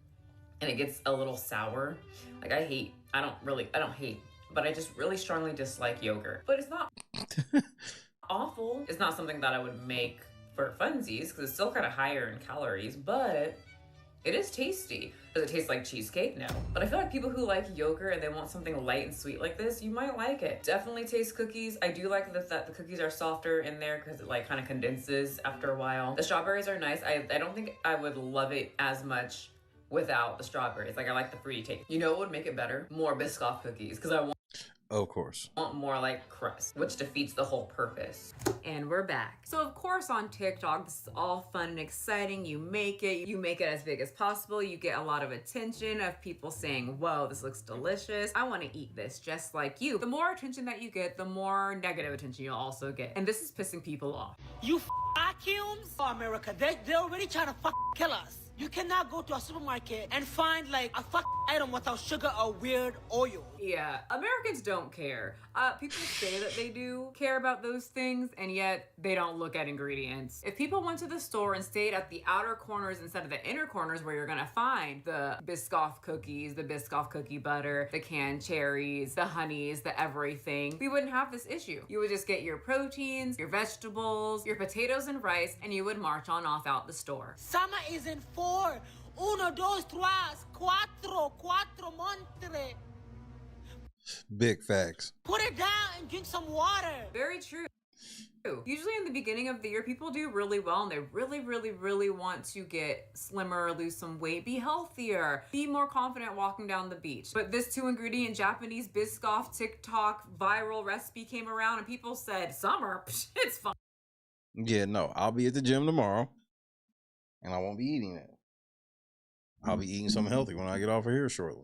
and it gets a little sour. Like I don't hate, but I just really strongly dislike yogurt. But it's not awful. It's not something that I would make for funsies because it's still kind of higher in calories, but it is tasty. Does it taste like cheesecake? No. But I feel like people who like yogurt and they want something light and sweet like this, you might like it. Definitely tastes cookies. I do like that the cookies are softer in there because it like kind of condenses after a while. The strawberries are nice. I don't think I would love it as much without the strawberries. Like I like the fruity taste. You know what would make it better? More Biscoff cookies because I want Of course. more like crust, which defeats the whole purpose. And we're back. So of course on TikTok, this is all fun and exciting. You make it as big as possible. You get a lot of attention of people saying, whoa, this looks delicious. I want to eat this just like you. The more attention that you get, the more negative attention you'll also get. And this is pissing people off. You vacuums? Oh, America, they're already trying to kill us. You cannot go to a supermarket and find like a item without sugar or weird oil. Yeah, Americans don't care. People say that they do care about those things, and yet they don't look at ingredients. If people went to the store and stayed at the outer corners instead of the inner corners where you're gonna find the Biscoff cookies, the Biscoff cookie butter, the canned cherries, the honeys, the everything, we wouldn't have this issue. You would just get your proteins, your vegetables, your potatoes and rice, and you would march on off out the store. Summer is in 4. 1, 2, 3, 4 montre. Big facts. Put it down and drink some water. Very true. Usually in the beginning of the year, people do really well and they really want to get slimmer, lose some weight, be healthier, be more confident walking down the beach. But this 2-ingredient Japanese Biscoff TikTok viral recipe came around and people said, summer, it's fine. Yeah, no, I'll be at the gym tomorrow and I won't be eating it. I'll be eating something healthy when I get off of here shortly.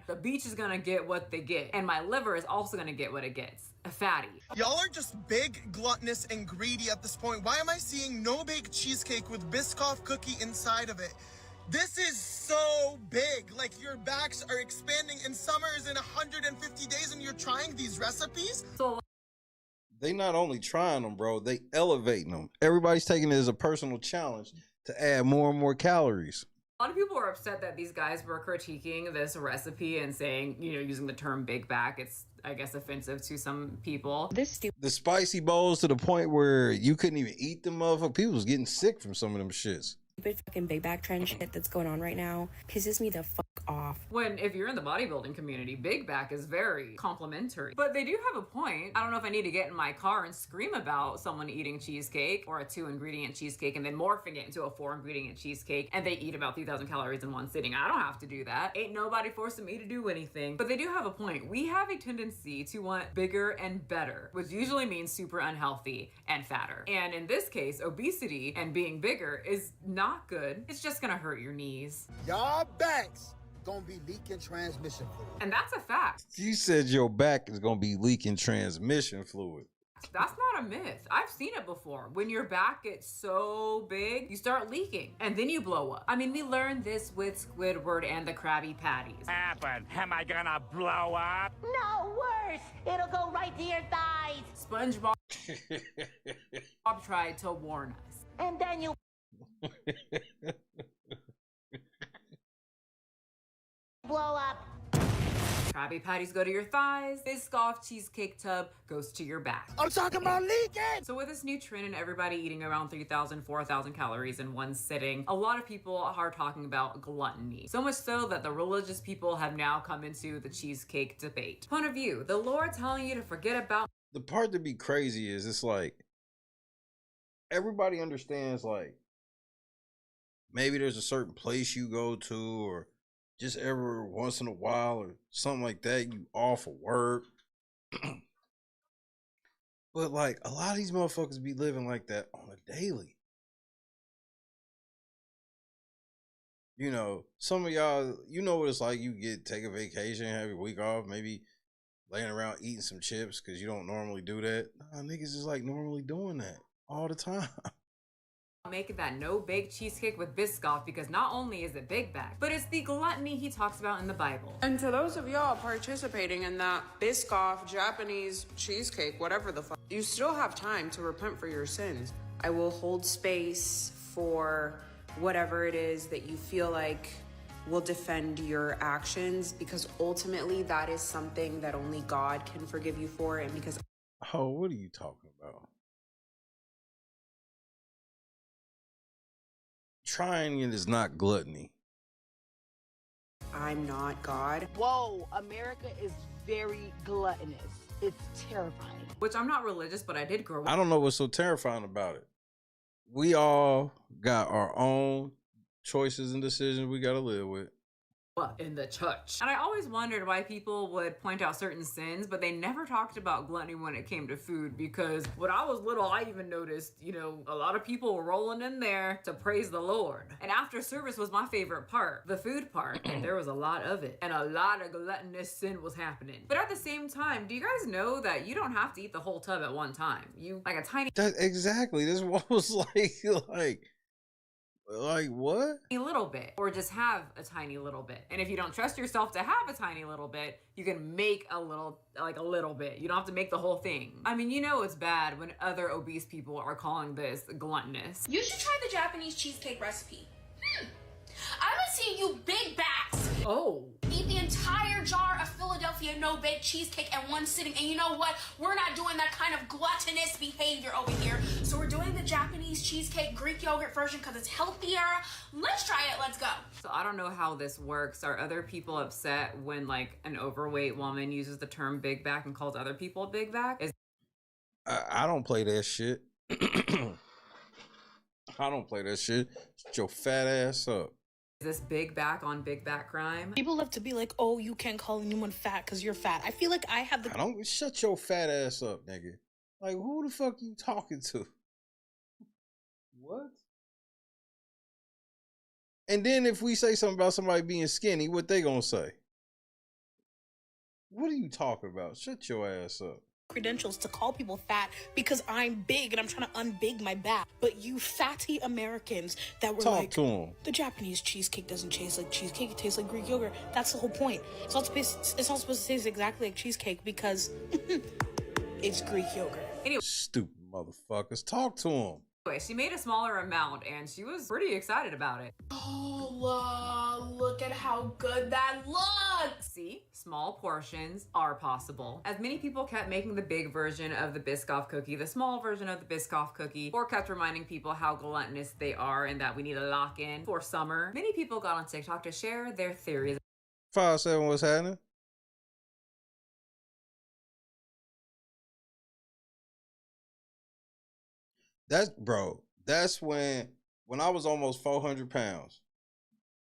The beach is gonna get what they get, and my liver is also gonna get what it gets. A fatty. Y'all are just big, gluttonous, and greedy at this point. Why am I seeing no-bake cheesecake with Biscoff cookie inside of it? This is so big. Like, your backs are expanding, and summer is in 150 days, and you're trying these recipes? So they not only trying them, bro, they elevating them. Everybody's taking it as a personal challenge to add more and more calories. a lot of people were upset that these guys were critiquing this recipe and saying, you know, using the term big back. It's, I guess, offensive to some people. The spicy bowls to the point where you couldn't even eat them, motherfucker. People was getting sick from some of them shits. Stupid fucking big back trend shit that's going on right now pisses me the fuck off. When, if you're in the bodybuilding community, big back is very complimentary. But they do have a point. I don't know if I need to get in my car and scream about someone eating cheesecake or a 2-ingredient cheesecake and then morphing it into a 4-ingredient cheesecake and they eat about 3,000 calories in one sitting. I don't have to do that. Ain't nobody forcing me to do anything. But they do have a point. We have a tendency to want bigger and better, which usually means super unhealthy and fatter. And in this case, obesity and being bigger is not good. It's just gonna hurt your knees. Y'all backs gonna be leaking transmission fluid. And that's a fact. You said your back is gonna be leaking transmission fluid. That's not a myth. I've seen it before. When your back gets so big, you start leaking and then you blow up. I mean, we learned this with Squidward and the Krabby Patties. Happen. Am I gonna blow up? No, worse. It'll go right to your thighs. SpongeBob tried to warn us. And then you blow up. Krabby Patties go to your thighs. Biscoff cheesecake tub goes to your back. I'm talking about leaking! So with this new trend and everybody eating around 3,000, 4,000 calories in one sitting, a lot of people are talking about gluttony. So much so that the religious people have now come into the cheesecake debate. Point of view, the Lord telling you to forget about... The part that be crazy is it's like, everybody understands like, maybe there's a certain place you go to or just every once in a while or something like that, you off of work. But like a lot of these motherfuckers be living like that on a daily. You know, some of y'all, you know what it's like, you take a vacation, have your week off, maybe laying around eating some chips because you don't normally do that. Nah, niggas is like normally doing that all the time. Making that no-bake cheesecake with Biscoff because not only is it big back, but it's the gluttony he talks about in the Bible. And to those of y'all participating in that Biscoff Japanese cheesecake, whatever the fuck, you still have time to repent for your sins. I will hold space for whatever it is that you feel like will defend your actions, because ultimately that is something that only God can forgive you for. And because... Oh, what are you talking about? Trying it is not gluttony. I'm not God. Whoa, America is very gluttonous. It's terrifying. Which I'm not religious, but I did grow up. I don't know what's so terrifying about it. We all got our own choices and decisions we got to live with. In the church. And I always wondered why people would point out certain sins, but they never talked about gluttony when it came to food, because when I was little, I even noticed, you know, a lot of people were rolling in there to praise the Lord. And after service was my favorite part, the food part, and there was a lot of it. And a lot of gluttonous sin was happening. But at the same time, do you guys know that you don't have to eat the whole tub at one time? You, like a tiny... Exactly. This was like what? A little bit, or just have a tiny little bit. And if you don't trust yourself to have a tiny little bit, you can make a little bit. You don't have to make the whole thing. I mean, you know it's bad when other obese people are calling this gluttonous. You should try the Japanese cheesecake recipe. I would see you big backs. Oh. Eat the entire jar of Philadelphia no-bake cheesecake at one sitting. And you know what? We're not doing that kind of gluttonous behavior over here. So we're doing the Japanese cheesecake Greek yogurt version because it's healthier. Let's try it. Let's go. So I don't know how this works. Are other people upset when like an overweight woman uses the term big back and calls other people big back? I don't play that shit. I don't play that shit. Shut your fat ass up. Is this big back on big back crime? People love to be like, oh, you can't call anyone fat because you're fat. I feel like I have the... I don't... Shut your fat ass up, nigga. Like, who the fuck you talking to? What? And then if we say something about somebody being skinny, what they gonna say? What are you talking about? Shut your ass up. Credentials to call people fat because I'm big and I'm trying to unbig my back. But you fatty Americans that were Talk to them. The Japanese cheesecake doesn't taste like cheesecake, it tastes like Greek yogurt. That's the whole point. It's not supposed to taste exactly like cheesecake because it's Greek yogurt. Anyway, stupid motherfuckers. Talk to them. Anyway, she made a smaller amount and she was pretty excited about it. Oh, look at how good that looks. See, small portions are possible. As many people kept making the big version of the Biscoff cookie, the small version of the Biscoff cookie, or kept reminding people how gluttonous they are and that we need to lock in for summer, many people got on TikTok to share their theories. 5-7, what's happening? That's when I was almost 400 pounds.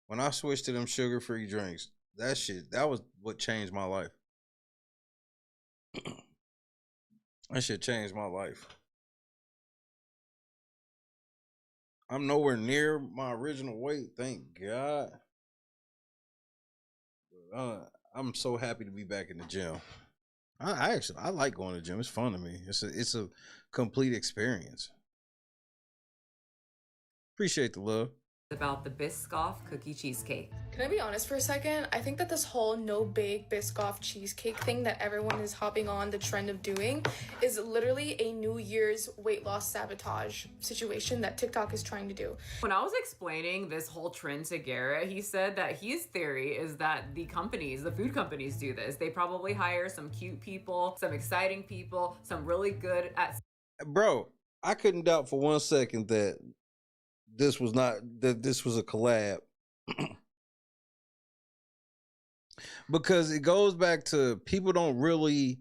When I switched to them sugar-free drinks, that was what changed my life. That shit changed my life. I'm nowhere near my original weight, thank God. I'm so happy to be back in the gym. I actually like going to the gym. It's fun to me. It's a complete experience. Appreciate the love. About the Biscoff cookie cheesecake. Can I be honest for a second? I think that this whole no bake Biscoff cheesecake thing that everyone is hopping on the trend of doing is literally a New Year's weight loss sabotage situation that TikTok is trying to do. When I was explaining this whole trend to Garrett, he said that his theory is that the food companies do this. They probably hire some cute people, some exciting people, some really good at... Bro, I couldn't doubt for 1 second that this was a collab. Because it goes back to people don't really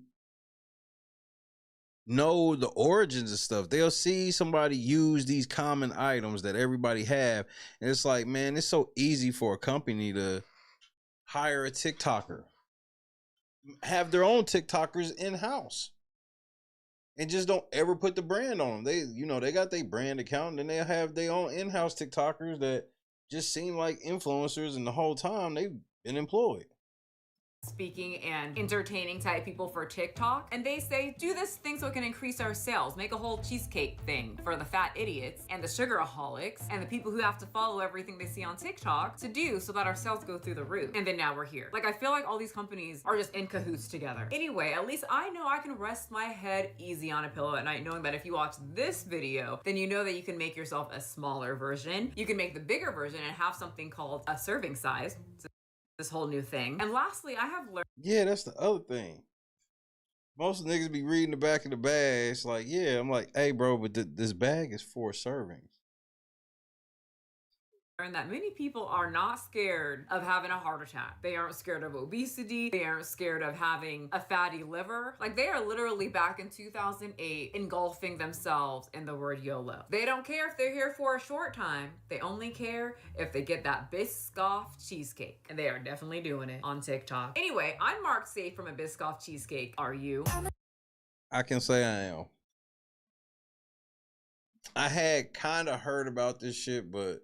know the origins of stuff. They'll see somebody use these common items that everybody have, and it's like, man, it's so easy for a company to hire a TikToker, have their own TikTokers in-house, and just don't ever put the brand on them. They got their brand account, and then they'll have their own in-house TikTokers that just seem like influencers, and the whole time they've been employed. Speaking and entertaining type people for TikTok, and they say do this thing so it can increase our sales. Make a whole cheesecake thing for the fat idiots and the sugaraholics and the people who have to follow everything they see on TikTok to do so that our sales go through the roof. And then now we're here. Like, I feel like all these companies are just in cahoots together. Anyway, at least I know I can rest my head easy on a pillow at night knowing that if you watch this video, then you know that you can make yourself a smaller version. You can make the bigger version and have something called a serving size. This whole new thing. And lastly, I have learned... Yeah, that's the other thing. Most niggas be reading the back of the bag. It's like, yeah, I'm like, hey, bro, but this bag is 4 servings. That many people are not scared of having a heart attack. They aren't scared of obesity. They aren't scared of having a fatty liver. Like, they are literally back in 2008 engulfing themselves in the word YOLO. They don't care if they're here for a short time. They only care if they get that Biscoff cheesecake. And they are definitely doing it on TikTok. Anyway, I'm marked safe from a Biscoff cheesecake. Are you? I can say I am. I had kind of heard about this shit, but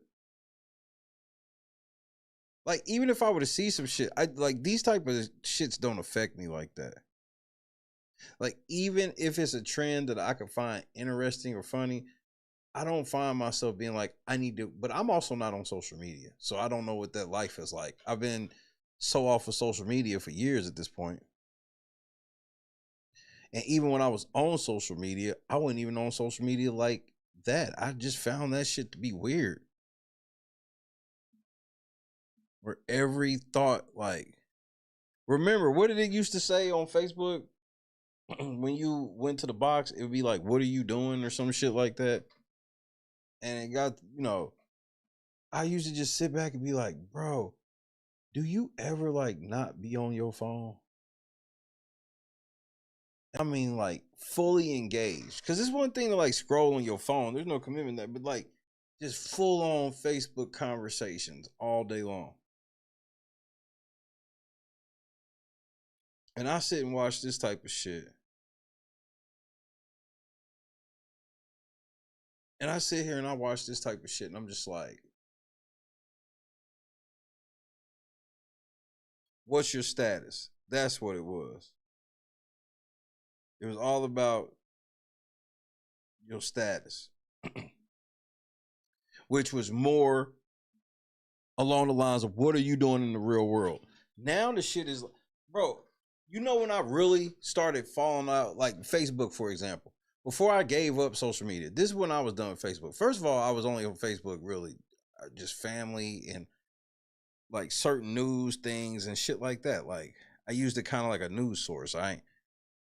like, even if I were to see some shit, these type of shits don't affect me like that. Like, even if it's a trend that I could find interesting or funny, I don't find myself being like, I need to, but I'm also not on social media. So I don't know what that life is like. I've been so off of social media for years at this point. And even when I was on social media, I wasn't even on social media like that. I just found that shit to be weird. Where every thought, like, remember, what did it used to say on Facebook? When you went to the box, it would be like, what are you doing? Or some shit like that. And it got, I used to just sit back and be like, bro, do you ever like not be on your phone? I mean, like, fully engaged. Because it's one thing to like scroll on your phone. There's no commitment there. But like, just full on Facebook conversations all day long. And I sit and watch this type of shit. And I sit here and I watch this type of shit and I'm just like, what's your status? That's what it was. It was all about your status. Which was more along the lines of, what are you doing in the real world? Now the shit is, bro, when I really started falling out, like Facebook, for example, before I gave up social media, this is when I was done with Facebook. First of all, I was only on Facebook really just family and like certain news things and shit like that. Like, I used it kind of like a news source. I'm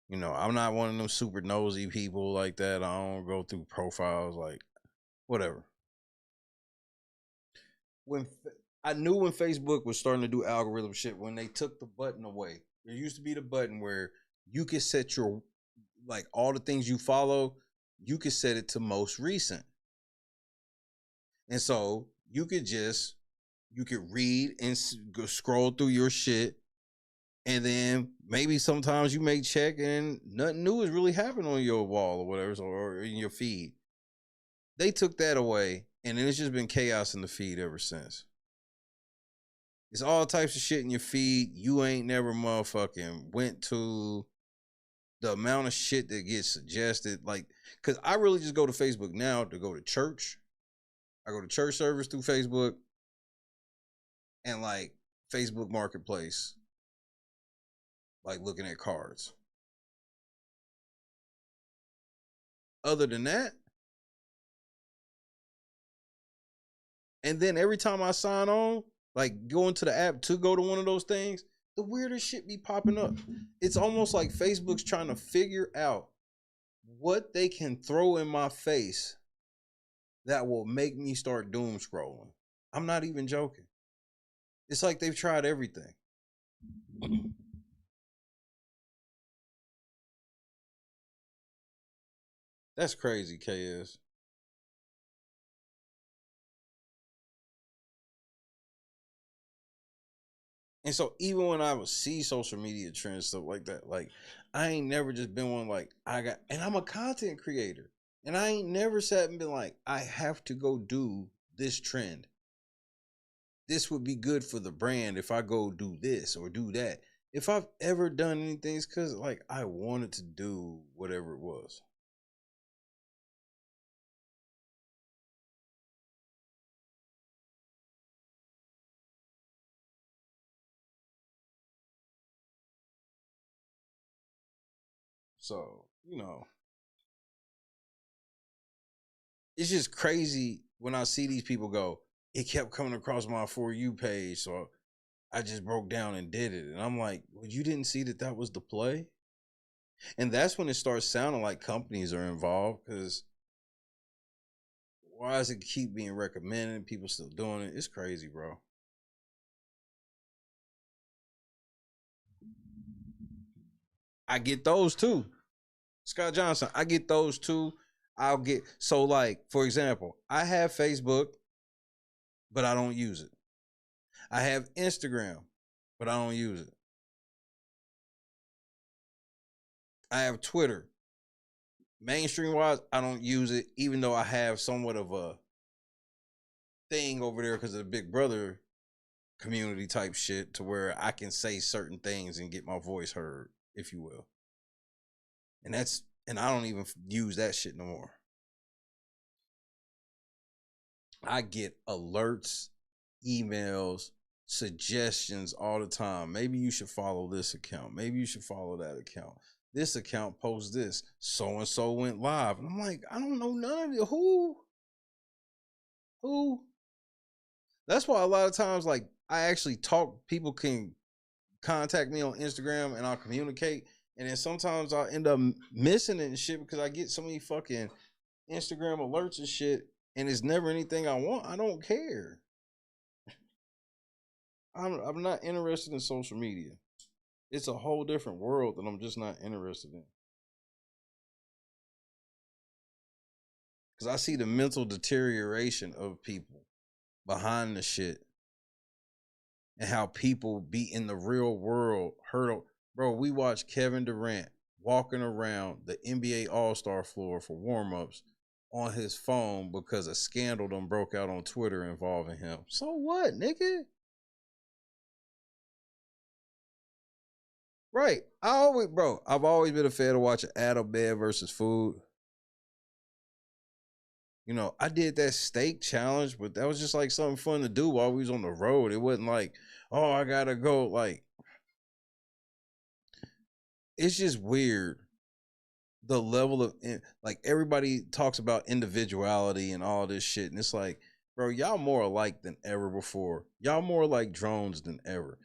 not one of them super nosy people like that. I don't go through profiles, like, whatever. I knew when Facebook was starting to do algorithm shit, when they took the button away. There used to be the button where you could set your, like, all the things you follow, you could set it to most recent. And so you could read and go scroll through your shit. And then maybe sometimes you may check and nothing new is really happening on your wall or whatever, or in your feed. They took that away, and it's just been chaos in the feed ever since. It's all types of shit in your feed. You ain't never motherfucking went to. The amount of shit that gets suggested, like, because I really just go to Facebook now to go to church. I go to church service through Facebook and like Facebook Marketplace, like looking at cards. Other than that, and then every time I sign on, like go into the app to go to one of those things, the weirdest shit be popping up. It's almost like Facebook's trying to figure out what they can throw in my face that will make me start doom scrolling. I'm not even joking. It's like they've tried everything. That's crazy, KS. And so even when I would see social media trends, stuff like that, like I ain't never just been one like and I'm a content creator. And I ain't never sat and been like, I have to go do this trend. This would be good for the brand if I go do this or do that. If I've ever done anything, it's because like I wanted to do whatever it was. So, it's just crazy when I see these people go, it kept coming across my For You page. So I just broke down and did it. And I'm like, well, you didn't see that was the play? And that's when it starts sounding like companies are involved, because why does it keep being recommended? People still doing it. It's crazy, bro. I get those too. Scott Johnson, I get those too. So like, for example, I have Facebook, but I don't use it. I have Instagram, but I don't use it. I have Twitter. Mainstream wise, I don't use it, even though I have somewhat of a thing over there because of the Big Brother community type shit, to where I can say certain things and get my voice heard, if you will. And I don't even use that shit no more. I get alerts, emails, suggestions all the time. Maybe you should follow this account. Maybe you should follow that account. This account posts this. So-and-so went live. And I'm like, I don't know none of you. Who? That's why a lot of times, like, I actually talk, people can contact me on Instagram and I'll communicate. And then sometimes I'll end up missing it and shit because I get so many fucking Instagram alerts and shit, and it's never anything I want. I don't care. I'm not interested in social media. It's a whole different world that I'm just not interested in. Because I see the mental deterioration of people behind the shit, and how people be in the real world hurt. Bro, we watched Kevin Durant walking around the NBA All-Star floor for warm-ups on his phone because a scandal done broke out on Twitter involving him. So what, nigga? Right. I've always been a fan of watching Adam Bed versus Food. I did that steak challenge, but that was just like something fun to do while we was on the road. It wasn't like, oh, I gotta go. Like, it's just weird. The level of, like, everybody talks about individuality and all this shit. And it's like, bro, y'all more alike than ever before. Y'all more like drones than ever.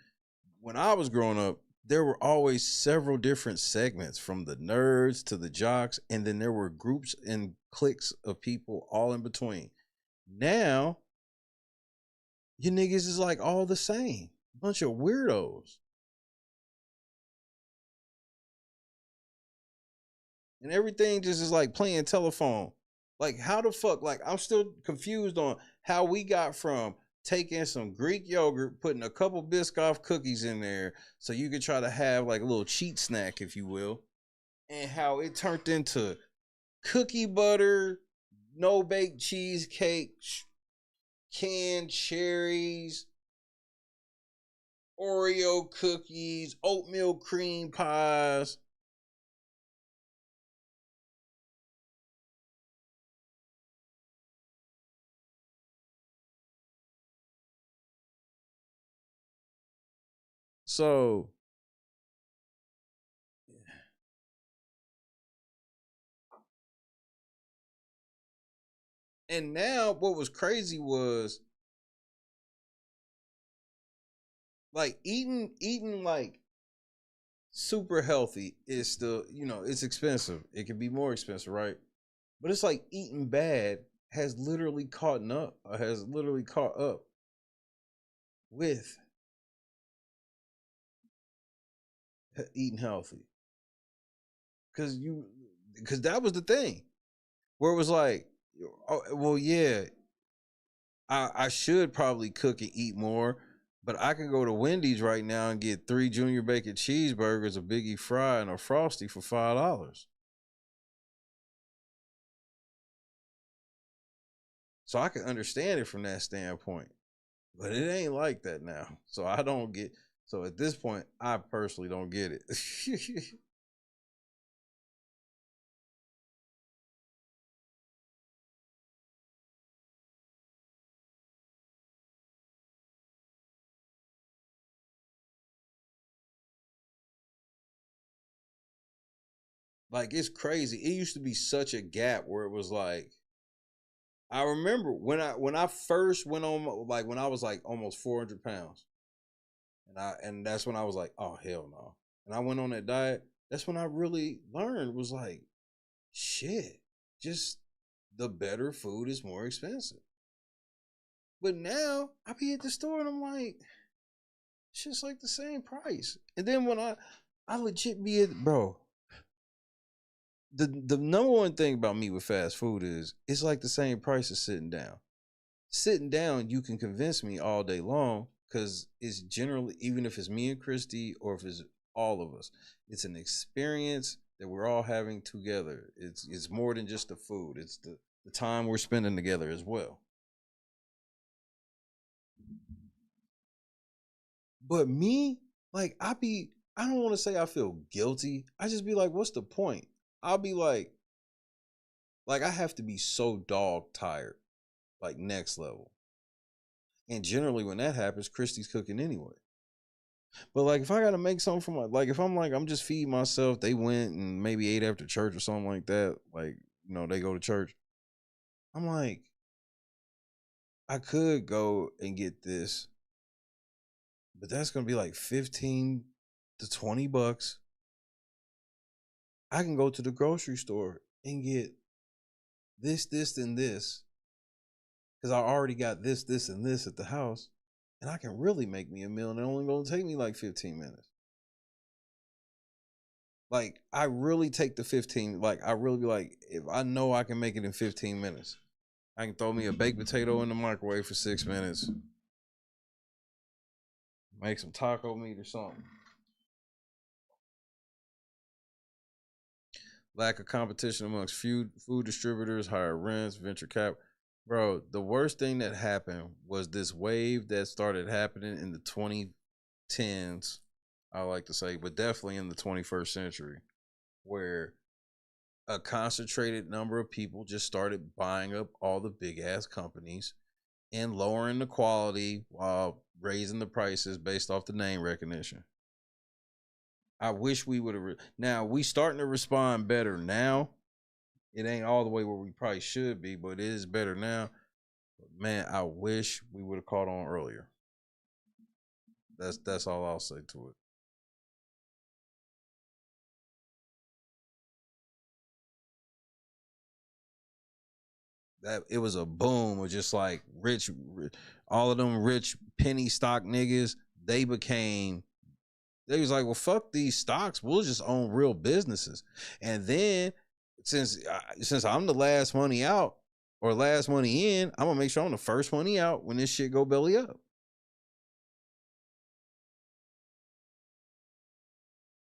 When I was growing up, there were always several different segments, from the nerds to the jocks. And then there were groups and cliques of people all in between. Now, you niggas is like all the same. Bunch of weirdos. And everything just is like playing telephone. Like, how the fuck? Like, I'm still confused on how we got from taking some Greek yogurt, putting a couple Biscoff cookies in there so you could try to have like a little cheat snack, if you will, and how it turned into cookie butter, no-bake cheesecake, canned cherries, Oreo cookies, oatmeal cream pies. So and now what was crazy was like eating like super healthy is still, it's expensive. It could be more expensive, right? But it's like eating bad has literally caught up with eating healthy. Because that was the thing where it was like, oh, well, yeah, I should probably cook and eat more, but I can go to Wendy's right now and get 3 junior bacon cheeseburgers, a Biggie fry, and a Frosty for $5. So I can understand it from that standpoint, but it ain't like that now. So so at this point, I personally don't get it. Like, it's crazy. It used to be such a gap where it was like, I remember when I first went on, like when I was like almost 400 pounds, and that's when I was like, oh hell no. And I went on that diet. That's when I really learned, was like, shit, just the better food is more expensive. But now I be at the store and I'm like, it's just like the same price. And then when I legit be at, bro, the number one thing about me with fast food is it's like the same price as sitting down. Sitting down, you can convince me all day long, because it's generally, even if it's me and Christy or if it's all of us, it's an experience that we're all having together. It's more than just the food. It's the time we're spending together as well. But me, like, I don't want to say I feel guilty. I just be like, what's the point? I'll be like I have to be so dog tired, like next level. And generally when that happens, Christy's cooking anyway. But like, if I gotta make something for like, if I'm like, I'm just feeding myself, they went and maybe ate after church or something like that, like, they go to church, I'm like, I could go and get this, but that's gonna be like 15 to 20 bucks. I can go to the grocery store and get this, and this, because I already got this, and this at the house, and I can really make me a meal, and it only gonna take me like 15 minutes. Like, I really take the 15, like, I really be like, if I know I can make it in 15 minutes, I can throw me a baked potato in the microwave for 6 minutes, make some taco meat or something. Lack of competition amongst food distributors, higher rents, venture cap. Bro, the worst thing that happened was this wave that started happening in the 2010s, I like to say, but definitely in the 21st century, where a concentrated number of people just started buying up all the big ass companies and lowering the quality while raising the prices based off the name recognition. I wish we would have. Now we starting to respond better now. It ain't all the way where we probably should be, but it is better now. But man, I wish we would have caught on earlier. That's all I'll say to it. That it was a boom of just like rich, all of them rich penny stock niggas. They was like, well, fuck these stocks. We'll just own real businesses. And then since I'm the last money out or last money in, I'm gonna make sure I'm the first money out when this shit go belly up.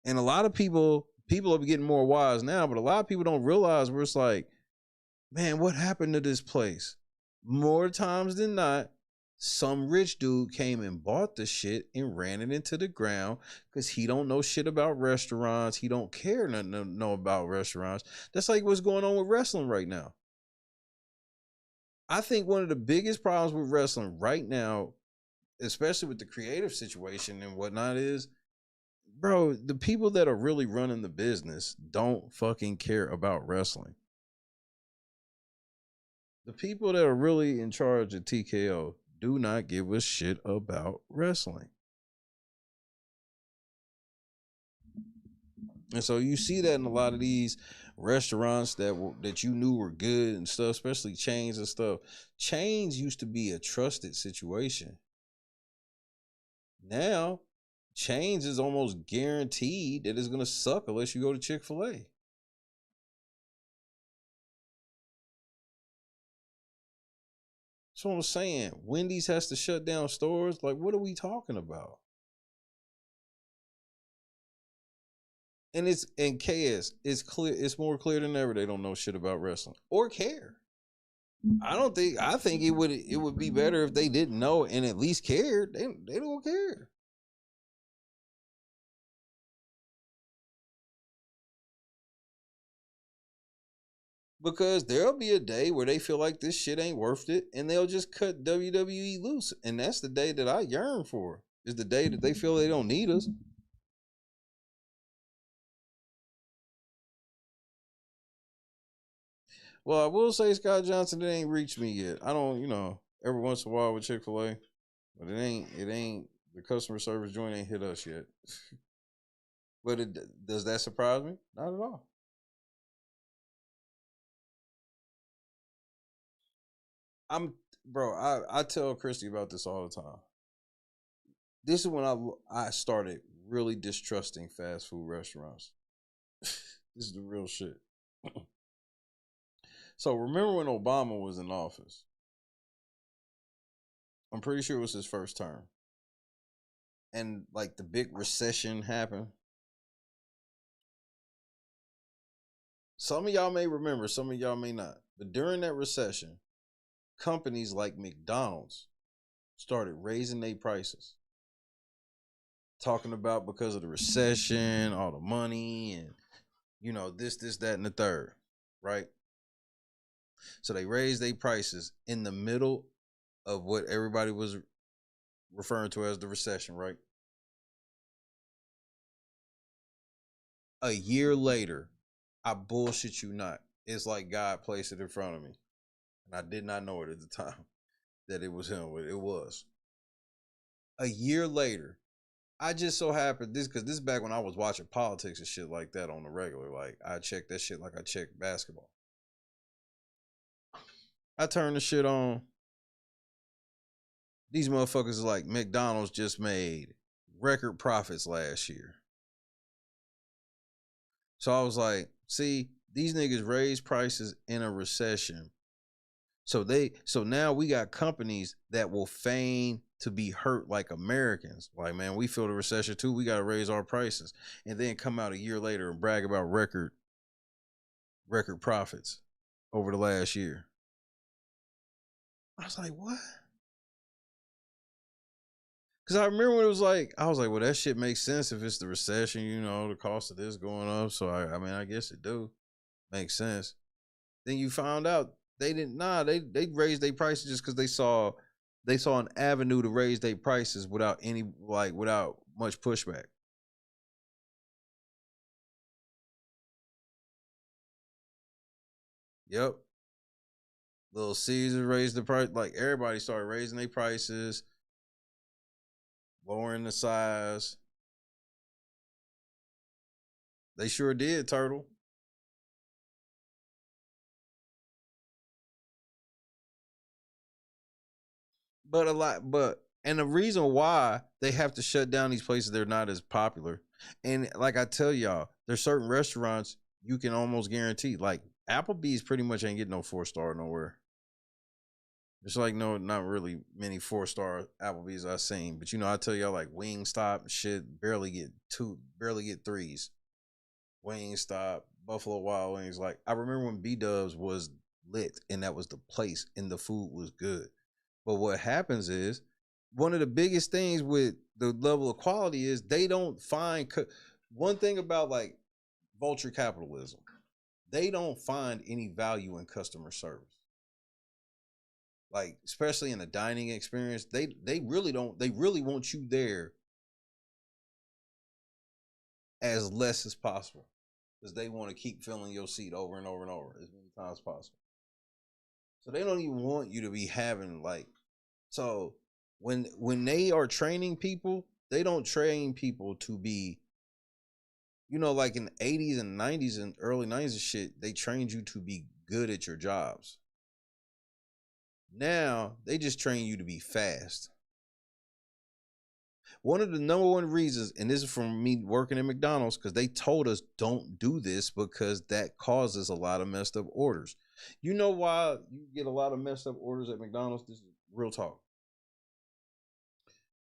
And a lot of people are getting more wise now, but a lot of people don't realize where it's like, man, what happened to this place? More times than not, Some rich dude came and bought the shit and ran it into the ground because he don't know shit about restaurants. He don't care nothing know about restaurants. That's like what's going on with wrestling right now. I think one of the biggest problems with wrestling right now, especially with the creative situation and whatnot, is, bro, the people that are really running the business don't fucking care about wrestling. The people that are really in charge of TKO do not give a shit about wrestling. And so you see that in a lot of these restaurants that you knew were good and stuff, especially chains and stuff. Chains used to be a trusted situation. Now, chains is almost guaranteed that it's going to suck unless you go to Chick-fil-A. That's what I'm saying. Wendy's has to shut down stores. Like, what are we talking about? And KS, it's clear, it's more clear than ever they don't know shit about wrestling or care. I think it would be better if they didn't know and at least cared. They don't care. Because there'll be a day where they feel like this shit ain't worth it and they'll just cut WWE loose. And that's the day that I yearn for, is the day that they feel they don't need us. Well, I will say Scott Johnson, it ain't reached me yet. I don't, every once in a while with Chick-fil-A, but it ain't, the customer service joint ain't hit us yet. But does that surprise me? Not at all. I tell Christy about this all the time. This is when I started really distrusting fast food restaurants. This is the real shit. So remember when Obama was in office? I'm pretty sure it was his first term. And like the big recession happened. Some of y'all may remember, some of y'all may not. But during that recession, companies like McDonald's started raising their prices. Talking about because of the recession, all the money, and this, that, and the third, right? So they raised their prices in the middle of what everybody was referring to as the recession, right? A year later, I bullshit you not, it's like God placed it in front of me. And I did not know it at the time that it was him, but it was. A year later, I just so happened, because this is back when I was watching politics and shit like that on the regular. Like, I checked that shit like I checked basketball. I turned the shit on. These motherfuckers is like, McDonald's just made record profits last year. So I was like, see, these niggas raise prices in a recession. So now we got companies that will feign to be hurt like Americans. Like, man, we feel the recession too. We got to raise our prices. And then come out a year later and brag about record profits over the last year. I was like, what? Because I remember when it was like, I was like, well, that shit makes sense if it's the recession, the cost of this going up. So, I guess it do. Makes sense. Then you found out they didn't, they raised their prices just because they saw an avenue to raise their prices without much pushback. Yep. Little Caesar raised the price. Like, everybody started raising their prices, lowering the size. They sure did, Turtle. And the reason why they have to shut down these places, they're not as popular. And like I tell y'all, there's certain restaurants you can almost guarantee. Like, Applebee's pretty much ain't getting no 4-star nowhere. There's like not really many 4-star Applebee's I've seen. But I tell y'all, like, Wingstop shit barely get 3s. Wingstop, Buffalo Wild Wings. Like, I remember when B-Dubs was lit and that was the place and the food was good. But what happens is one of the biggest things with the level of quality is they don't find one thing about like vulture capitalism. They don't find any value in customer service. Like, especially in a dining experience, they really don't. They really want you there as less as possible because they want to keep filling your seat over and over and over as many times as possible. So they don't even want you to be having like. So when they are training people, they don't train people to be, you know, like in the 80s and 90s and early 90s and shit, they trained you to be good at your jobs. Now they just train you to be fast. One of the number one reasons, and this is from me working at McDonald's, because they told us don't do this because that causes a lot of messed up orders. You know why you get a lot of messed up orders at McDonald's? This is real talk.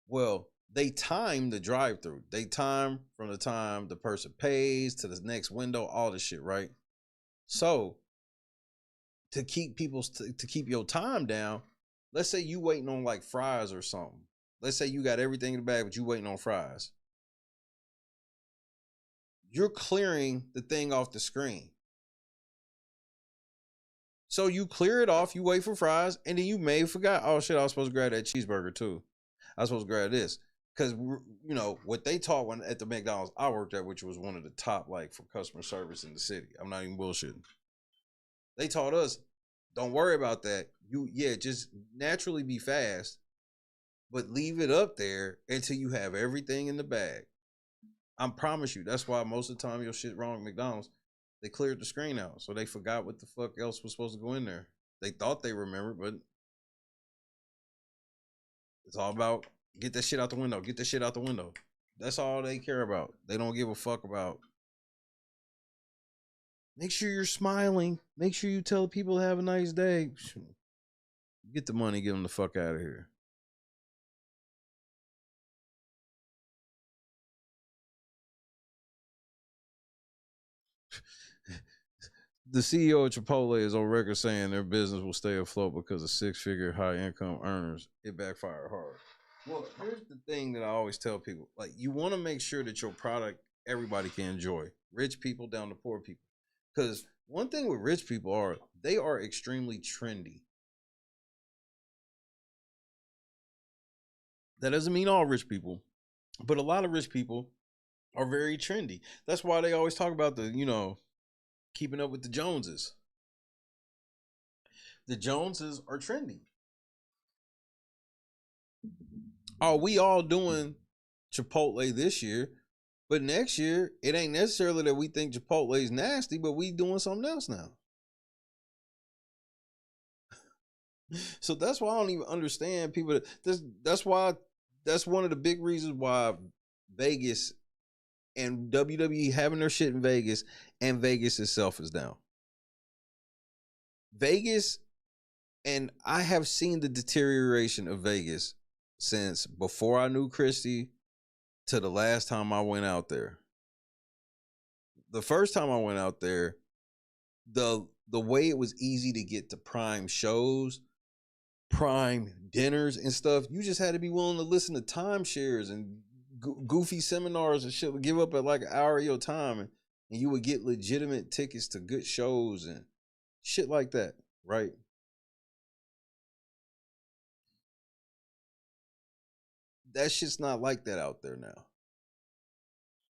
Well, they time the drive-through. They time from the time the person pays to the next window, all this shit, right? So to keep to keep your time down, let's say you waiting on like fries or something. Let's say you got everything in the bag, but you waiting on fries. You're clearing the thing off the screen. So you clear it off, you wait for fries, and then you may forgot, oh shit, I was supposed to grab that cheeseburger too. I was supposed to grab this. Because, you know, what they taught when at the McDonald's I worked at, which was one of the top, like, for customer service in the city. I'm not even bullshitting. They taught us, don't worry about that. Just naturally be fast, but leave it up there until you have everything in the bag. I promise you, that's why most of the time your shit wrong at McDonald's, they cleared the screen out. So they forgot what the fuck else was supposed to go in there. They thought they remembered, but it's all about get that shit out the window. Get that shit out the window. That's all they care about. They don't give a fuck about. Make sure you're smiling. Make sure you tell people to have a nice day. Get the money, get them the fuck out of here. The CEO of Chipotle is on record saying their business will stay afloat because of six-figure high-income earners. It backfired hard. Well, here's the thing that I always tell people. Like, you want to make sure that your product, everybody can enjoy. Rich people down to poor people. Because one thing with rich people are, they are extremely trendy. That doesn't mean all rich people, but a lot of rich people are very trendy. That's why they always talk about the, you know, keeping up with the Joneses. The Joneses are trendy. Are we all doing Chipotle this year? But next year, it ain't necessarily that we think Chipotle is nasty, but we doing something else now. So that's why I don't even understand people. That's one of the big reasons why Vegas and WWE having their shit in Vegas and Vegas itself is down. Vegas, and I have seen the deterioration of Vegas since before I knew Christy to the last time I went out there. The first time I went out there, the way it was easy to get to prime shows, prime dinners and stuff, you just had to be willing to listen to timeshares and goofy seminars and shit. Give up at like an hour of your time and you would get legitimate tickets to good shows and shit like that, right? That shit's not like that out there now.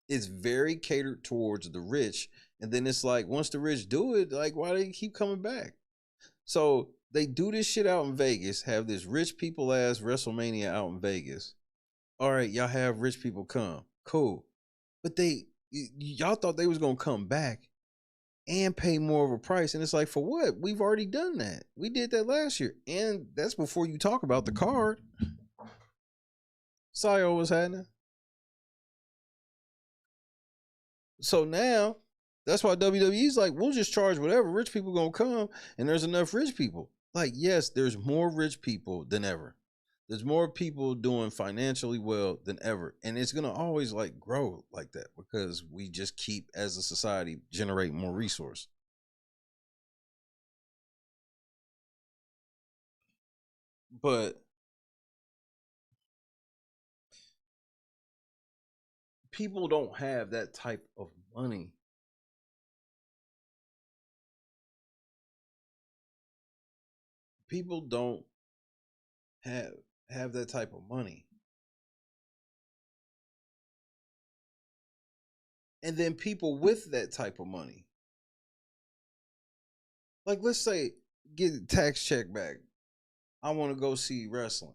It's very catered towards the rich. And then it's like, once the rich do it, like, why do they keep coming back? So they do this shit out in Vegas, have this rich people ass WrestleMania out in Vegas. All right, y'all have rich people come. Cool. But y'all thought they was going to come back and pay more of a price. And it's like, for what? We've already done that. We did that last year. And that's before you talk about the card. Sayo was happening. So now, that's why WWE's like, we'll just charge whatever. Rich people gonna come, and there's enough rich people. Like, yes, there's more rich people than ever. There's more people doing financially well than ever. And it's gonna always like grow like that because we just keep, as a society, generate more resource. But people don't have that type of money. People don't have that type of money. And then people with that type of money, like let's say get a tax check back. I want to go see wrestling.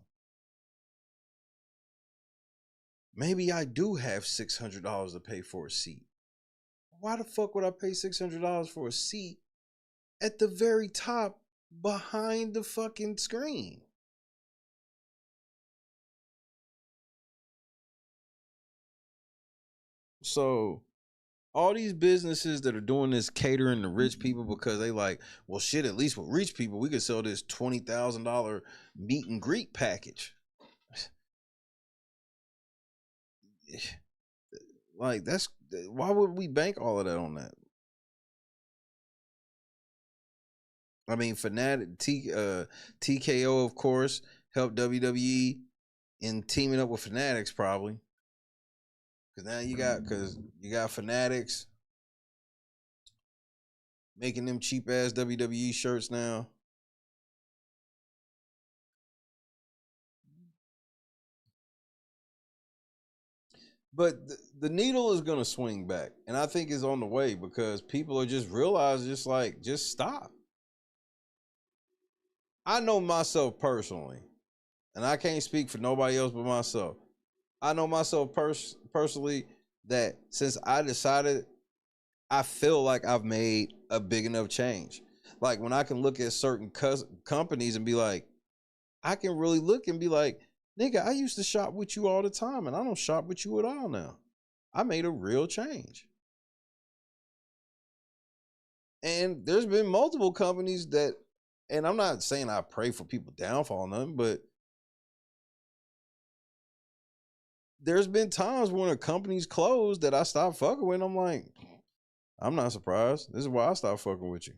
Maybe I do have $600 to pay for a seat. Why the fuck would I pay $600 for a seat at the very top behind the fucking screen? So all these businesses that are doing this catering to rich people because they like, well, shit, at least with rich people, we could sell this $20,000 meet and greet package. Like, that's why would we bank all of that on that? I mean, TKO, of course, helped WWE in teaming up with Fanatics, probably. Because now you got Fanatics making them cheap ass WWE shirts now. But the needle is going to swing back. And I think it's on the way because people are just realizing just stop. I know myself personally, and I can't speak for nobody else but myself. I know myself personally that since I decided, I feel like I've made a big enough change. Like when I can look at certain companies and be like, I can really look and be like, nigga, I used to shop with you all the time and I don't shop with you at all now. I made a real change. And there's been multiple companies that, and I'm not saying I pray for people downfall or nothing, but there's been times when a company's closed that I stopped fucking with. And I'm like, I'm not surprised. This is why I stopped fucking with you.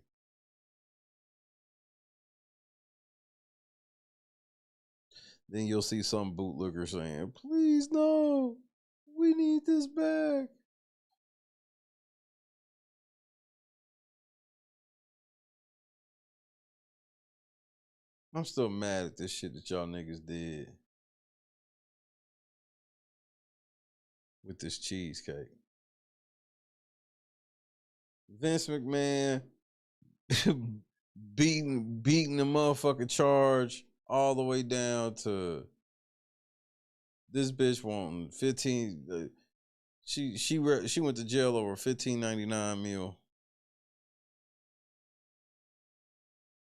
Then you'll see some bootlicker saying, please no, we need this back. I'm still mad at this shit that y'all niggas did with this cheesecake. Vince McMahon beating the motherfucking charge all the way down to this bitch wanting 15. She went to jail over $15.99 meal,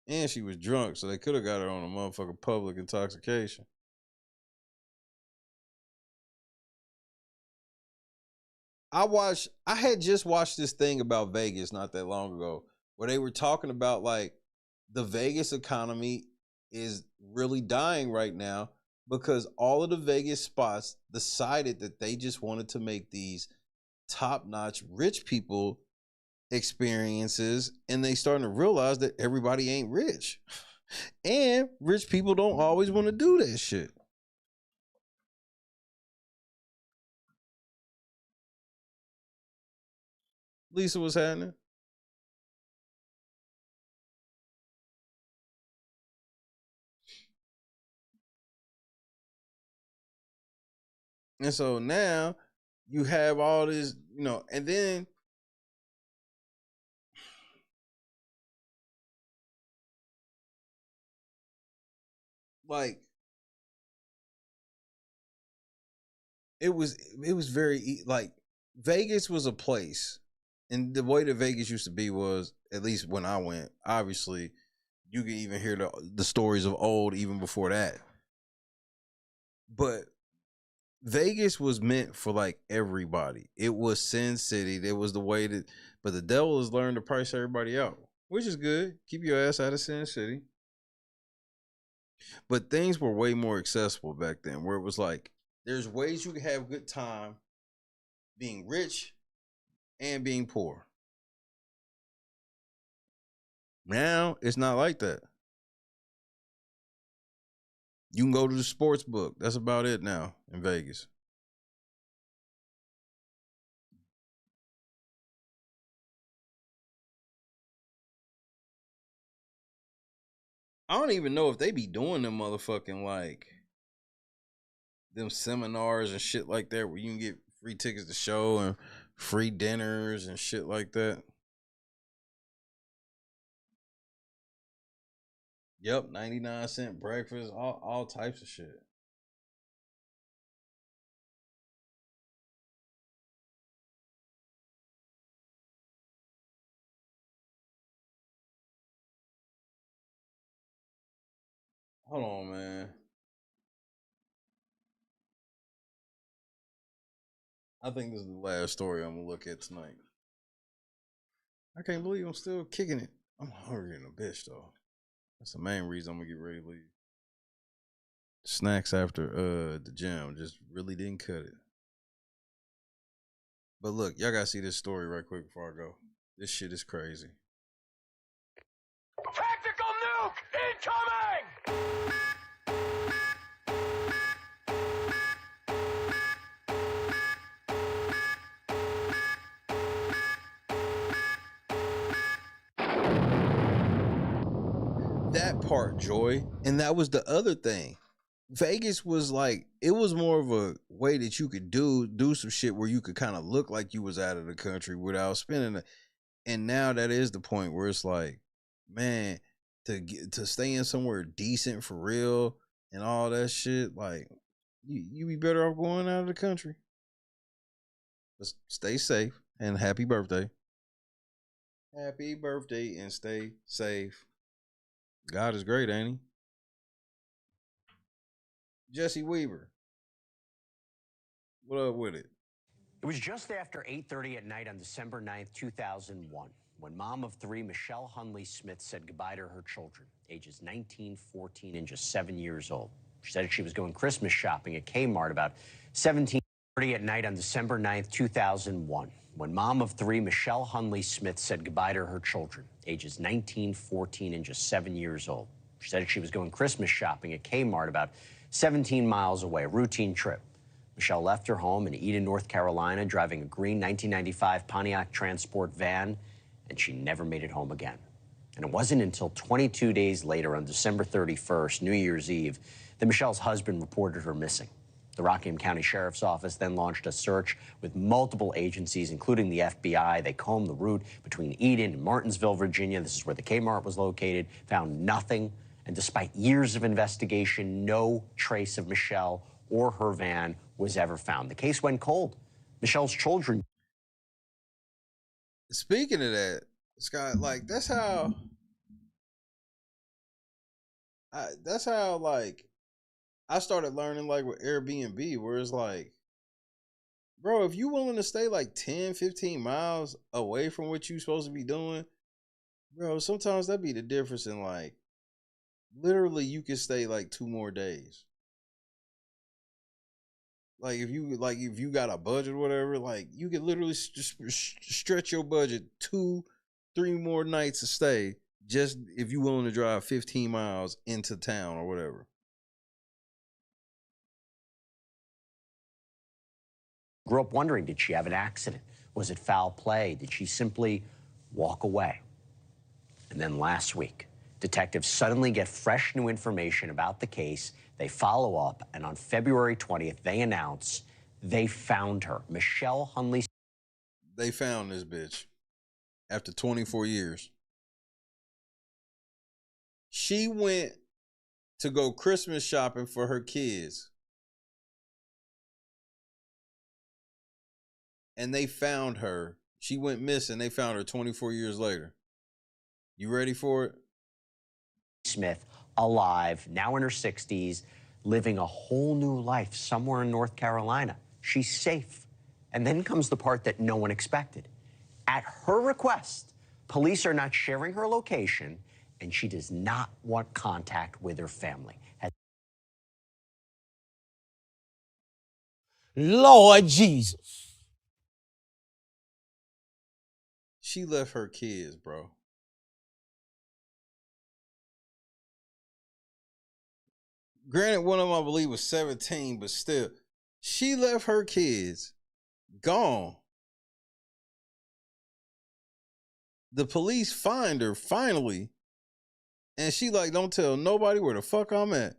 and she was drunk, so they could have got her on a motherfucking public intoxication. I had just watched this thing about Vegas not that long ago where they were talking about like the Vegas economy is really dying right now because all of the Vegas spots decided that they just wanted to make these top-notch rich people experiences, and they starting to realize that everybody ain't rich. And rich people don't always want to do that shit. Lisa, what's happening? And so now you have all this, and then like it was very like Vegas was a place, and the way that Vegas used to be was, at least when I went, obviously you can even hear the stories of old even before that. But Vegas was meant for like everybody. It was Sin City. There was the way that, but the devil has learned to price everybody out, which is good. Keep your ass out of Sin City. But things were way more accessible back then, where it was like, there's ways you can have good time being rich and being poor. Now it's not like that. You can go to the sports book. That's about it now in Vegas. I don't even know if they be doing them motherfucking like them seminars and shit like that where you can get free tickets to show and free dinners and shit like that. Yep, 99-cent breakfast, all types of shit. Hold on, man. I think this is the last story I'm gonna look at tonight. I can't believe I'm still kicking it. I'm hungry in a bitch though. That's the main reason I'm gonna get ready to leave. Snacks after the gym just really didn't cut it. But look, y'all gotta see this story right quick before I go. This shit is crazy. Tactical nuke incoming! That part, Joy. And that was the other thing. Vegas was like, it was more of a way that you could do some shit where you could kind of look like you was out of the country without spending it. And now that is the point where it's like, man, to stay in somewhere decent for real and all that shit, like you be better off going out of the country. Just stay safe and happy birthday. Happy birthday and stay safe. God is great, ain't he? Jesse Weaver. What up with it? It was just after 8:30 at night on December 9th, 2001, when mom of three, Michelle Hunley Smith, said goodbye to her children, ages 19, 14, and just 7 years old. She said she was going Christmas shopping at Kmart about 17:30 at night on December 9th, 2001, when mom of three, Michelle Hunley Smith, said goodbye to her children, ages 19, 14, and just 7 years old. She said she was going Christmas shopping at Kmart about 17 miles away, a routine trip. Michelle left her home in Eden, North Carolina, driving a green 1995 Pontiac Transport van, and she never made it home again. And it wasn't until 22 days later, on December 31st, New Year's Eve, that Michelle's husband reported her missing. The Rockingham County Sheriff's Office then launched a search with multiple agencies, including the FBI. They combed the route between Eden and Martinsville, Virginia. This is where the Kmart was located, found nothing. And despite years of investigation, no trace of Michelle or her van was ever found. The case went cold. Michelle's children. Speaking of that, Scott, like that's how like I started learning like with Airbnb, where it's like, bro, if you willing to stay like 10, 15 miles away from what you supposed to be doing, bro, sometimes that be the difference in like literally you can stay like 2 more days. Like if you got a budget or whatever, like you can literally just stretch your budget 2, 3 more nights to stay just if you willing to drive 15 miles into town or whatever. Grew up wondering, did she have an accident? Was it foul play? Did she simply walk away? And then last week, detectives suddenly get fresh new information about the case. They follow up, and on February 20th, they announce they found her. Michelle Hunley. They found this bitch after 24 years. She went to go Christmas shopping for her kids. And they found her. She went missing. They found her 24 years later. You ready for it? Smith, alive, now in her 60s, living a whole new life somewhere in North Carolina. She's safe. And then comes the part that no one expected. At her request, police are not sharing her location, and she does not want contact with her family. Lord Jesus. She left her kids, bro. Granted, one of them I believe was 17, but still, she left her kids gone. The police find her finally, and she like, don't tell nobody where the fuck I'm at.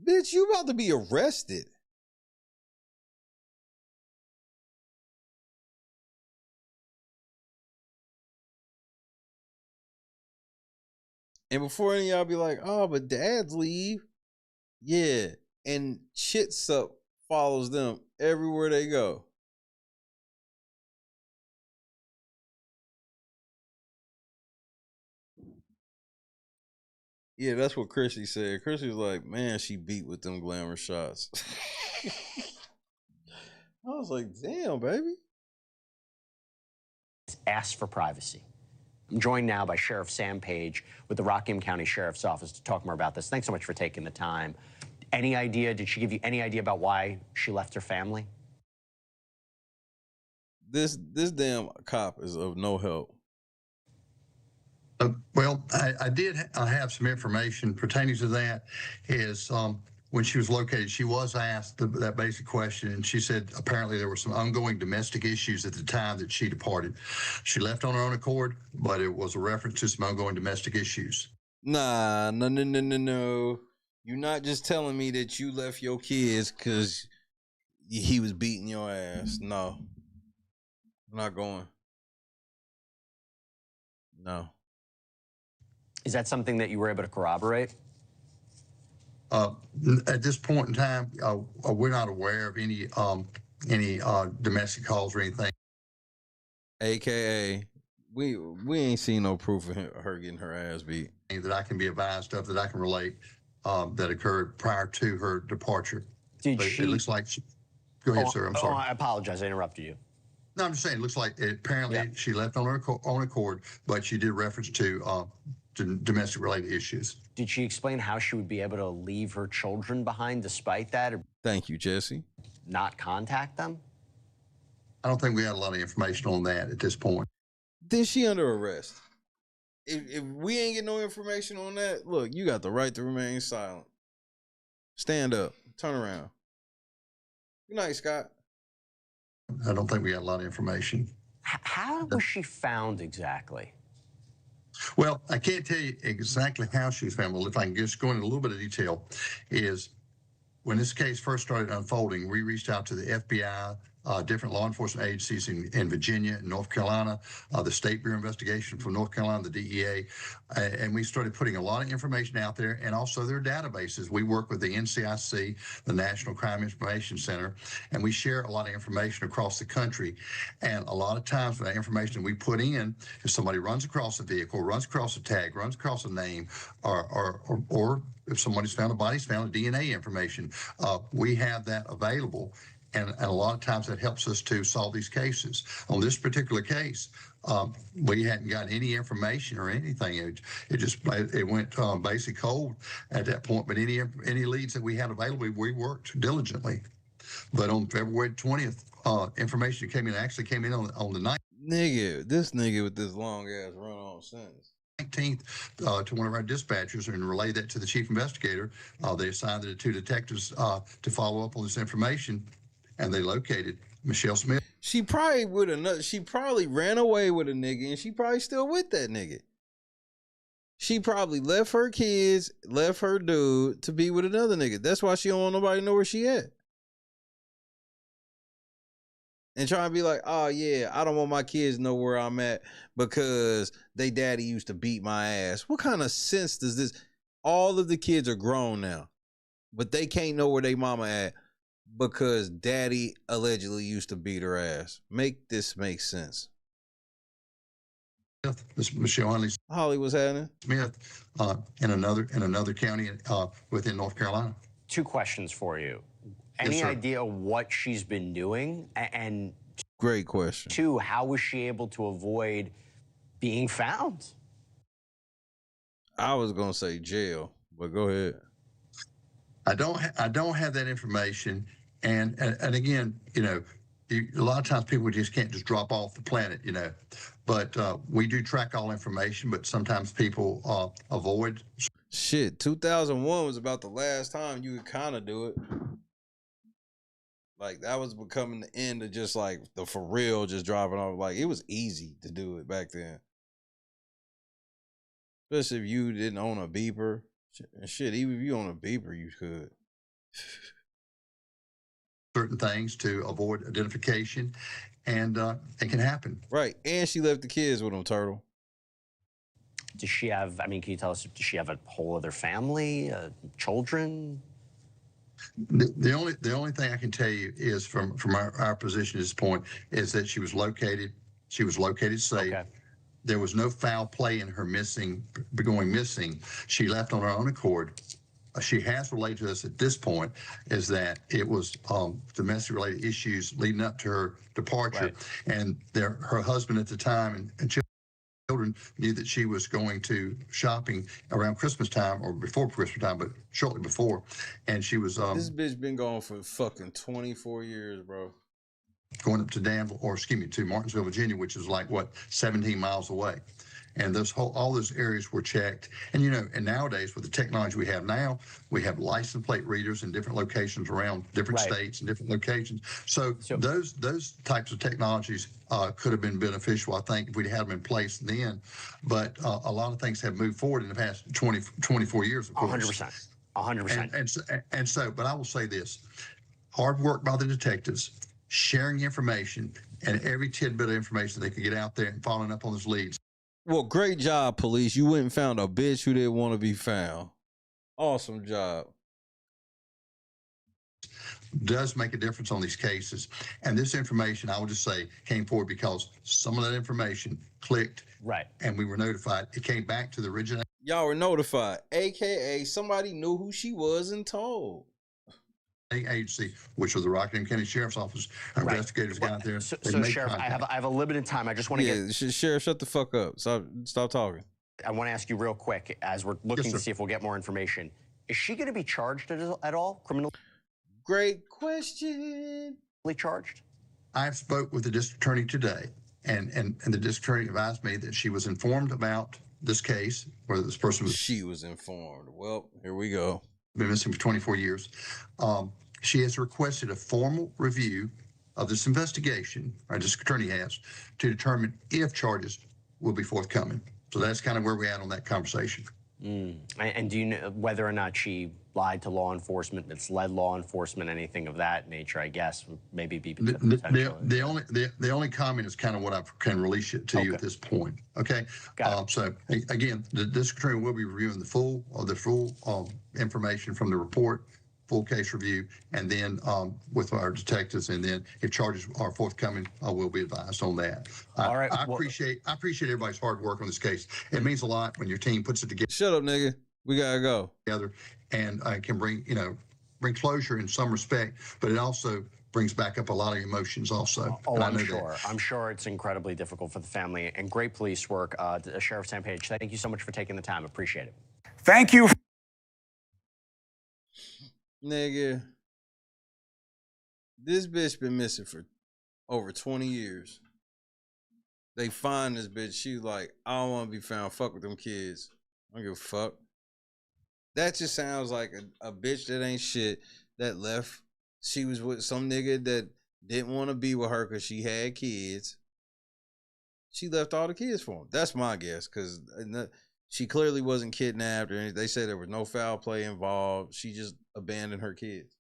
Bitch, you about to be arrested. And before any of y'all be like, oh, but dads leave. Yeah. And shit suck follows them everywhere they go. Yeah, that's what Chrissy said. Chrissy was like, man, she beat with them glamour shots. I was like, damn, baby. Ask for privacy. I'm joined now by Sheriff Sam Page with the Rockingham County Sheriff's Office to talk more about this. Thanks so much for taking the time. Any idea, did she give you any idea about why she left her family? This damn cop is of no help. Well, I did have some information pertaining to that. Is when she was located, she was asked that basic question, and she said apparently there were some ongoing domestic issues at the time that she departed. She left on her own accord, but it was a reference to some ongoing domestic issues. Nah, no. You're not just telling me that you left your kids because he was beating your ass. No. I'm not going. No. Is that something that you were able to corroborate? At this point in time, we're not aware of any domestic calls or anything. AKA, we ain't seen no proof of her getting her ass beat. That I can be advised of, that I can relate, that occurred prior to her departure. Did she? It looks like she... Go ahead, sir. I'm sorry. I apologize. I interrupted you. No, I'm just saying, it looks like apparently she left on her own accord, but she did reference to domestic related issues. Did she explain how she would be able to leave her children behind despite that? Or thank you, Jesse. Not contact them? I don't think we had a lot of information on that at this point. Then she under arrest. If we ain't get no information on that, look, you got the right to remain silent. Stand up. Turn around. Good night, Scott. I don't think we had a lot of information. How was she found exactly? Well, I can't tell you exactly how she was found. Well, if I can just go into a little bit of detail, is when this case first started unfolding, we reached out to the FBI, different law enforcement agencies in Virginia and North Carolina, the State Bureau of Investigation from North Carolina, the DEA, and we started putting a lot of information out there, and also their databases. We work with the NCIC, the National Crime Information Center, and we share a lot of information across the country. And a lot of times the information we put in, if somebody runs across a vehicle, runs across a tag, runs across a name, or if somebody's found a body's found DNA information, we have that available. And a lot of times that helps us to solve these cases. On this particular case, we hadn't got any information or anything. It went basically cold at that point. But any leads that we had available, we worked diligently. But on February 20th, information came in on the 9th. This nigga with this long ass run-on sentence. 19th to one of our dispatchers and relayed that to the chief investigator. They assigned it to 2 detectives to follow up on this information. And they located Michelle Smith. She probably ran away with a nigga, and she probably still with that nigga. She probably left her kids, left her dude to be with another nigga. That's why she don't want nobody to know where she at. And trying to be like, oh yeah, I don't want my kids to know where I'm at because they daddy used to beat my ass. What kind of sense does this? All of the kids are grown now, but they can't know where they mama at because daddy allegedly used to beat her ass. Make this make sense. This Michelle Holly was happening. Smith in another county within North Carolina. 2 questions for you. Any idea what she's been doing? And great question. 2, how was she able to avoid being found? I was gonna say jail, but go ahead. I don't have that information. And again, a lot of times people just can't just drop off the planet, But we do track all information, but sometimes people avoid. Shit, 2001 was about the last time you could kind of do it. Like, that was becoming the end of just, like, the for real just driving off. Like, it was easy to do it back then. Especially if you didn't own a beeper. Shit, even if you own a beeper, you could. Certain things to avoid identification, and it can happen. Right, and she left the kids with him, Turtle. Does she have, I mean, can you tell us, does she have a whole other family, children? The only thing I can tell you is from our position at this point is that she was located safe. Okay. There was no foul play in her going missing. She left on her own accord. She has relayed to us at this point is that it was domestic related issues leading up to her departure, and her husband at the time and children knew that she was going to shopping around Christmas time or before Christmas time, but shortly before. And she was this bitch been gone for fucking 24 years, bro. Going up to to Martinsville, Virginia, which is like 17 miles away. And all those areas were checked. And and nowadays with the technology we have now, we have license plate readers in different locations around different states and different locations. So those types of technologies could have been beneficial, I think, if we'd had them in place then. But a lot of things have moved forward in the past 24 years, of course. 100%. And so, but I will say this, hard work by the detectives, sharing information and every tidbit of information they could get out there and following up on those leads. Well, great job, police. You went and found a bitch who didn't want to be found. Awesome job. Does make a difference on these cases. And this information, I would just say, came forward because some of that information clicked. Right. And we were notified. It came back to the original. Y'all were notified, AKA somebody knew who she was and told. Agency, which was the Rockingham County Sheriff's Office. Our investigators got there. So Sheriff, I have a limited time. I just want to get... Sheriff, shut the fuck up. Stop talking. I want to ask you real quick, as we're looking to see if we'll get more information. Is she going to be charged at all? Criminally? Great question. Charged? I spoke with the district attorney today, and the district attorney advised me that she was informed about this case, whether this person was... She was informed. Well, here we go. Been missing for 24 years. She has requested a formal review of this investigation, our district attorney has, to determine if charges will be forthcoming. So that's kind of where we're at on that conversation. And do you know whether or not she lied to law enforcement, misled law enforcement, anything of that nature? I guess maybe be the only comment is kind of what I can release it to you at this point. Okay. So again, the district attorney will be reviewing the full information from the report, full case review, and then with our detectives, and then if charges are forthcoming, I will be advised on that. All right. I appreciate everybody's hard work on this case. It means a lot when your team puts it together. Shut up, nigga. We gotta go together, and can bring closure in some respect, but it also brings back up a lot of emotions also. Oh, I'm sure. I'm sure it's incredibly difficult for the family, and great police work. Sheriff Sam Page, thank you so much for taking the time. Appreciate it. Thank you. Nigga, this bitch been missing for over 20 years. They find this bitch. She's like, I don't want to be found. Fuck with them kids. I don't give a fuck. That just sounds like a bitch that ain't shit that left. She was with some nigga that didn't want to be with her because she had kids. She left all the kids for him. That's my guess, because she clearly wasn't kidnapped or anything. They say there was no foul play involved. She just abandoned her kids.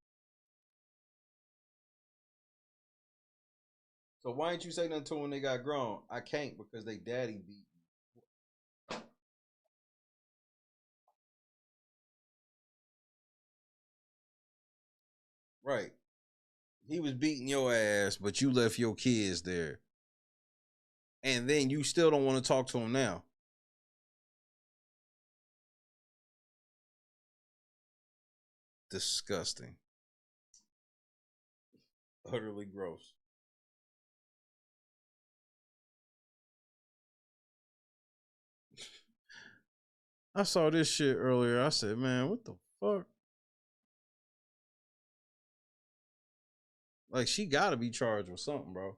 So why ain't you say nothing to them when they got grown? I can't because they daddy beat me. Right. He was beating your ass, but you left your kids there. And then you still don't want to talk to him now. Disgusting. Utterly gross. I saw this shit earlier. I said, man, what the fuck? Like, she gotta be charged with something, bro.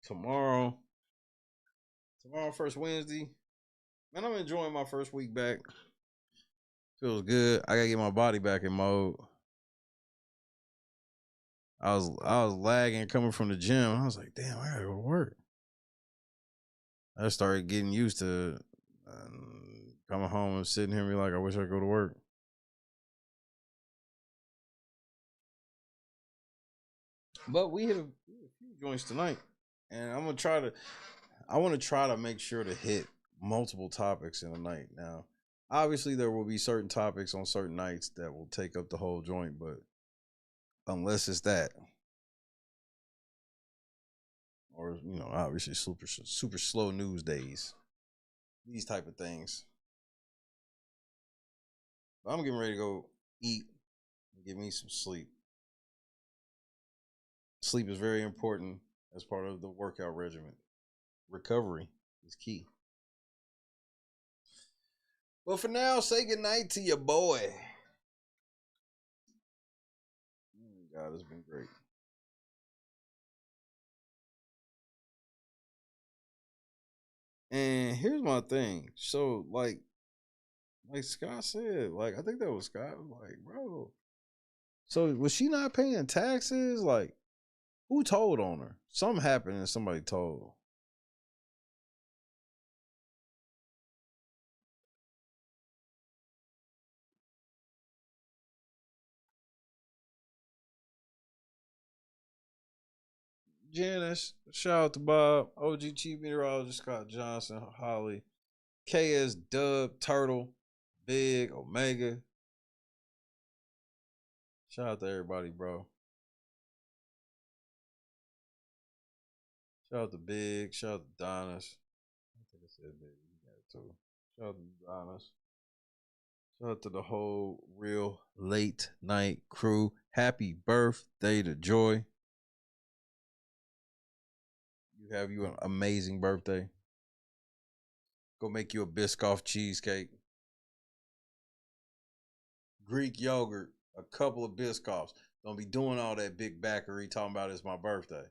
tomorrow, first Wednesday. Man, I'm enjoying my first week back. Feels good. I gotta get my body back in mode. I was lagging coming from the gym. I was like, damn, I gotta go to work. I started getting used to coming home and sitting here and be like, I wish I could go to work. But we hit a few joints tonight, and I want to try to make sure to hit multiple topics in a night. Now, obviously, there will be certain topics on certain nights that will take up the whole joint, but unless it's that, or obviously super slow news days, these type of things. But I'm getting ready to go eat and get me some sleep. Sleep is very important as part of the workout regimen. Recovery is key. Well, for now, say goodnight to your boy. God, it's been great. And here's my thing. So, like Scott said, I think that was Scott. Like, bro. So was she not paying taxes? Like, who told on her? Something happened and somebody told. Janice, shout out to Bob, OG Chief Meteorologist Scott Johnson, Holly, KS Dub, Turtle, Big, Omega. Shout out to everybody, bro. Shout out to Big, shout out to Donis. I think I said Big, you got it too. Shout out to Donis. Shout out to the whole Real Late Night crew. Happy birthday to Joy. You have an amazing birthday. Go make you a Biscoff cheesecake. Greek yogurt, a couple of Biscoffs. Don't be doing all that big backery talking about it's my birthday.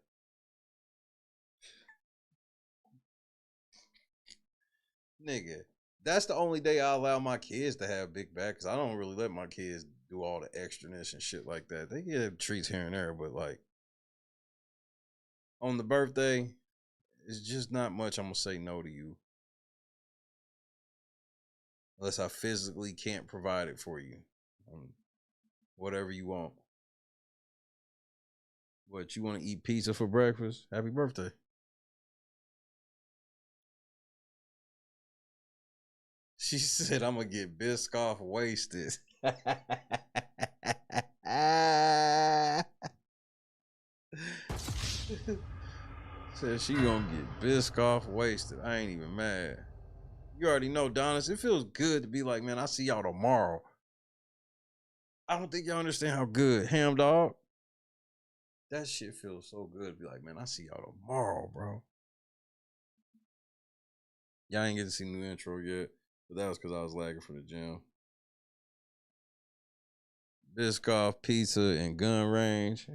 Nigga, that's the only day I allow my kids to have big back, because I don't really let my kids do all the extraness and shit like that. They get treats here and there, but like on the birthday, it's just not much I'm gonna say no to you. Unless I physically can't provide it for you. Whatever you want. What, you want to eat pizza for breakfast? Happy birthday. She said, I'm going to get Biscoff wasted. Said she going to get Biscoff wasted. I ain't even mad. You already know, Donis, it feels good to be like, man, I'll see y'all tomorrow. I don't think y'all understand how good. Ham dog. That shit feels so good to be like, man, I'll see y'all tomorrow, bro. Y'all ain't get to see the new intro yet, but that was because I was lagging for the gym. Biscoff, pizza, and gun range.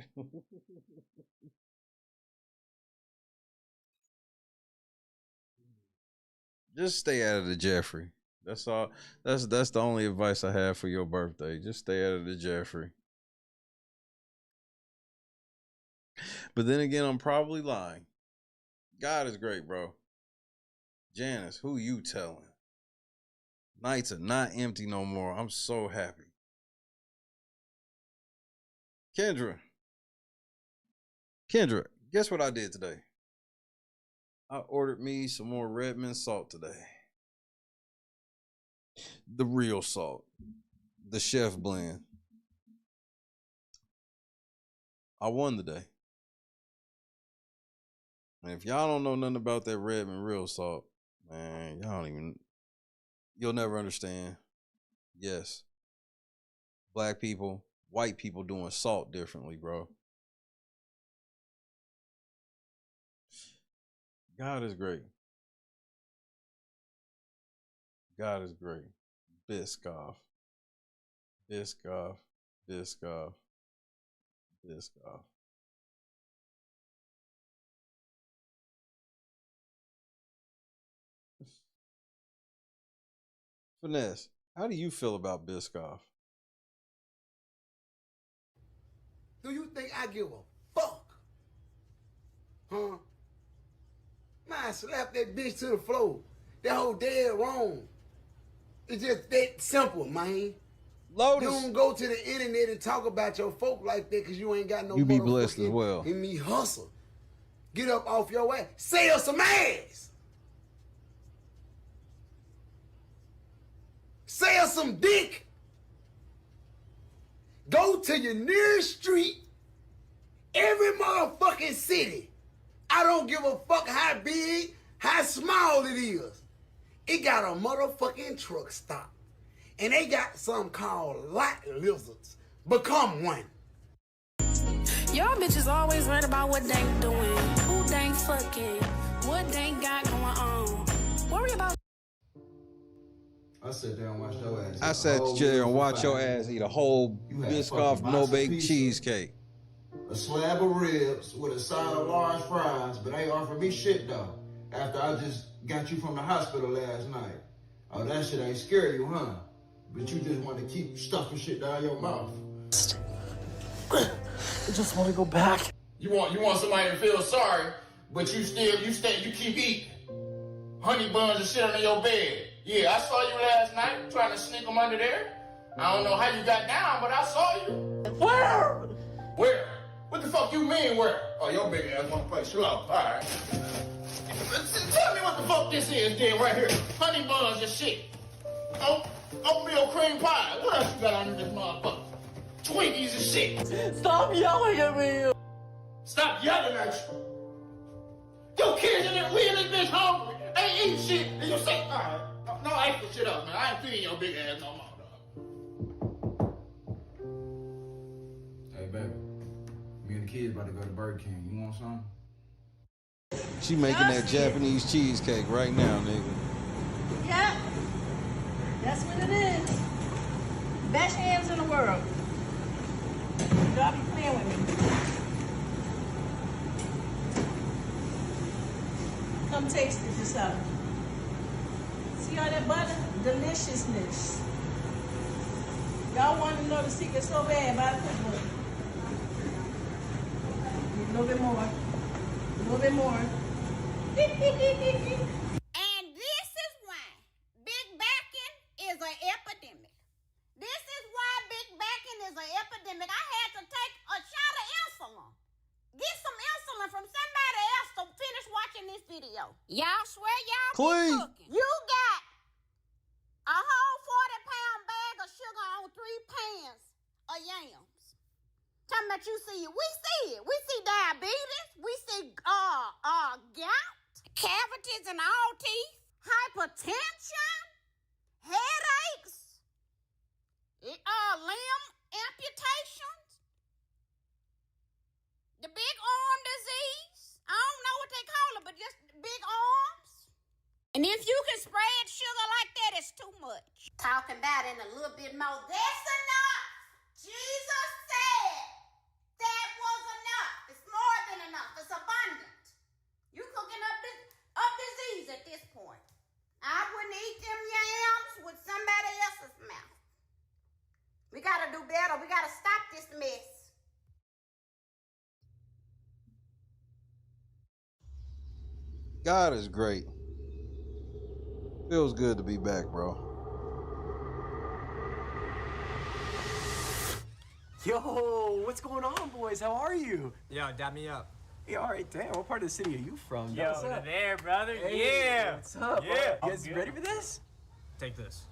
Just stay out of the Jeffrey. That's all. That's the only advice I have for your birthday. Just stay out of the Jeffrey. But then again, I'm probably lying. God is great, bro. Janice, who you telling? Nights are not empty no more. I'm so happy. Kendra, guess what I did today? I ordered me some more Redmond salt today. The real salt. The chef blend. I won today. And if y'all don't know nothing about that Redmond real salt, man, you'll never understand. Yes. Black people, white people doing salt differently, bro. God is great. God is great. Biscoff. Biscoff. Biscoff. Biscoff. Finesse, how do you feel about Biscoff? Do you think I give a fuck? Huh? Man, slap that bitch to the floor. That whole dead wrong. It's just that simple, man. Lotus. You don't go to the internet and talk about your folk like that because you ain't got no You be blessed as well. And me hustle. Get up off your ass. Sell some ass. Sell some dick. Go to your nearest street. Every motherfucking city. I don't give a fuck how big, how small it is. It got a motherfucking truck stop. And they got something called lot lizards. Become one. Y'all bitches always worried about what they doing, who they fucking, what they got going on. Worry about. I sat there and watched your ass. I sat there and watched your ass eat a whole Biscoff no-bake cheesecake. A slab of ribs with a side of large fries, but ain't offered me shit though. After I just got you from the hospital last night. Oh, that shit ain't scare you, huh? But you just want to keep stuffing shit down your mouth. I just want to go back. You want somebody to feel sorry, but you keep eating. Honey buns and shit under your bed. Yeah, I saw you last night trying to sneak them under there. I don't know how you got down, but I saw you. Where? Where? What the fuck you mean where? Oh, your big ass wanna play slow. All right. Tell me what the fuck this is then right here. Honey buns and shit. Oatmeal cream pie. What else you got under this motherfucker? Twinkies and shit. Stop yelling at me. Stop yelling at you. Your kids in there, we in this bitch hungry. Ain't eating shit. And you say, all right. No, I ain't put shit up, man. I ain't feeding your big ass no more, dog. Hey, baby. Me and the kids about to go to Burger King. You want some? She making that Japanese cheesecake right now, nigga. Yeah. That's what it is. Best hands in the world. Y'all be playing with me. Come taste it yourself. See all that butter? Deliciousness. Y'all want to know the secret so bad about it? A little bit more. A little bit more. And this is why big backing is an epidemic. This is why big backing is an epidemic. I had to take a shot of insulin. Get some insulin from somebody else to finish watching this video. Y'all swear y'all be cooking. You got a whole 40-pound bag of sugar on 3 pans of yams. Talking about you see it. We see it. We see diabetes. We see gout, cavities in all teeth, hypertension, headaches, limb amputations, the big arm disease. I don't know what they call it, but just big arms. And if you can spread sugar like that, it's too much. Talking about it in a little bit more. That's enough. Jesus said that was enough. It's more than enough. It's abundant. You cooking up disease at this point. I wouldn't eat them yams with somebody else's mouth. We gotta do better. We gotta stop this mess. God is great. Feels good to be back, bro. Yo, what's going on, boys? How are you? Yo, dab me up. Hey, all right, damn. What part of the city are you from? Yo, what's up? there, brother. Hey, yeah. What's up? Yeah. You guys ready for this? Take this.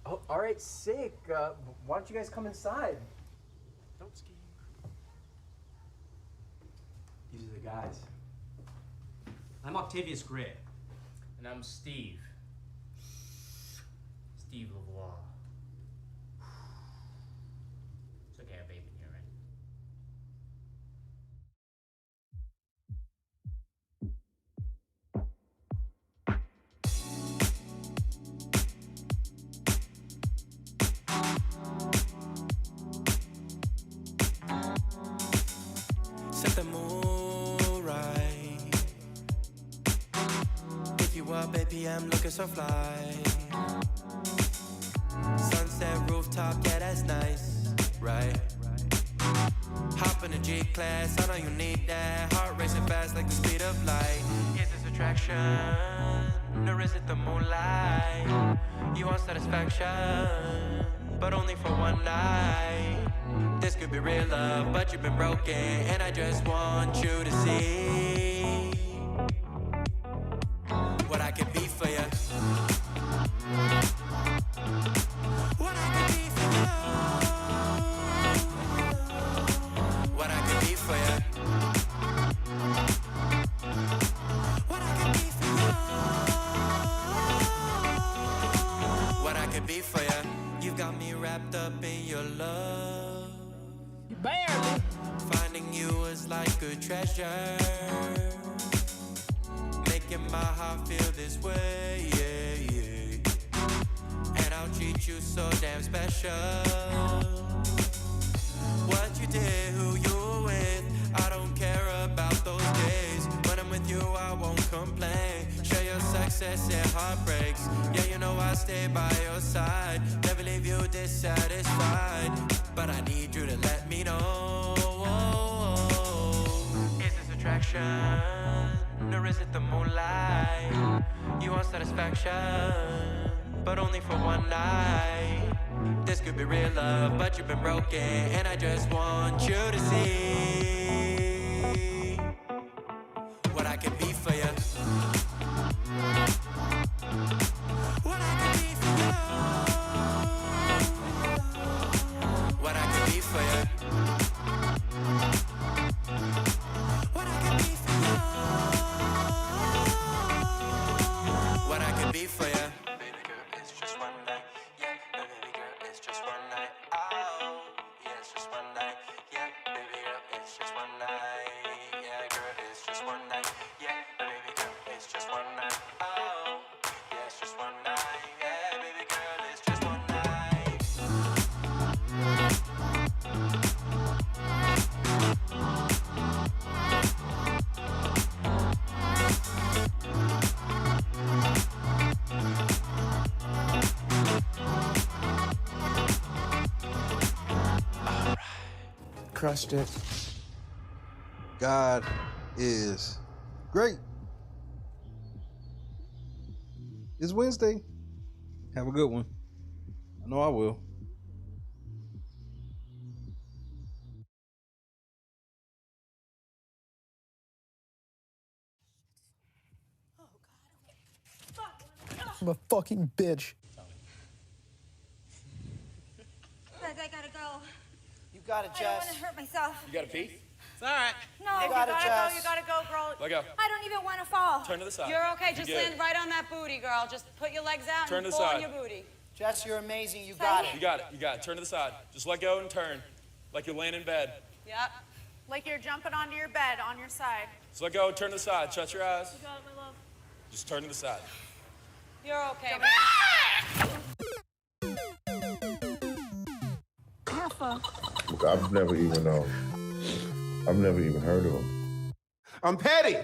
Oh, all right, sick. Why don't you guys come inside? Don't ski. These are the guys. I'm Octavius Gray. And I'm Steve. Steve LeVois. It's okay, I have babe in here, right? Set the mood right. Pick you up, baby, I'm looking so fly. Sunset rooftop, yeah, that's nice, right? Hop in the G-Class, I know you need that. Heart racing fast like the speed of light. Is this attraction, or is it the moonlight? You want satisfaction, but only for one night. This could be real love, but you've been broken, and I just want you to see what I can be for you. What I can be for you. What I can be for you. What I can be for you. What I can be for you. You got me wrapped up in your love. Barely. Finding you is like a treasure. Making my heart feel this way, yeah, yeah. And I'll treat you so damn special. What you did, who you were with, I don't care about those days. When I'm with you, I won't complain. Share your success and heartbreaks. Yeah, you know I stay by your side. Never leave you dissatisfied. But I need you to let me know. Is this attraction, or is it the moonlight? You want satisfaction, but only for one night. This could be real love, but you've been broken, and I just want you to see what I can be for you. What I can be for you. What I can be for you. What I can be for you. What I can be for you. Baby girl, it's just one night. Yeah, baby girl, it's just one night. Oh, yeah, it's just one night. Yeah, baby girl, it's just one night. Yeah, girl, it's just one night. Yeah, baby girl, it's just one night. Oh, yeah, it's just one night. Yeah, baby girl, it's just one night. Crushed it. God is great. It's Wednesday. Have a good one. I know I will. I'm a fucking bitch. Guys, I gotta go. You got it, I don't Jess. want to hurt myself. You gotta pee? It's all right. No, You got it, Jess. go. You gotta go, girl. Let go. I don't even want to fall. Turn to the side. You're okay. Just You're good. land right on that booty, girl. Just put your legs out Turn and to the pull side. on your booty. Jess, you're amazing. You got it. You got it. You got it. Turn to the side. Just let go and turn. Like you're laying in bed. Yep. Like you're jumping onto your bed on your side. Just let go. Turn to the side. Shut your eyes. You got it, my love. Just turn to the side. You're okay. Careful. I've never even heard of him. I'm petty.